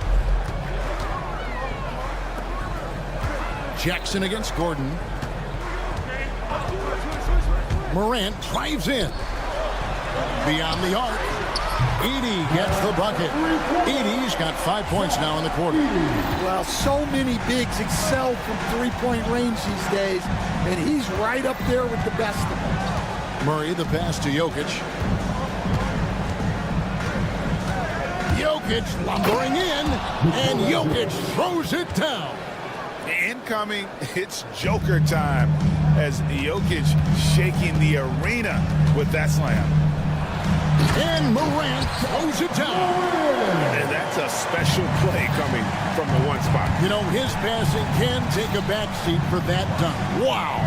Jackson against Gordon. Morant drives in. Beyond the arc. Edey gets the bucket. Edey's got 5 points now in the quarter. Well, so many bigs excel from three-point range these days, and he's right up there with the best of them. Murray, the pass to Jokic. Jokic lumbering in, and Jokic throws it down. Incoming, it's Joker time as Jokic shaking the arena with that slam. And Morant throws it down. And that's a special play coming from the one spot. You know, his passing can take a backseat for that dunk. Wow.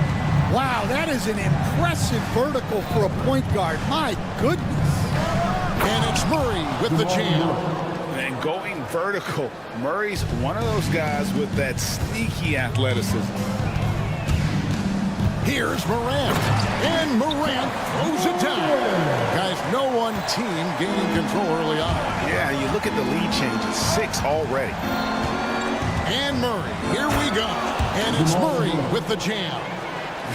Wow, that is an impressive vertical for a point guard. My goodness. And it's Murray with the jam. And going vertical, Murray's one of those guys with that sneaky athleticism. Here's Morant. And Morant throws it down. Guys, no one team gaining control early on. Yeah, you look at the lead changes, 6 already. And Murray, here we go. And it's Murray with the jam.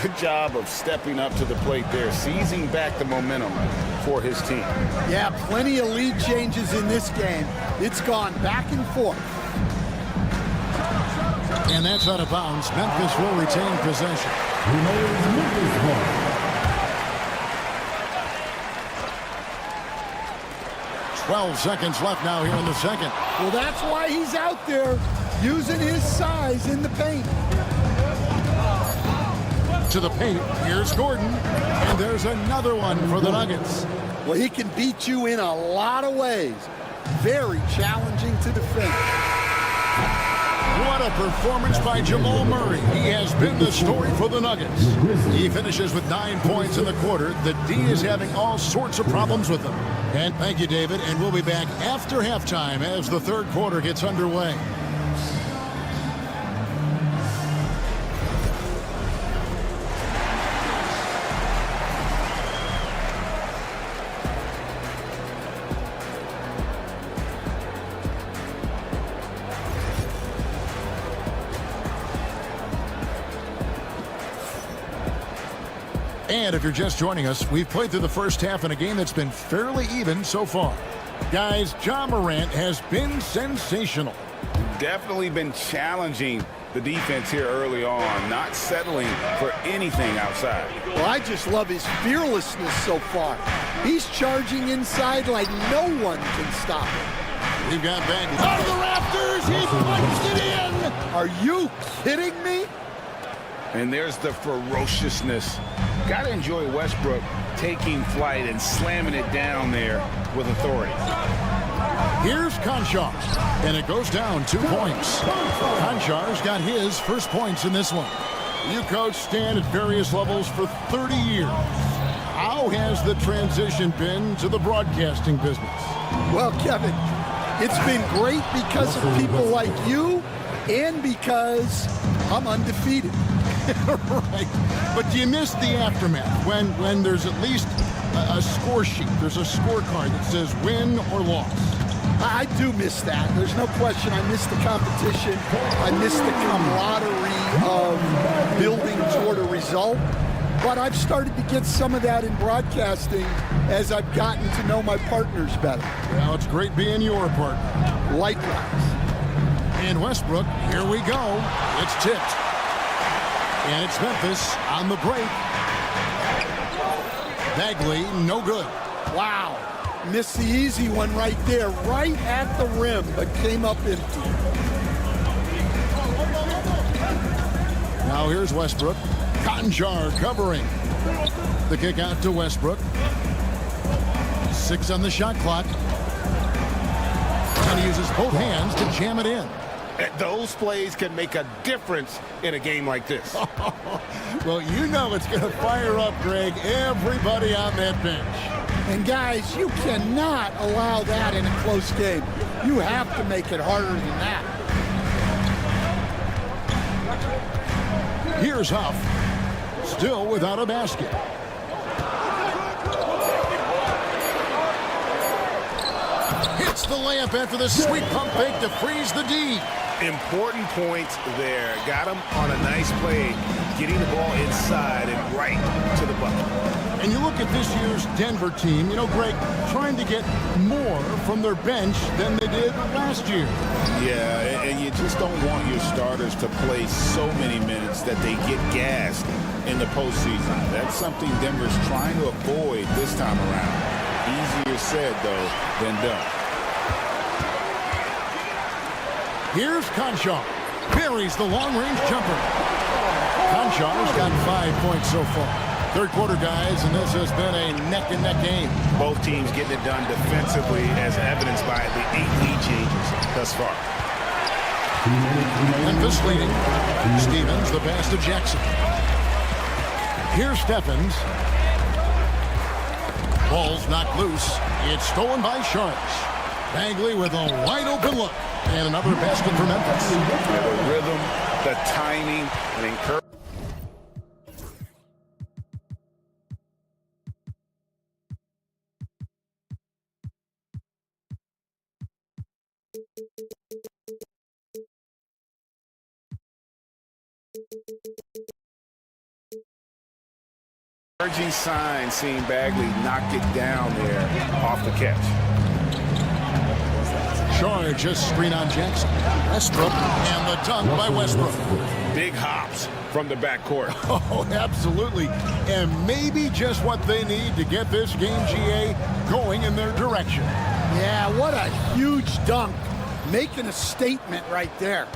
Good job of stepping up to the plate there, seizing back the momentum for his team. Yeah, plenty of lead changes in this game. It's gone back and forth. And that's out of bounds. Memphis will retain possession. 12 seconds left now here in the second. Well, that's why he's out there using his size in the paint. To the paint, here's Gordon, and there's another one for the Nuggets. Well, he can beat you in a lot of ways. Very challenging to defend. What a performance by Jamal Murray. He has been the story for the Nuggets. He finishes with 9 points in the quarter. The D is having all sorts of problems with them. And thank you, David, and we'll be back after halftime as the third quarter gets underway. And if you're just joining us, we've played through the first half in a game that's been fairly even so far. Guys, Ja Morant has been sensational. Definitely been challenging the defense here early on, not settling for anything outside. Well, I just love his fearlessness so far. He's charging inside like no one can stop him. We've got Bagley. Out of the rafters, he punched it in. Are you kidding me? And there's the ferociousness. Got to enjoy Westbrook taking flight and slamming it down there with authority. Here's Conchar, and it goes down 2 points. Conchar's got his first points in this one. You coach Stan at various levels for 30 years. How has the transition been to the broadcasting business? Well, Kevin, it's been great because of people like you and because I'm undefeated. Right. But do you miss the aftermath when there's at least a score sheet? There's a scorecard that says win or loss. I do miss that. There's no question. I miss the competition. I miss the camaraderie of building toward a result. But I've started to get some of that in broadcasting as I've gotten to know my partners better. Well, it's great being your partner. Likewise. And Westbrook, here we go. It's tipped. And it's Memphis on the break. Bagley, no good. Wow. Missed the easy one right there, right at the rim, but came up empty. Now here's Westbrook. Conchar covering. The kick out to Westbrook. 6 on the shot clock. And he uses both hands to jam it in. Those plays can make a difference in a game like this. Well, you know it's going to fire up, Greg, everybody on that bench. And guys, you cannot allow that in a close game. You have to make it harder than that. Here's Huff, still without a basket. Hits the layup after the sweet pump fake to freeze the D. Important points there. Got him on a nice play, getting the ball inside and right to the bucket. And you look at this year's Denver team, you know, Greg, trying to get more from their bench than they did last year. Yeah, and you just don't want your starters to play so many minutes that they get gassed in the postseason. That's something Denver's trying to avoid this time around. Easier said, though, than done. Here's Conchar. Buries the long-range jumper. Conchar's got 5 points so far. Third quarter, guys, and this has been a neck-and-neck game. Both teams getting it done defensively, as evidenced by the 8 lead changes thus far. Memphis leading. Stevens, the pass to Jackson. Here's Stephens. Ball's knocked loose. It's stolen by Sharks. Bagley with a wide-open look. And another basket for Memphis. Yeah, the rhythm, the timing, and encouragement. Encouraging sign seeing Bagley knock it down there off the catch. Charge, just screen on Jackson. Westbrook, and the dunk by Westbrook. Big hops from the backcourt. Oh, absolutely. And maybe just what they need to get this game, GA, going in their direction. Yeah, what a huge dunk. Making a statement right there.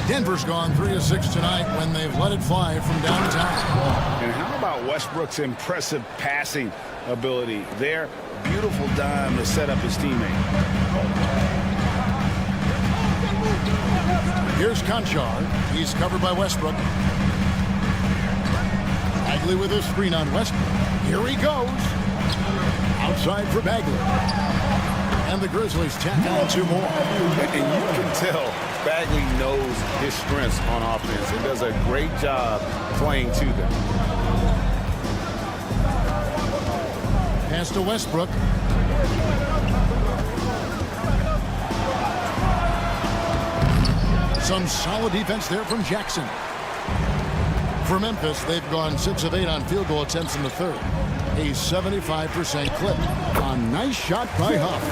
Denver's gone 3 of 6 tonight when they've let it fly from downtown. And how about Westbrook's impressive passing ability there? Beautiful dime to set up his teammate. Here's Conchar. He's covered by Westbrook. Bagley with a screen on Westbrook. Here he goes. Outside for Bagley. And the Grizzlies tack on 2 more. And you can tell Bagley knows his strengths on offense and does a great job playing to them. Pass to Westbrook. Some solid defense there from Jackson. For Memphis, they've gone 6 of 8 on field goal attempts in the third. A 75% clip. A nice shot by Huff.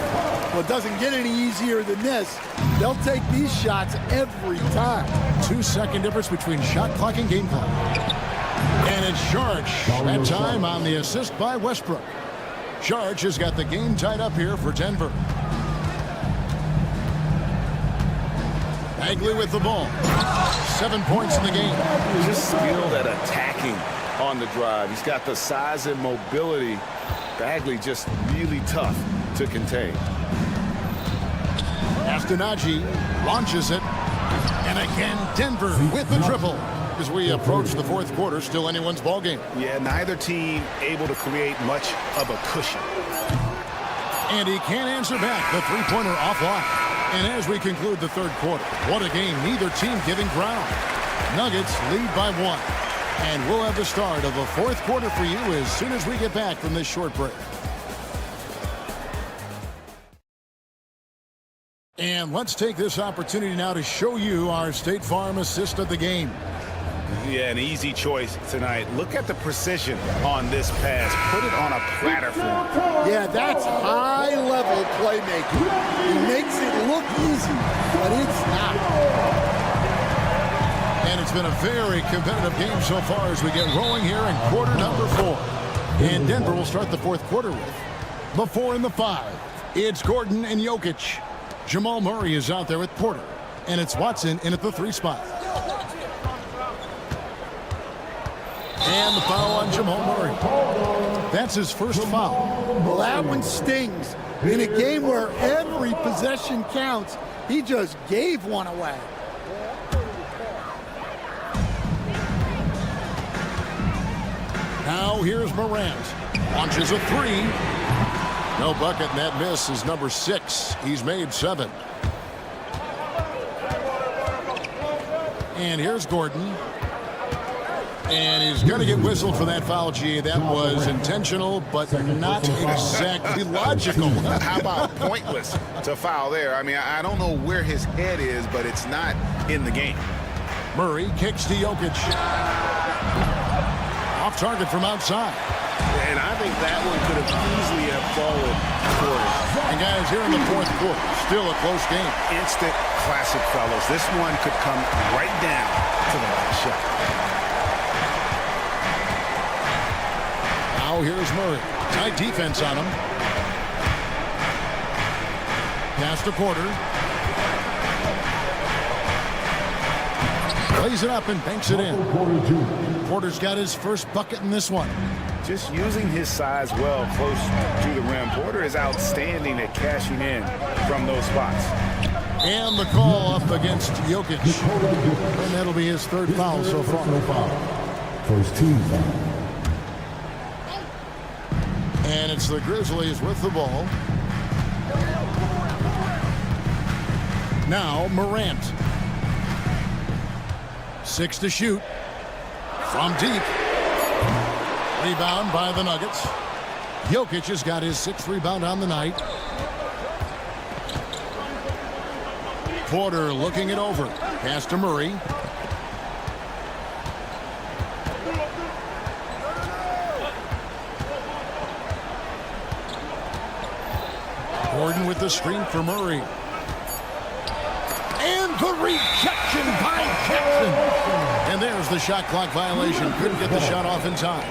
Well, it doesn't get any easier than this. They'll take these shots every time. 2-second difference between shot clock and game clock. And it's Charge. That time on the assist by Westbrook. Charge has got the game tied up here for Denver. Bagley with the ball. 7 points in the game. Just skilled at attacking on the drive. He's got the size and mobility. Bagley just really tough to contain. Astonagi launches it. And again, Denver with the triple. As we approach the fourth quarter, still anyone's ball game. Yeah, neither team able to create much of a cushion. And he can't answer back. The three-pointer offline. And as we conclude the third quarter, what a game. Neither team giving ground. Nuggets lead by 1. And we'll have the start of the fourth quarter for you as soon as we get back from this short break. And let's take this opportunity now to show you our State Farm assist of the game. Yeah, an easy choice tonight. Look at the precision on this pass. Put it on a platter for him. Yeah, that's high-level playmaking. He makes it look easy, but it's not. And it's been a very competitive game so far as we get rolling here in quarter number 4. And Denver will start the fourth quarter with the 4 and the 5. It's Gordon and Jokic. Jamal Murray is out there with Porter. And it's Watson in at the 3 spot. And the foul on Jamal Murray. That's his first foul. Well, that one stings. In a game where every possession counts, he just gave one away. Now here's Morant. Launches a 3. No bucket, and that miss is number 6. He's made 7. And here's Gordon. And he's going to get whistled for that foul, G. That was intentional, but not exactly logical. How about pointless to foul there? I mean, I don't know where his head is, but it's not in the game. Murray kicks to Jokic. Off target from outside. And I think that one could have easily have fallen for him. And guys, here in the fourth quarter, still a close game. Instant classic, fellas. This one could come right down to the last shot. Now here's Murray. Tight defense on him. Pass to Porter. Plays it up and banks it in. Porter's got his first bucket in this one. Just using his size well close to the rim. Porter is outstanding at cashing in from those spots. And the call up against Jokic. And that'll be his third foul so far. First team foul. And it's the Grizzlies with the ball. Now Morant. 6 to shoot. From deep. Rebound by the Nuggets. Jokic has got his 6th rebound on the night. Porter looking it over. Pass to Murray. Gordon with the screen for Murray. And the rejection by Jackson. And there's the shot clock violation. Couldn't get the shot off in time.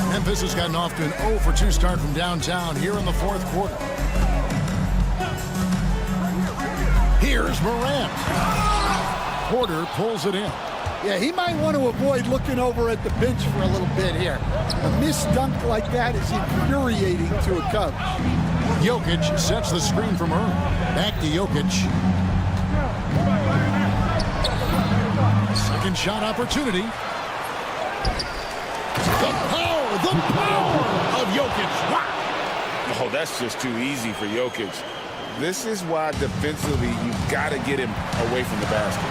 Memphis has gotten off to an 0 for 2 start from downtown here in the fourth quarter. Here's Morant. Porter pulls it in. Yeah, he might want to avoid looking over at the bench for a little bit here. A missed dunk like that is infuriating to a coach. Jokic sets the screen from Murray. Back to Jokic. Second shot opportunity. The power of Jokic. Wow. Oh, that's just too easy for Jokic. This is why defensively you've got to get him away from the basket.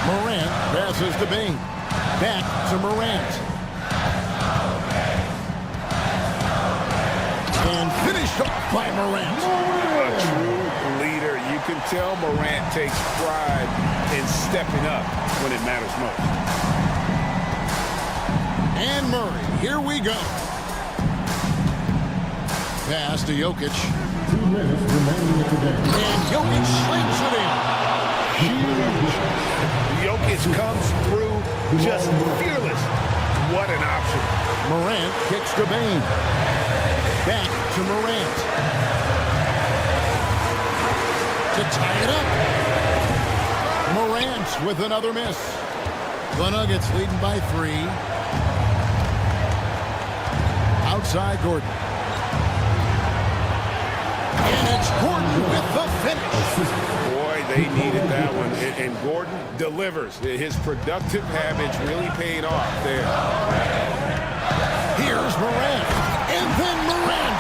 Morant passes to Bain. Back to Morant. And finished off by Morant. A true leader. You can tell Morant takes pride in stepping up when it matters most. And Murray, here we go. Pass to Jokic. 2 minutes remaining at the game. And Jokic slings it in. Jokic comes through just fearless. What an option. Morant kicks to Bain. Back to Morant. To tie it up. Morant with another miss. The Nuggets leading by 3. Outside Gordon. And it's Gordon with the finish. Boy, they needed that one. And Gordon delivers. His productive habits really paid off there. Here's Morant. And then Morant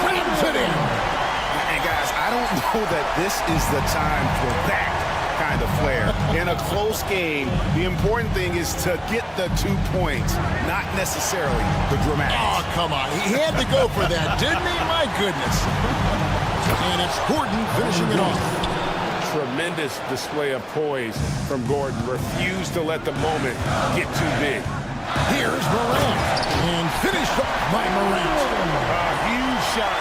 slams it in. And guys, I don't know that this is the time for that kind of flair. In a close game, the important thing is to get the 2 points, not necessarily the dramatics. Oh, come on. He had to go for that, didn't he? My goodness. And it's Gordon finishing it off. Tremendous display of poise from Gordon. Refused to let the moment get too big. Here's Morant. And finished off by Morant. A huge shot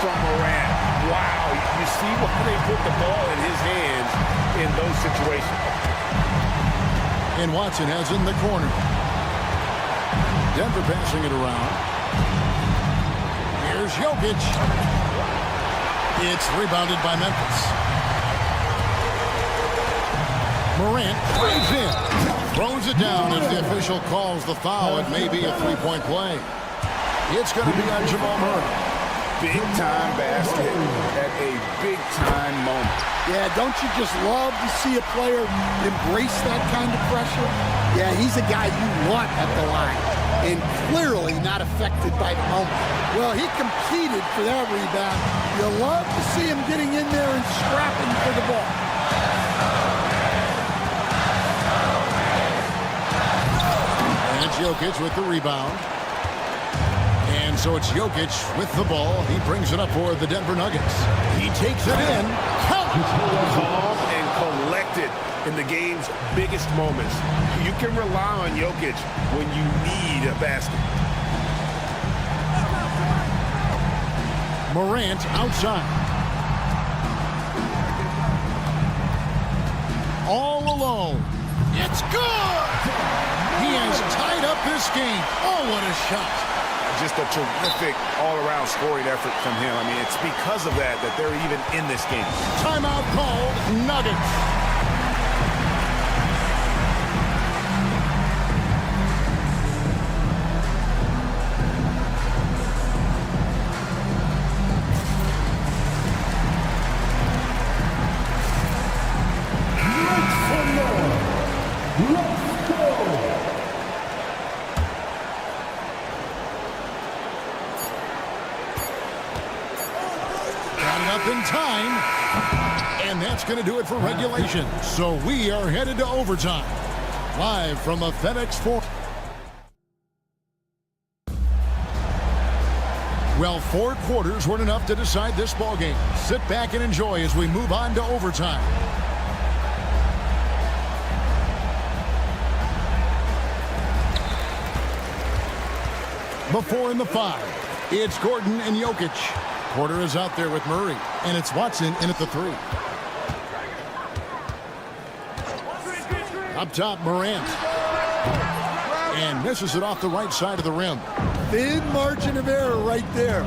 from Morant. Wow, you see why they put the ball in his hands in those situations. And Watson has in the corner. Denver passing it around. Here's Jokic. It's rebounded by Memphis. Morant throws in. Throws it down as the official calls the foul. It may be a three-point play. It's going to be on Jamal Murray. Big-time basket at a big-time moment. Yeah, don't you just love to see a player embrace that kind of pressure? Yeah, he's a guy you want at the line, and clearly not affected by the moment. Well, he competed for that rebound. You love to see him getting in there and scrapping for the ball. And it's Jokic with the rebound. And so it's Jokic with the ball. He brings it up for the Denver Nuggets. He takes it in. Calm and collected in the game's biggest moments. You can rely on Jokic when you need a basket. Morant outside. All alone. It's good! He has tied up this game. Oh, what a shot. Just a terrific all-around scoring effort from him. I mean, it's because of that they're even in this game. Timeout called, Nuggets. In time, and that's going to do it for regulation. So we are headed to overtime, live from the FedEx Forum. Well, 4 quarters weren't enough to decide this ball game. Sit back and enjoy as we move on to overtime. Before in the 5, it's Gordon and Jokic. Porter is out there with Murray, and it's Watson in at the 3. Up top, Morant. And misses it off the right side of the rim. Thin margin of error right there.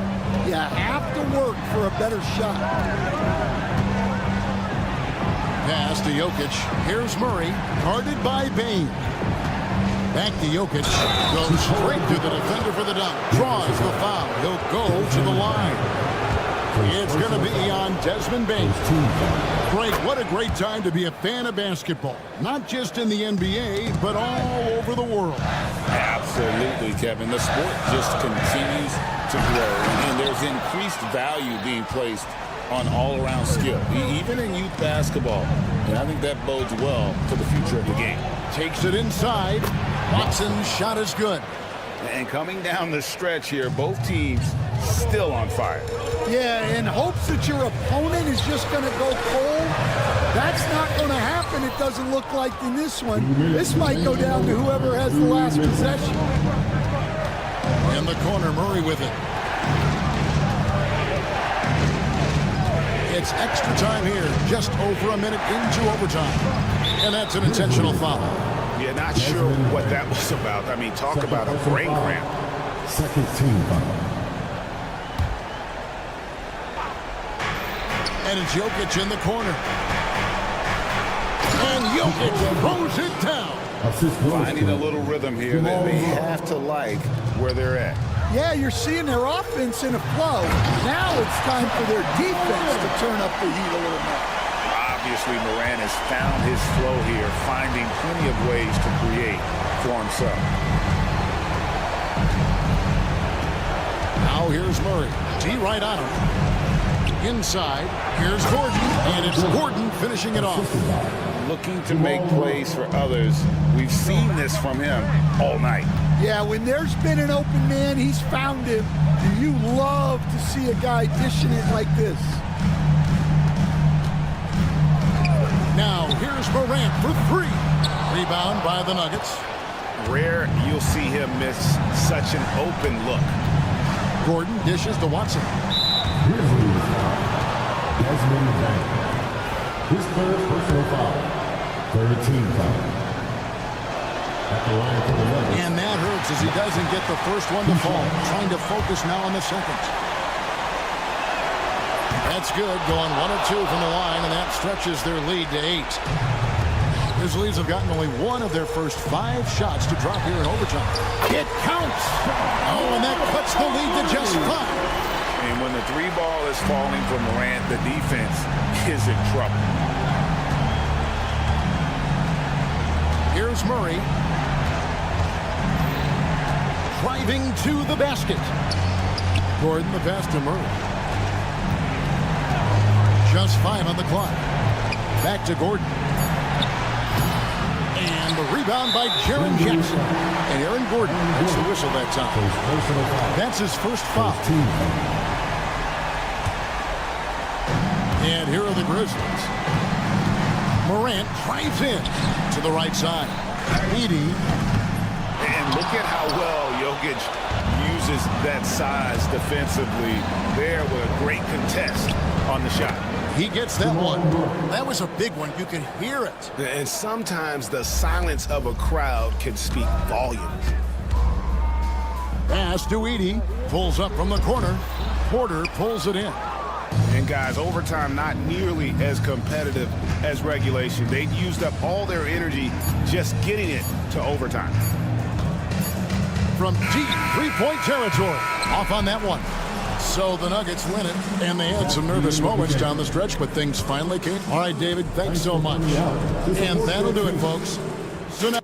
You have to work for a better shot. Pass to Jokic. Here's Murray, guarded by Bain. Back to Jokic. Goes straight to the defender for the dunk. Draws the foul. He'll go to the line. It's going to be on Desmond Bain. Greg, what a great time to be a fan of basketball. Not just in the NBA, but all over the world. Absolutely, Kevin. The sport just continues to grow, and there's increased value being placed on all-around skill, even in youth basketball. And I think that bodes well for the future of the game. Takes it inside. Watson's shot is good. And coming down the stretch here, both teams still on fire. Yeah, in hopes that your opponent is just going to go cold. That's not going to happen, it doesn't look like in this one. This might go down to whoever has the last possession. In the corner, Murray with it. It's extra time here, just over a minute into overtime. And that's an intentional foul. Yeah, not sure what that was about. I mean, talk about a brain cramp. Second team foul. And it's Jokic in the corner. And Jokic throws it down. Finding a little rhythm here that they have to like where they're at. Yeah, you're seeing their offense in a flow. Now it's time for their defense to turn up the heat a little more. Obviously, Morant has found his flow here, finding plenty of ways to create for himself. Now here's Murray. D right on him. Inside, here's Gordon, and it's Gordon finishing it off. Looking to make plays for others. We've seen this from him all night. Yeah, when there's been an open man, he's found him. You love to see a guy dishing it like this. Now here's Morant for three. Rebound by the Nuggets. Rare you'll see him miss such an open look. Gordon dishes to Watson. Grizzlies foul. Desmond Bain. His third personal foul. Third team foul. At the line for the Nuggets. And that hurts as he doesn't get the first one to fall. Trying to focus now on the second. That's good. Going 1 of 2 from the line, and that stretches their lead to 8. Grizzlies have gotten only one of their first 5 shots to drop here in overtime. It counts! Oh, and that cuts the lead to just 5. And when the 3 ball is falling from Morant, the defense is in trouble. Here's Murray. Driving to the basket. Gordon the pass to Murray. Just 5 on the clock. Back to Gordon. And the rebound by Jaren Jackson. And Aaron Gordon gets the whistle that time. That's his first foul. And here are the Grizzlies. Morant drives in to the right side. Edie. And look at how well Jokic uses that size defensively there with a great contest on the shot. He gets that one. That was a big one. You can hear it. And sometimes the silence of a crowd can speak volumes. Pass to Edie. Pulls up from the corner. Porter pulls it in. And guys, overtime not nearly as competitive as regulation. They'd used up all their energy just getting it to overtime. From deep three-point territory. Off on that one. So the Nuggets win it, and they had some nervous moments down the stretch, but things finally came. All right, David, thanks so much. And that'll do it, folks. So now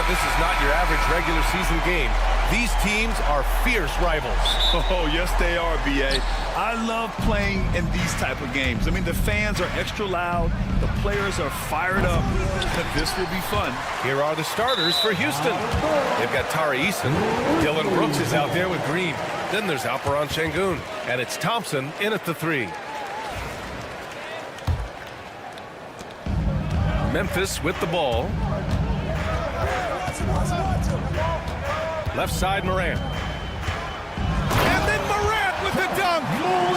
This is not your average regular season game. These teams are fierce rivals. Oh, yes, they are, B.A. I love playing in these type of games. I mean, the fans are extra loud. The players are fired up. This will be fun. Here are the starters for Houston. They've got Tari Eason. Dylan Brooks is out there with Green. Then there's Alperen Sengun. And it's Thompson in at the 3. Memphis with the ball. Left side, Morant. And then Morant with the dunk.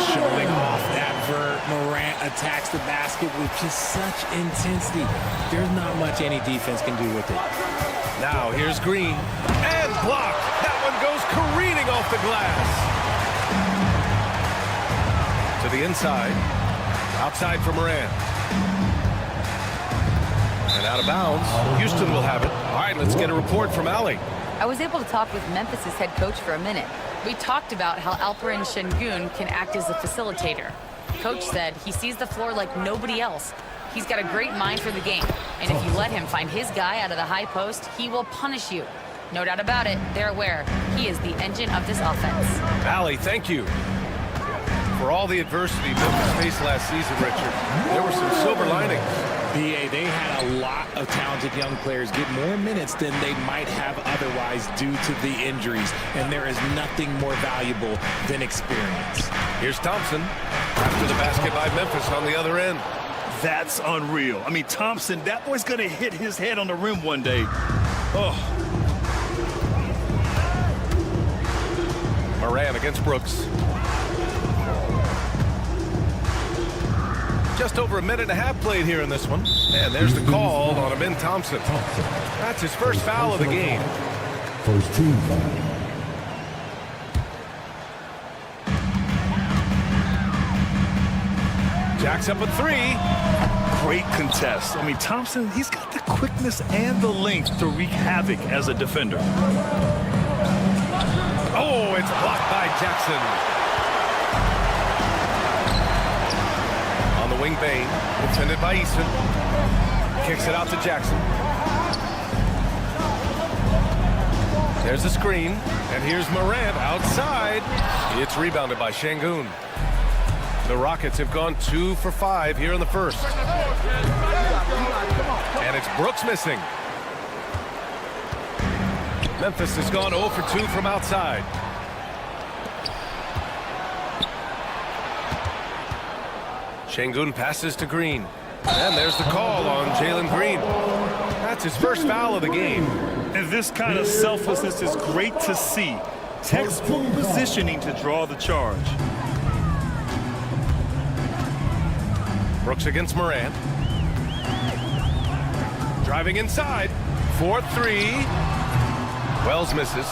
Showing off that vert. Morant attacks the basket with just such intensity. There's not much any defense can do with it. Now here's Green. And blocked. That one goes careening off the glass. To the inside. Outside for Morant. And out of bounds. Houston will have it. All right, let's get a report from Allie. I was able to talk with Memphis' head coach for a minute. We talked about how Alperen Sengun can act as a facilitator. Coach said he sees the floor like nobody else. He's got a great mind for the game, and if you let him find his guy out of the high post, he will punish you. No doubt about it, they're aware he is the engine of this offense. Allie, thank you. For all the adversity Memphis faced last season, Richard, there were some silver linings. BA, they had a lot of talented young players get more minutes than they might have otherwise due to the injuries, and there is nothing more valuable than experience. Here's Thompson after the basket by Memphis on the other end. That's unreal. I mean, Thompson, that boy's going to hit his head on the rim one day. Oh. Moran against Brooks. Just over a minute and a half played here in this one. And there's the call on Amin Thompson. That's his first foul of the game. First team foul. Jacks up a 3. Great contest. I mean, Thompson, he's got the quickness and the length to wreak havoc as a defender. Oh, it's blocked by Jackson. On the wing, Bain, defended by Eason. Kicks it out to Jackson. There's a screen, and here's Morant outside. It's rebounded by Sengun. The Rockets have gone 2 for 5 here in the first. And it's Brooks missing. Memphis has gone 0 for 2 from outside. Sengun passes to Green. And there's the call on Jalen Green. That's his first foul of the game. And this kind of selflessness is great to see. Textbook positioning to draw the charge. Brooks against Morant. Driving inside. 4-3. Wells misses.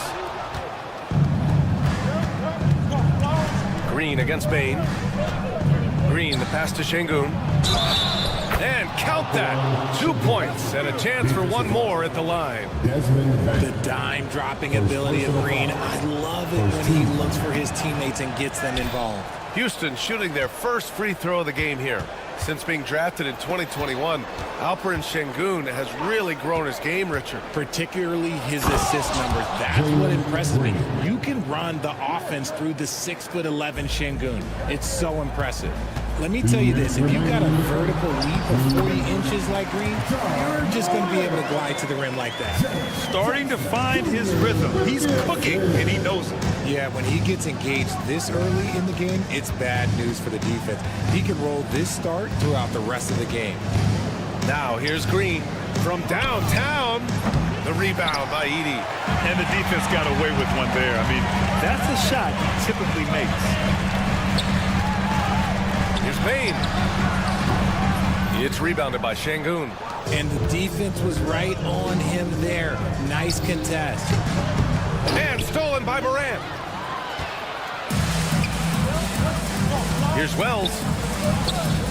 Green against Bain. Green, the pass to Sengun. And count that. 2 points and a chance for one more at the line. The dime dropping ability of Green. I love it when he looks for his teammates and gets them involved. Houston shooting their first free throw of the game here. Since being drafted in 2021, Alperen Sengun has really grown his game, Richard. Particularly his assist numbers. That's what impresses me. You can run the offense through the 6'11" Sengun. It's so impressive. Let me tell you this, if you've got a vertical leap of 40 inches like Green, you're just going to be able to glide to the rim like that. Starting to find his rhythm. He's cooking, and he knows it. Yeah, when he gets engaged this early in the game, it's bad news for the defense. He can roll this start throughout the rest of the game. Now here's Green from downtown. The rebound by Edey. And the defense got away with one there. I mean, that's a shot he typically makes. Here's Bain. It's rebounded by Sengun. And the defense was right on him there. Nice contest. And stolen by Morant. Here's Wells.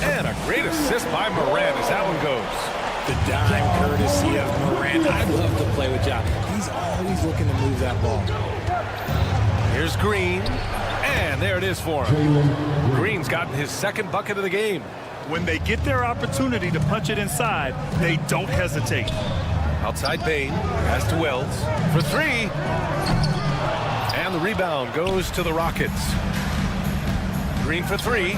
And a great assist by Morant as that one goes. The dime courtesy of Morant. I love to play with Ja. He's always looking to move that ball. Here's Green. And And there it is for him. Green's gotten his second bucket of the game. When they get their opportunity to punch it inside, they don't hesitate. Outside Bain, pass to Wells for three. And the rebound goes to the Rockets. Green for three.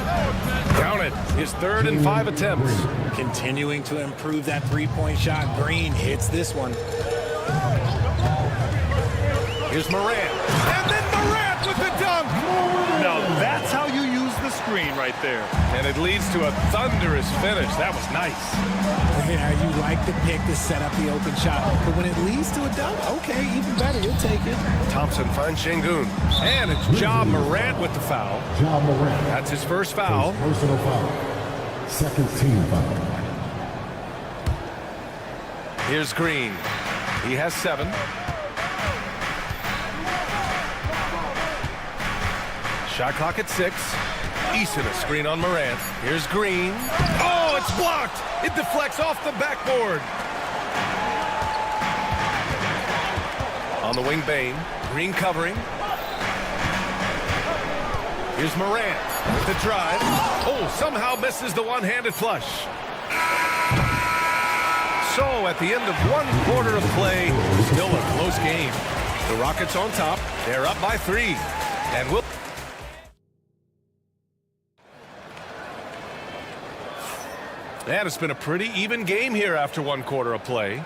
Count it. His third and 5 attempts. Continuing to improve that three-point shot. Green hits this one. Here's Morant. And then Morant with the dunk. Now that's how you use the screen right there. And it leads to a thunderous finish. That was nice. Yeah, you like the pick to set up the open shot. But when it leads to a dunk, okay, even better. You'll take it. Thompson finds Şengün. And it's Ja Morant with the foul. Ja Morant. That's his first foul. Personal foul. Second team foul. Here's Green. He has 7. Shot clock at 6. Eason a screen on Morant. Here's Green. Oh, it's blocked. It deflects off the backboard. On the wing, Bain. Green covering. Here's Morant with the drive. Oh, somehow misses the one-handed flush. So at the end of 1 quarter of play, still a close game. The Rockets on top. They're up by 3. And we'll... And it's been a pretty even game here after 1 quarter of play.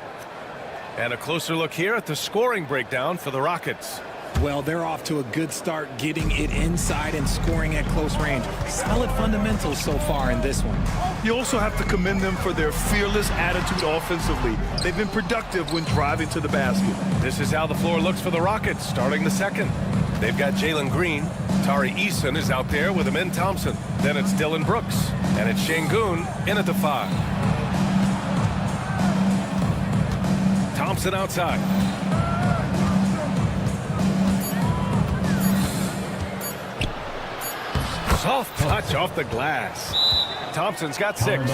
And a closer look here at the scoring breakdown for the Rockets. Well, they're off to a good start getting it inside and scoring at close range. Solid fundamentals so far in this one. You also have to commend them for their fearless attitude offensively. They've been productive when driving to the basket. This is how the floor looks for the Rockets starting the second. They've got Jalen Green. Tari Eason is out there with Amin Thompson. Then it's Dylan Brooks. And it's Şengün in at the 5. Thompson outside. Soft touch off the glass. Thompson's got 6.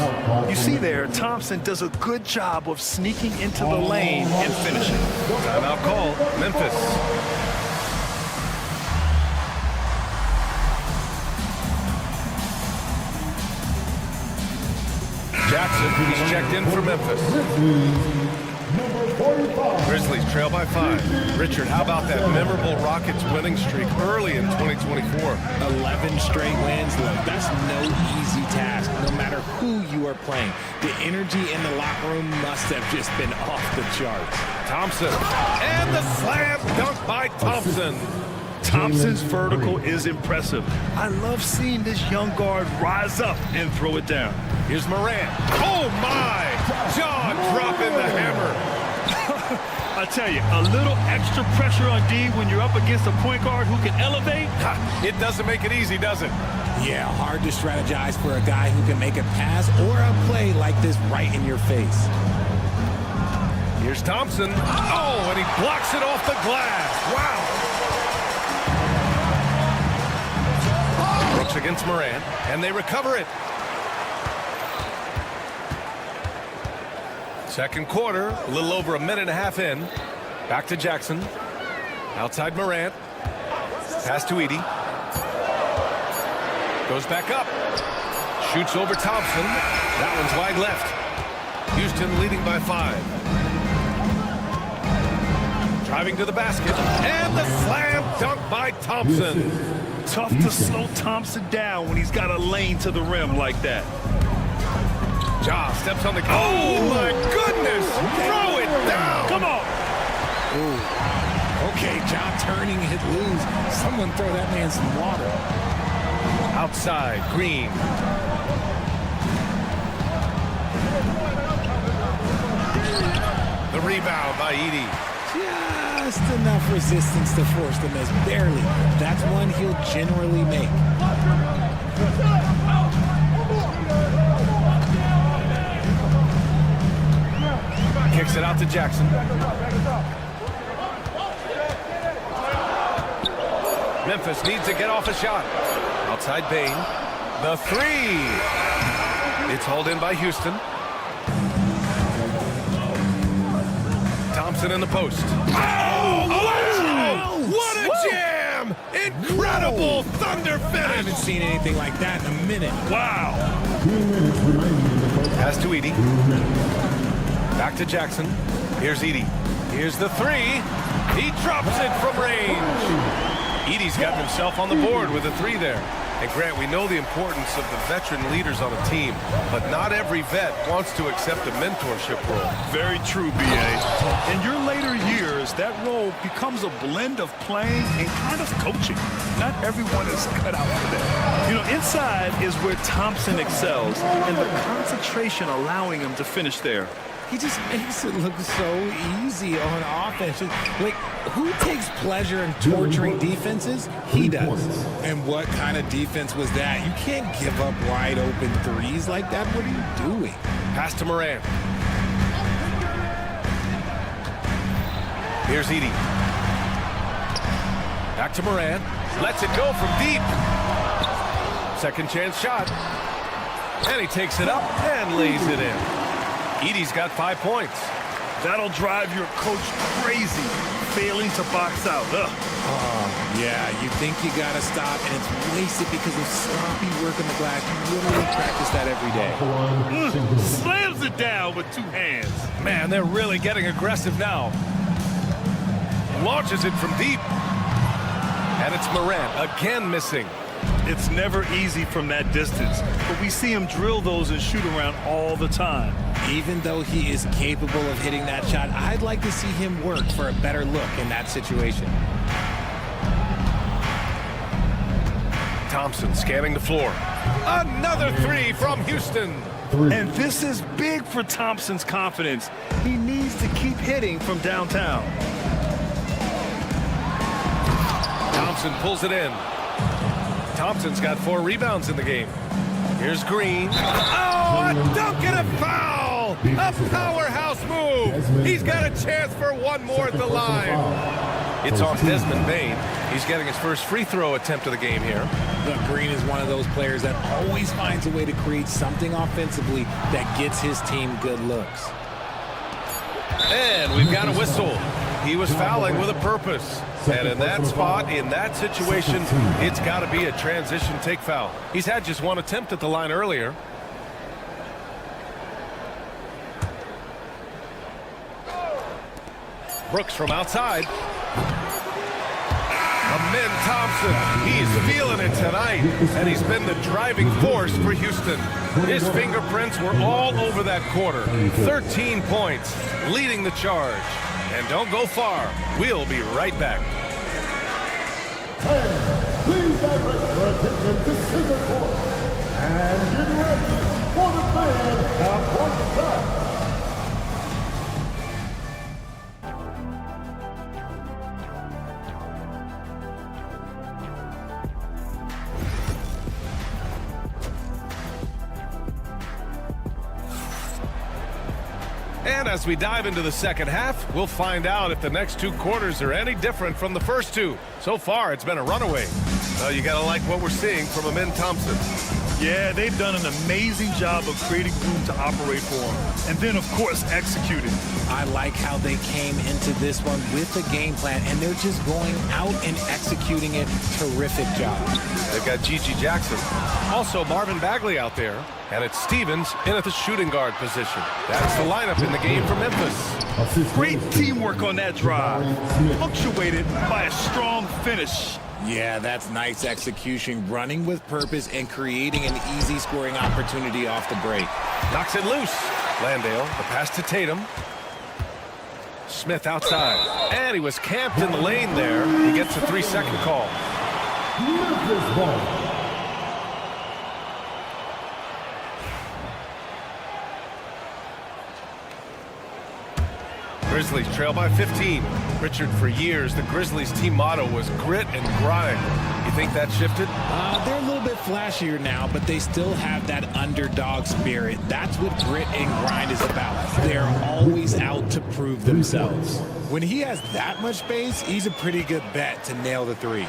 You see there, Thompson does a good job of sneaking into the lane and finishing. Timeout call, Memphis. Jackson, who's checked in for Memphis. Grizzlies trail by 5. Richard, how about that memorable Rockets winning streak early in 2024? 11 straight wins. Look, that's no easy task, no matter who you are playing. The energy in the locker room must have just been off the charts. Thompson, and the slam dunk by Thompson. Thompson's vertical is impressive. I love seeing this young guard rise up and throw it down. Here's Morant. Oh, my! Jaw dropping the hammer. I tell you, a little extra pressure on D when you're up against a point guard who can elevate. It doesn't make it easy, does it? Yeah, hard to strategize for a guy who can make a pass or a play like this right in your face. Here's Thompson. Oh, and he blocks it off the glass. Wow. Brooks against Morant, and they recover it. Second quarter, a little over a minute and a half in. Back to Jackson. Outside Morant. Pass to Edey. Goes back up. Shoots over Thompson. That one's wide left. Houston leading by 5. Driving to the basket. And the slam dunk by Thompson. Tough to slow Thompson down when he's got a lane to the rim like that. Ja steps on the... Oh, my goodness! Throw it down! Come on! Ooh. Okay, Ja turning it loose. Someone throw that man some water. Outside, Green. The rebound by Edey. Just enough resistance to force the miss. Barely. That's one he'll generally make. Kicks it out to Jackson. Memphis needs to get off a shot. Outside Bain. The 3. It's hauled in by Houston. Thompson in the post. Oh! What a jam! arm. Incredible thunder I haven't finish. seen anything like that in a minute. Wow. 2 minutes remaining in the first. Pass to Edie. 2 minutes. Back to Jackson. Here's Edie. Here's the three. He drops it from range. Edie's gotten himself on the board with a three there. And Grant, we know the importance of the veteran leaders on a team, but not every vet wants to accept a mentorship role. Very true, B.A. In your later years, that role becomes a blend of playing and kind of coaching. Not everyone is cut out for that. You know, inside is where Thompson excels, and the concentration allowing him to finish there. He just makes it look so easy on offense. Like, who takes pleasure in torturing defenses? He does. And what kind of defense was that? You can't give up wide open threes like that. What are you doing? Pass to Moran. Here's Edie. Back to Moran. Lets it go from deep. Second chance shot. And he takes it up and lays it in. Edie's got 5 points. That'll drive your coach crazy, failing to box out. Ugh. Yeah, you think you got to stop, and it's wasted because of sloppy work on the glass. You literally practice that every day. Slams it down with 2 hands. Man, they're really getting aggressive now. Launches it from deep. And it's Moran again missing. It's never easy from that distance, but we see him drill those and shoot around all the time. Even though he is capable of hitting that shot, I'd like to see him work for a better look in that situation. Thompson scanning the floor. Another three from Houston. And this is big for Thompson's confidence. He needs to keep hitting from downtown. Thompson pulls it in. Thompson's got 4 rebounds in the game. Here's Green. Oh, a dunk and a foul! A powerhouse move! He's got a chance for one more at the line. It's on Desmond Bain. He's getting his first free throw attempt of the game here. Look, Green is one of those players that always finds a way to create something offensively that gets his team good looks. And we've got a whistle. He was fouling with a purpose. And in that spot, in that situation, it's got to be a transition take foul. He's had just 1 attempt at the line earlier. Brooks from outside. Amin Thompson, he's feeling it tonight, and he's been the driving force for Houston. His fingerprints were all over that quarter. 13 points, leading the charge. And don't go far. We'll be right back. Please direct your attention to center court. And get ready for the fan half-court start. And as we dive into the second half, we'll find out if the next 2 quarters are any different from the first 2. So far, it's been a runaway. Well, you got to like what we're seeing from Amin Thompson. Yeah, they've done an amazing job of creating room to operate for him. And then, of course, executing. I like how they came into this one with a game plan, and they're just going out and executing it. Terrific job. They've got Gigi Jackson. Also Marvin Bagley out there. And it's Stevens in at the shooting guard position. That's the lineup in the game for Memphis. Great teamwork on that drive, punctuated by a strong finish. Yeah, that's nice execution, running with purpose and creating an easy scoring opportunity off the break. Knocks it loose. Landale, the pass to Tatum. Smith outside. And he was camped in the lane there. He gets a 3-second call. Memphis ball. Grizzlies trail by 15. Richard, for years, the Grizzlies team motto was grit and grind. You think that shifted? They're a little bit flashier now, but they still have that underdog spirit. That's what grit and grind is about. They're always out to prove themselves. When he has that much space, he's a pretty good bet to nail the 3.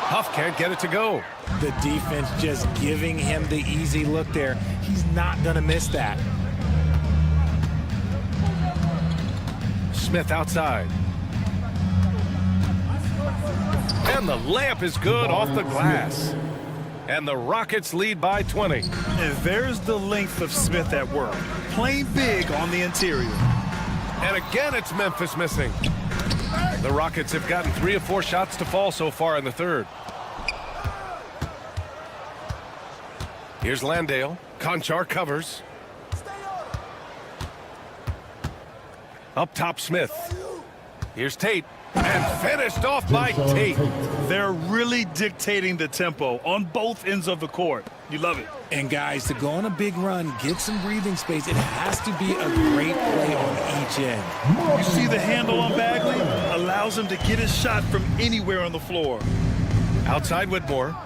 Huff can't get it to go. The defense just giving him the easy look there. He's not going to miss that. Smith outside. And the layup is good off the glass. And the Rockets lead by 20. And there's the length of Smith at work, playing big on the interior. And again, it's Memphis missing. The Rockets have gotten 3 of 4 shots to fall so far in the third. Here's Landale. Conchar covers. Up top, Smith. Here's Tate. And finished off by Tate. They're really dictating the tempo on both ends of the court. You love it. And guys, to go on a big run, get some breathing space, it has to be a great play on each end. You see the handle on Bagley? Allows him to get his shot from anywhere on the floor. Outside Whitmore.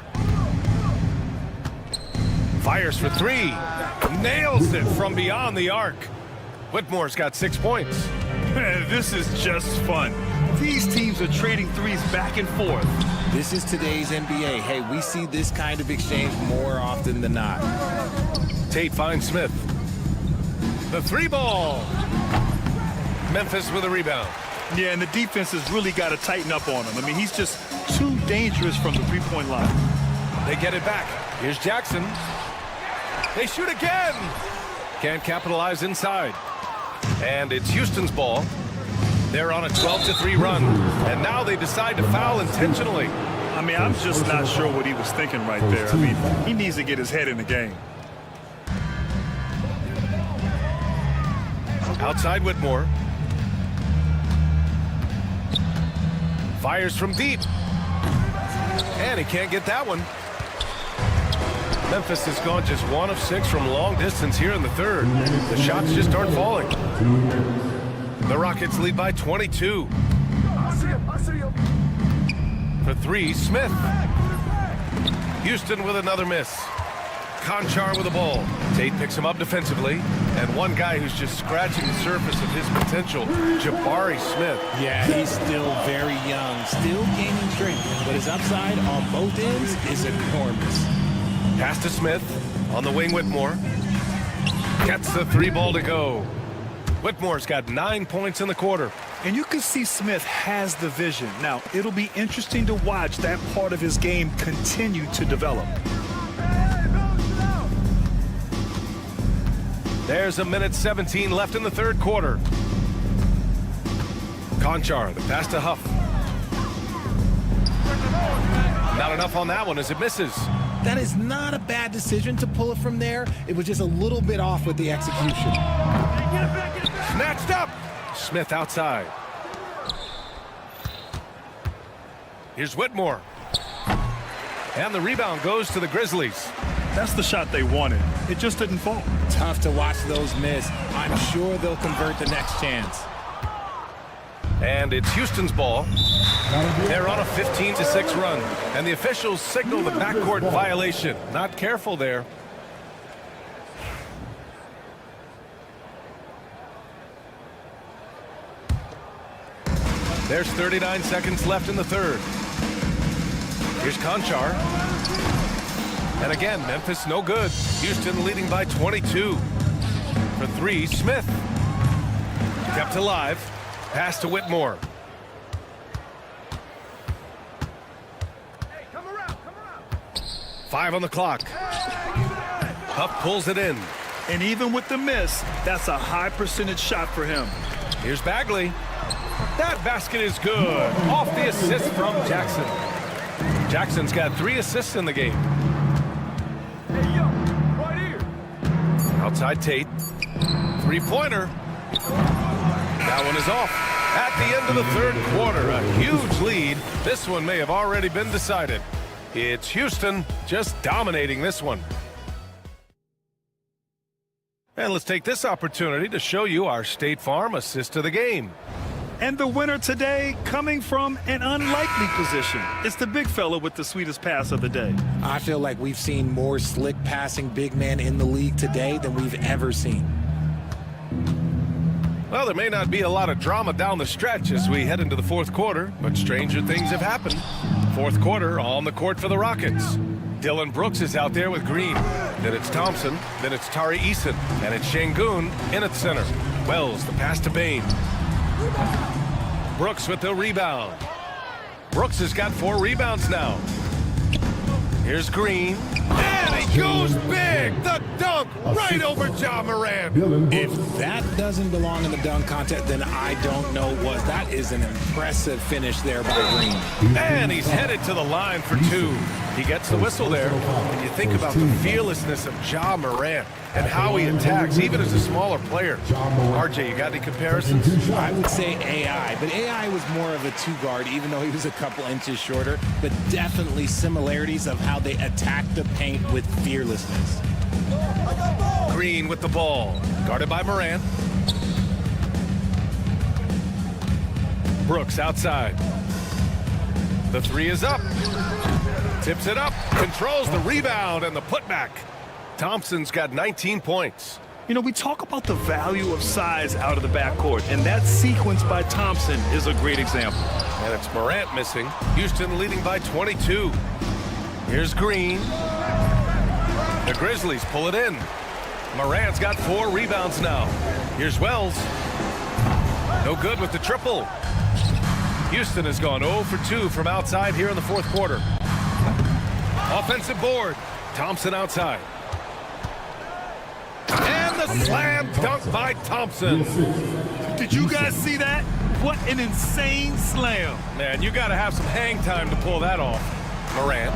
Fires for 3. Nails it from beyond the arc. Whitmore's got 6 points. This is just fun. These teams are trading threes back and forth. This is today's NBA. Hey, we see this kind of exchange more often than not. Tate finds Smith. The 3-ball. Memphis with a rebound. Yeah, and the defense has really got to tighten up on him. I mean, he's just too dangerous from the three-point line. They get it back. Here's Jackson. They shoot again. Can't capitalize inside. And it's Houston's ball. They're on a 12-3 run. And now they decide to foul intentionally. I mean, I'm just not sure what he was thinking right there. I mean, he needs to get his head in the game. Outside Whitmore. Fires from deep. And he can't get that one. Memphis has gone just 1 of 6 from long distance here in the third. The shots just aren't falling. The Rockets lead by 22. For 3, Smith. Houston with another miss. Conchar with the ball. Tate picks him up defensively. And one guy who's just scratching the surface of his potential, Jabari Smith. Yeah, he's still very young, still gaining strength, but his upside on both ends is enormous. Pass to Smith. On the wing, Whitmore. Gets the 3-ball to go. Whitmore's got 9 points in the quarter. And you can see Smith has the vision. Now, it'll be interesting to watch that part of his game continue to develop. There's 1:17 left in the third quarter. Conchar, the pass to Huff. Not enough on that one as it misses. That is not a bad decision to pull it from there. It was just a little bit off with the execution. Snatched up. Smith outside. Here's Whitmore. And the rebound goes to the Grizzlies. That's the shot they wanted. It just didn't fall. Tough to watch those miss. I'm sure they'll convert the next chance. And it's Houston's ball. They're on a 15-6 run. And the officials signal the backcourt violation. Not careful there. There's 39 seconds left in the third. Here's Conchar. And again, Memphis no good. Houston leading by 22. For 3, Smith. Kept alive. Pass to Whitmore. Hey, come around. 5 on the clock. Huff pulls it in. And even with the miss, that's a high percentage shot for him. Here's Bagley. That basket is good. Off the assist from Jackson. Jackson's got 3 assists in the game. Hey, yo, right here. Outside Tate. 3-pointer. That one is off. At the end of the third quarter, a huge lead. This one may have already been decided. It's Houston just dominating this one. And let's take this opportunity to show you our State Farm assist of the game. And the winner today coming from an unlikely position. It's the big fella with the sweetest pass of the day. I feel like we've seen more slick passing big men in the league today than we've ever seen. Well, there may not be a lot of drama down the stretch as we head into the fourth quarter, but stranger things have happened. Fourth quarter on the court for the Rockets. Dylan Brooks is out there with Green. Then it's Thompson. Then it's Tari Eason. And it's Şengün in at center. Wells, the pass to Bain. Brooks with the rebound. Brooks has got 4 rebounds now. Here's Green. And he goes big. The dunk right over Ja Morant. If that doesn't belong in the dunk contest, then I don't know what. That is an impressive finish there by Green. And he's headed to the line for 2. He gets the whistle there. And you think about the fearlessness of Ja Morant and how he attacks, even as a smaller player. RJ, you got any comparisons? I would say AI, but AI was more of a 2-guard, even though he was a couple inches shorter, but definitely similarities of how they attack the paint with fearlessness. Green with the ball, guarded by Morant. Brooks outside. The 3 is up. Tips it up, controls the rebound and the putback. Thompson's got 19 points. You know, we talk about the value of size out of the backcourt, and that sequence by Thompson is a great example. And it's Morant missing. Houston leading by 22. Here's Green. The Grizzlies pull it in. Morant's got 4 rebounds now. Here's Wells. No good with the triple. Houston has gone 0 for 2 from outside here in the 4th quarter. Offensive board. Thompson outside. And the slam dunk by Thompson. Did you guys see that? What an insane slam. Man, you got to have some hang time to pull that off. Morant.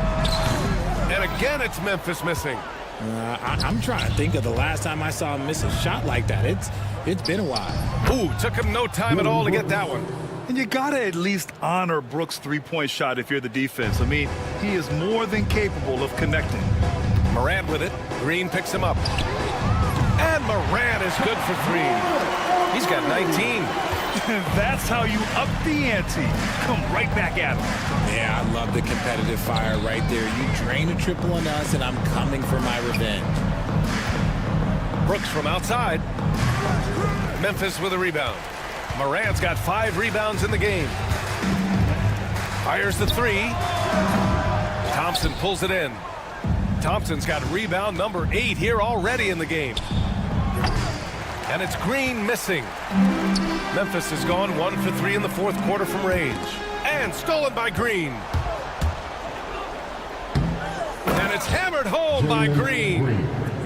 And again, it's Memphis missing. I'm trying to think of the last time I saw him miss a shot like that. It's been a while. Ooh, took him no time at all to get that one. And you got to at least honor Brooks' 3-point shot if you're the defense. I mean, he is more than capable of connecting. Morant with it. Green picks him up. And Morant is good for 3. He's got 19. That's how you up the ante. Come right back at him. Yeah, I love the competitive fire right there. You drain a triple on us, and I'm coming for my revenge. Brooks from outside. Memphis with a rebound. Morant's got 5 rebounds in the game. Fires the 3. Thompson pulls it in. Thompson's got rebound number 8 here already in the game. And it's Green missing. Memphis has gone 1 for 3 in the 4th quarter from range. And stolen by Green. And it's hammered home by Green.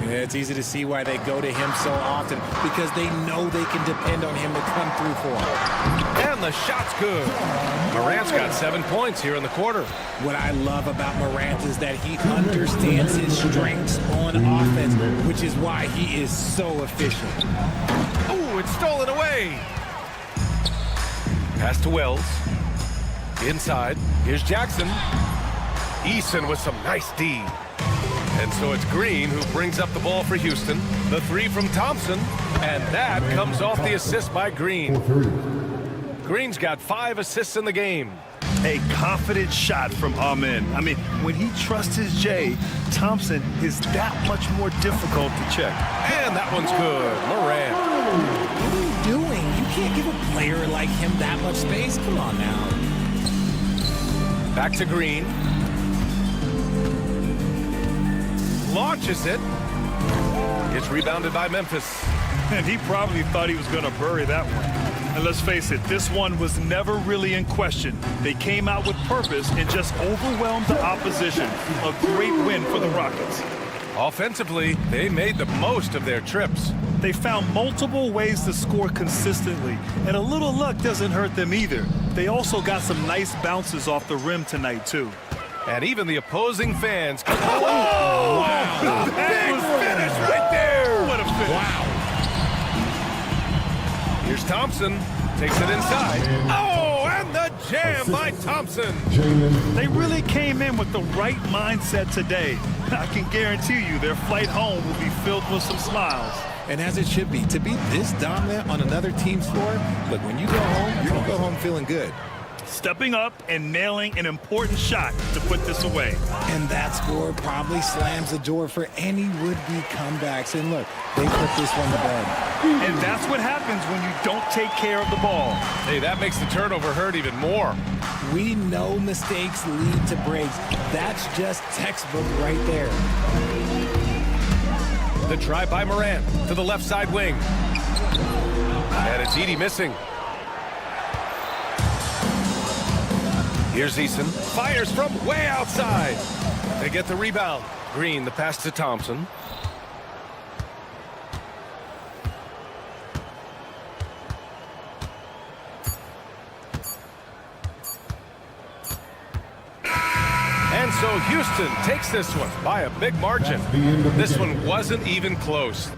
Yeah, it's easy to see why they go to him so often, because they know they can depend on him to come through for them. And the shot's good. Morant's got 7 points here in the quarter. What I love about Morant is that he understands his strengths on offense, which is why he is so efficient. Ooh, it's stolen away. Pass to Wells. Inside. Here's Jackson. Eason with some nice D. And so it's Green who brings up the ball for Houston. The 3 from Thompson. And that comes off the assist by Green. Green's got 5 assists in the game. A confident shot from Amen. I mean, when he trusts his J, Thompson is that much more difficult to check. And that one's good. Morant. What are you doing? You can't give a player like him that much space. Come on now. Back to Green. Launches it. It's rebounded by Memphis. And he probably thought he was going to bury that one. And let's face it, this one was never really in question. They came out with purpose and just overwhelmed the opposition. A great win for the Rockets. Offensively, they made the most of their trips. They found multiple ways to score consistently, and a little luck doesn't hurt them either. They also got some nice bounces off the rim tonight, too. And even the opposing fans. Oh! Wow! Big finish right there! What a finish. Wow. Here's Thompson. Takes it inside. Oh, and the jam by Thompson. They really came in with the right mindset today. I can guarantee you their flight home will be filled with some smiles. And as it should be. To be this dominant on another team's floor, look, when you go home, you're going to go home feeling good. Stepping up and nailing an important shot to put this away. And that score probably slams the door for any would-be comebacks. And look, they put this one to bed. And that's what happens when you don't take care of the ball. Hey, that makes the turnover hurt even more. We know mistakes lead to breaks. That's just textbook right there. The try by Morant to the left side wing. And it's Edey missing. Here's Eason. Fires from way outside. They get the rebound. Green, the pass to Thompson. And so Houston takes this one by a big margin. This one wasn't even close.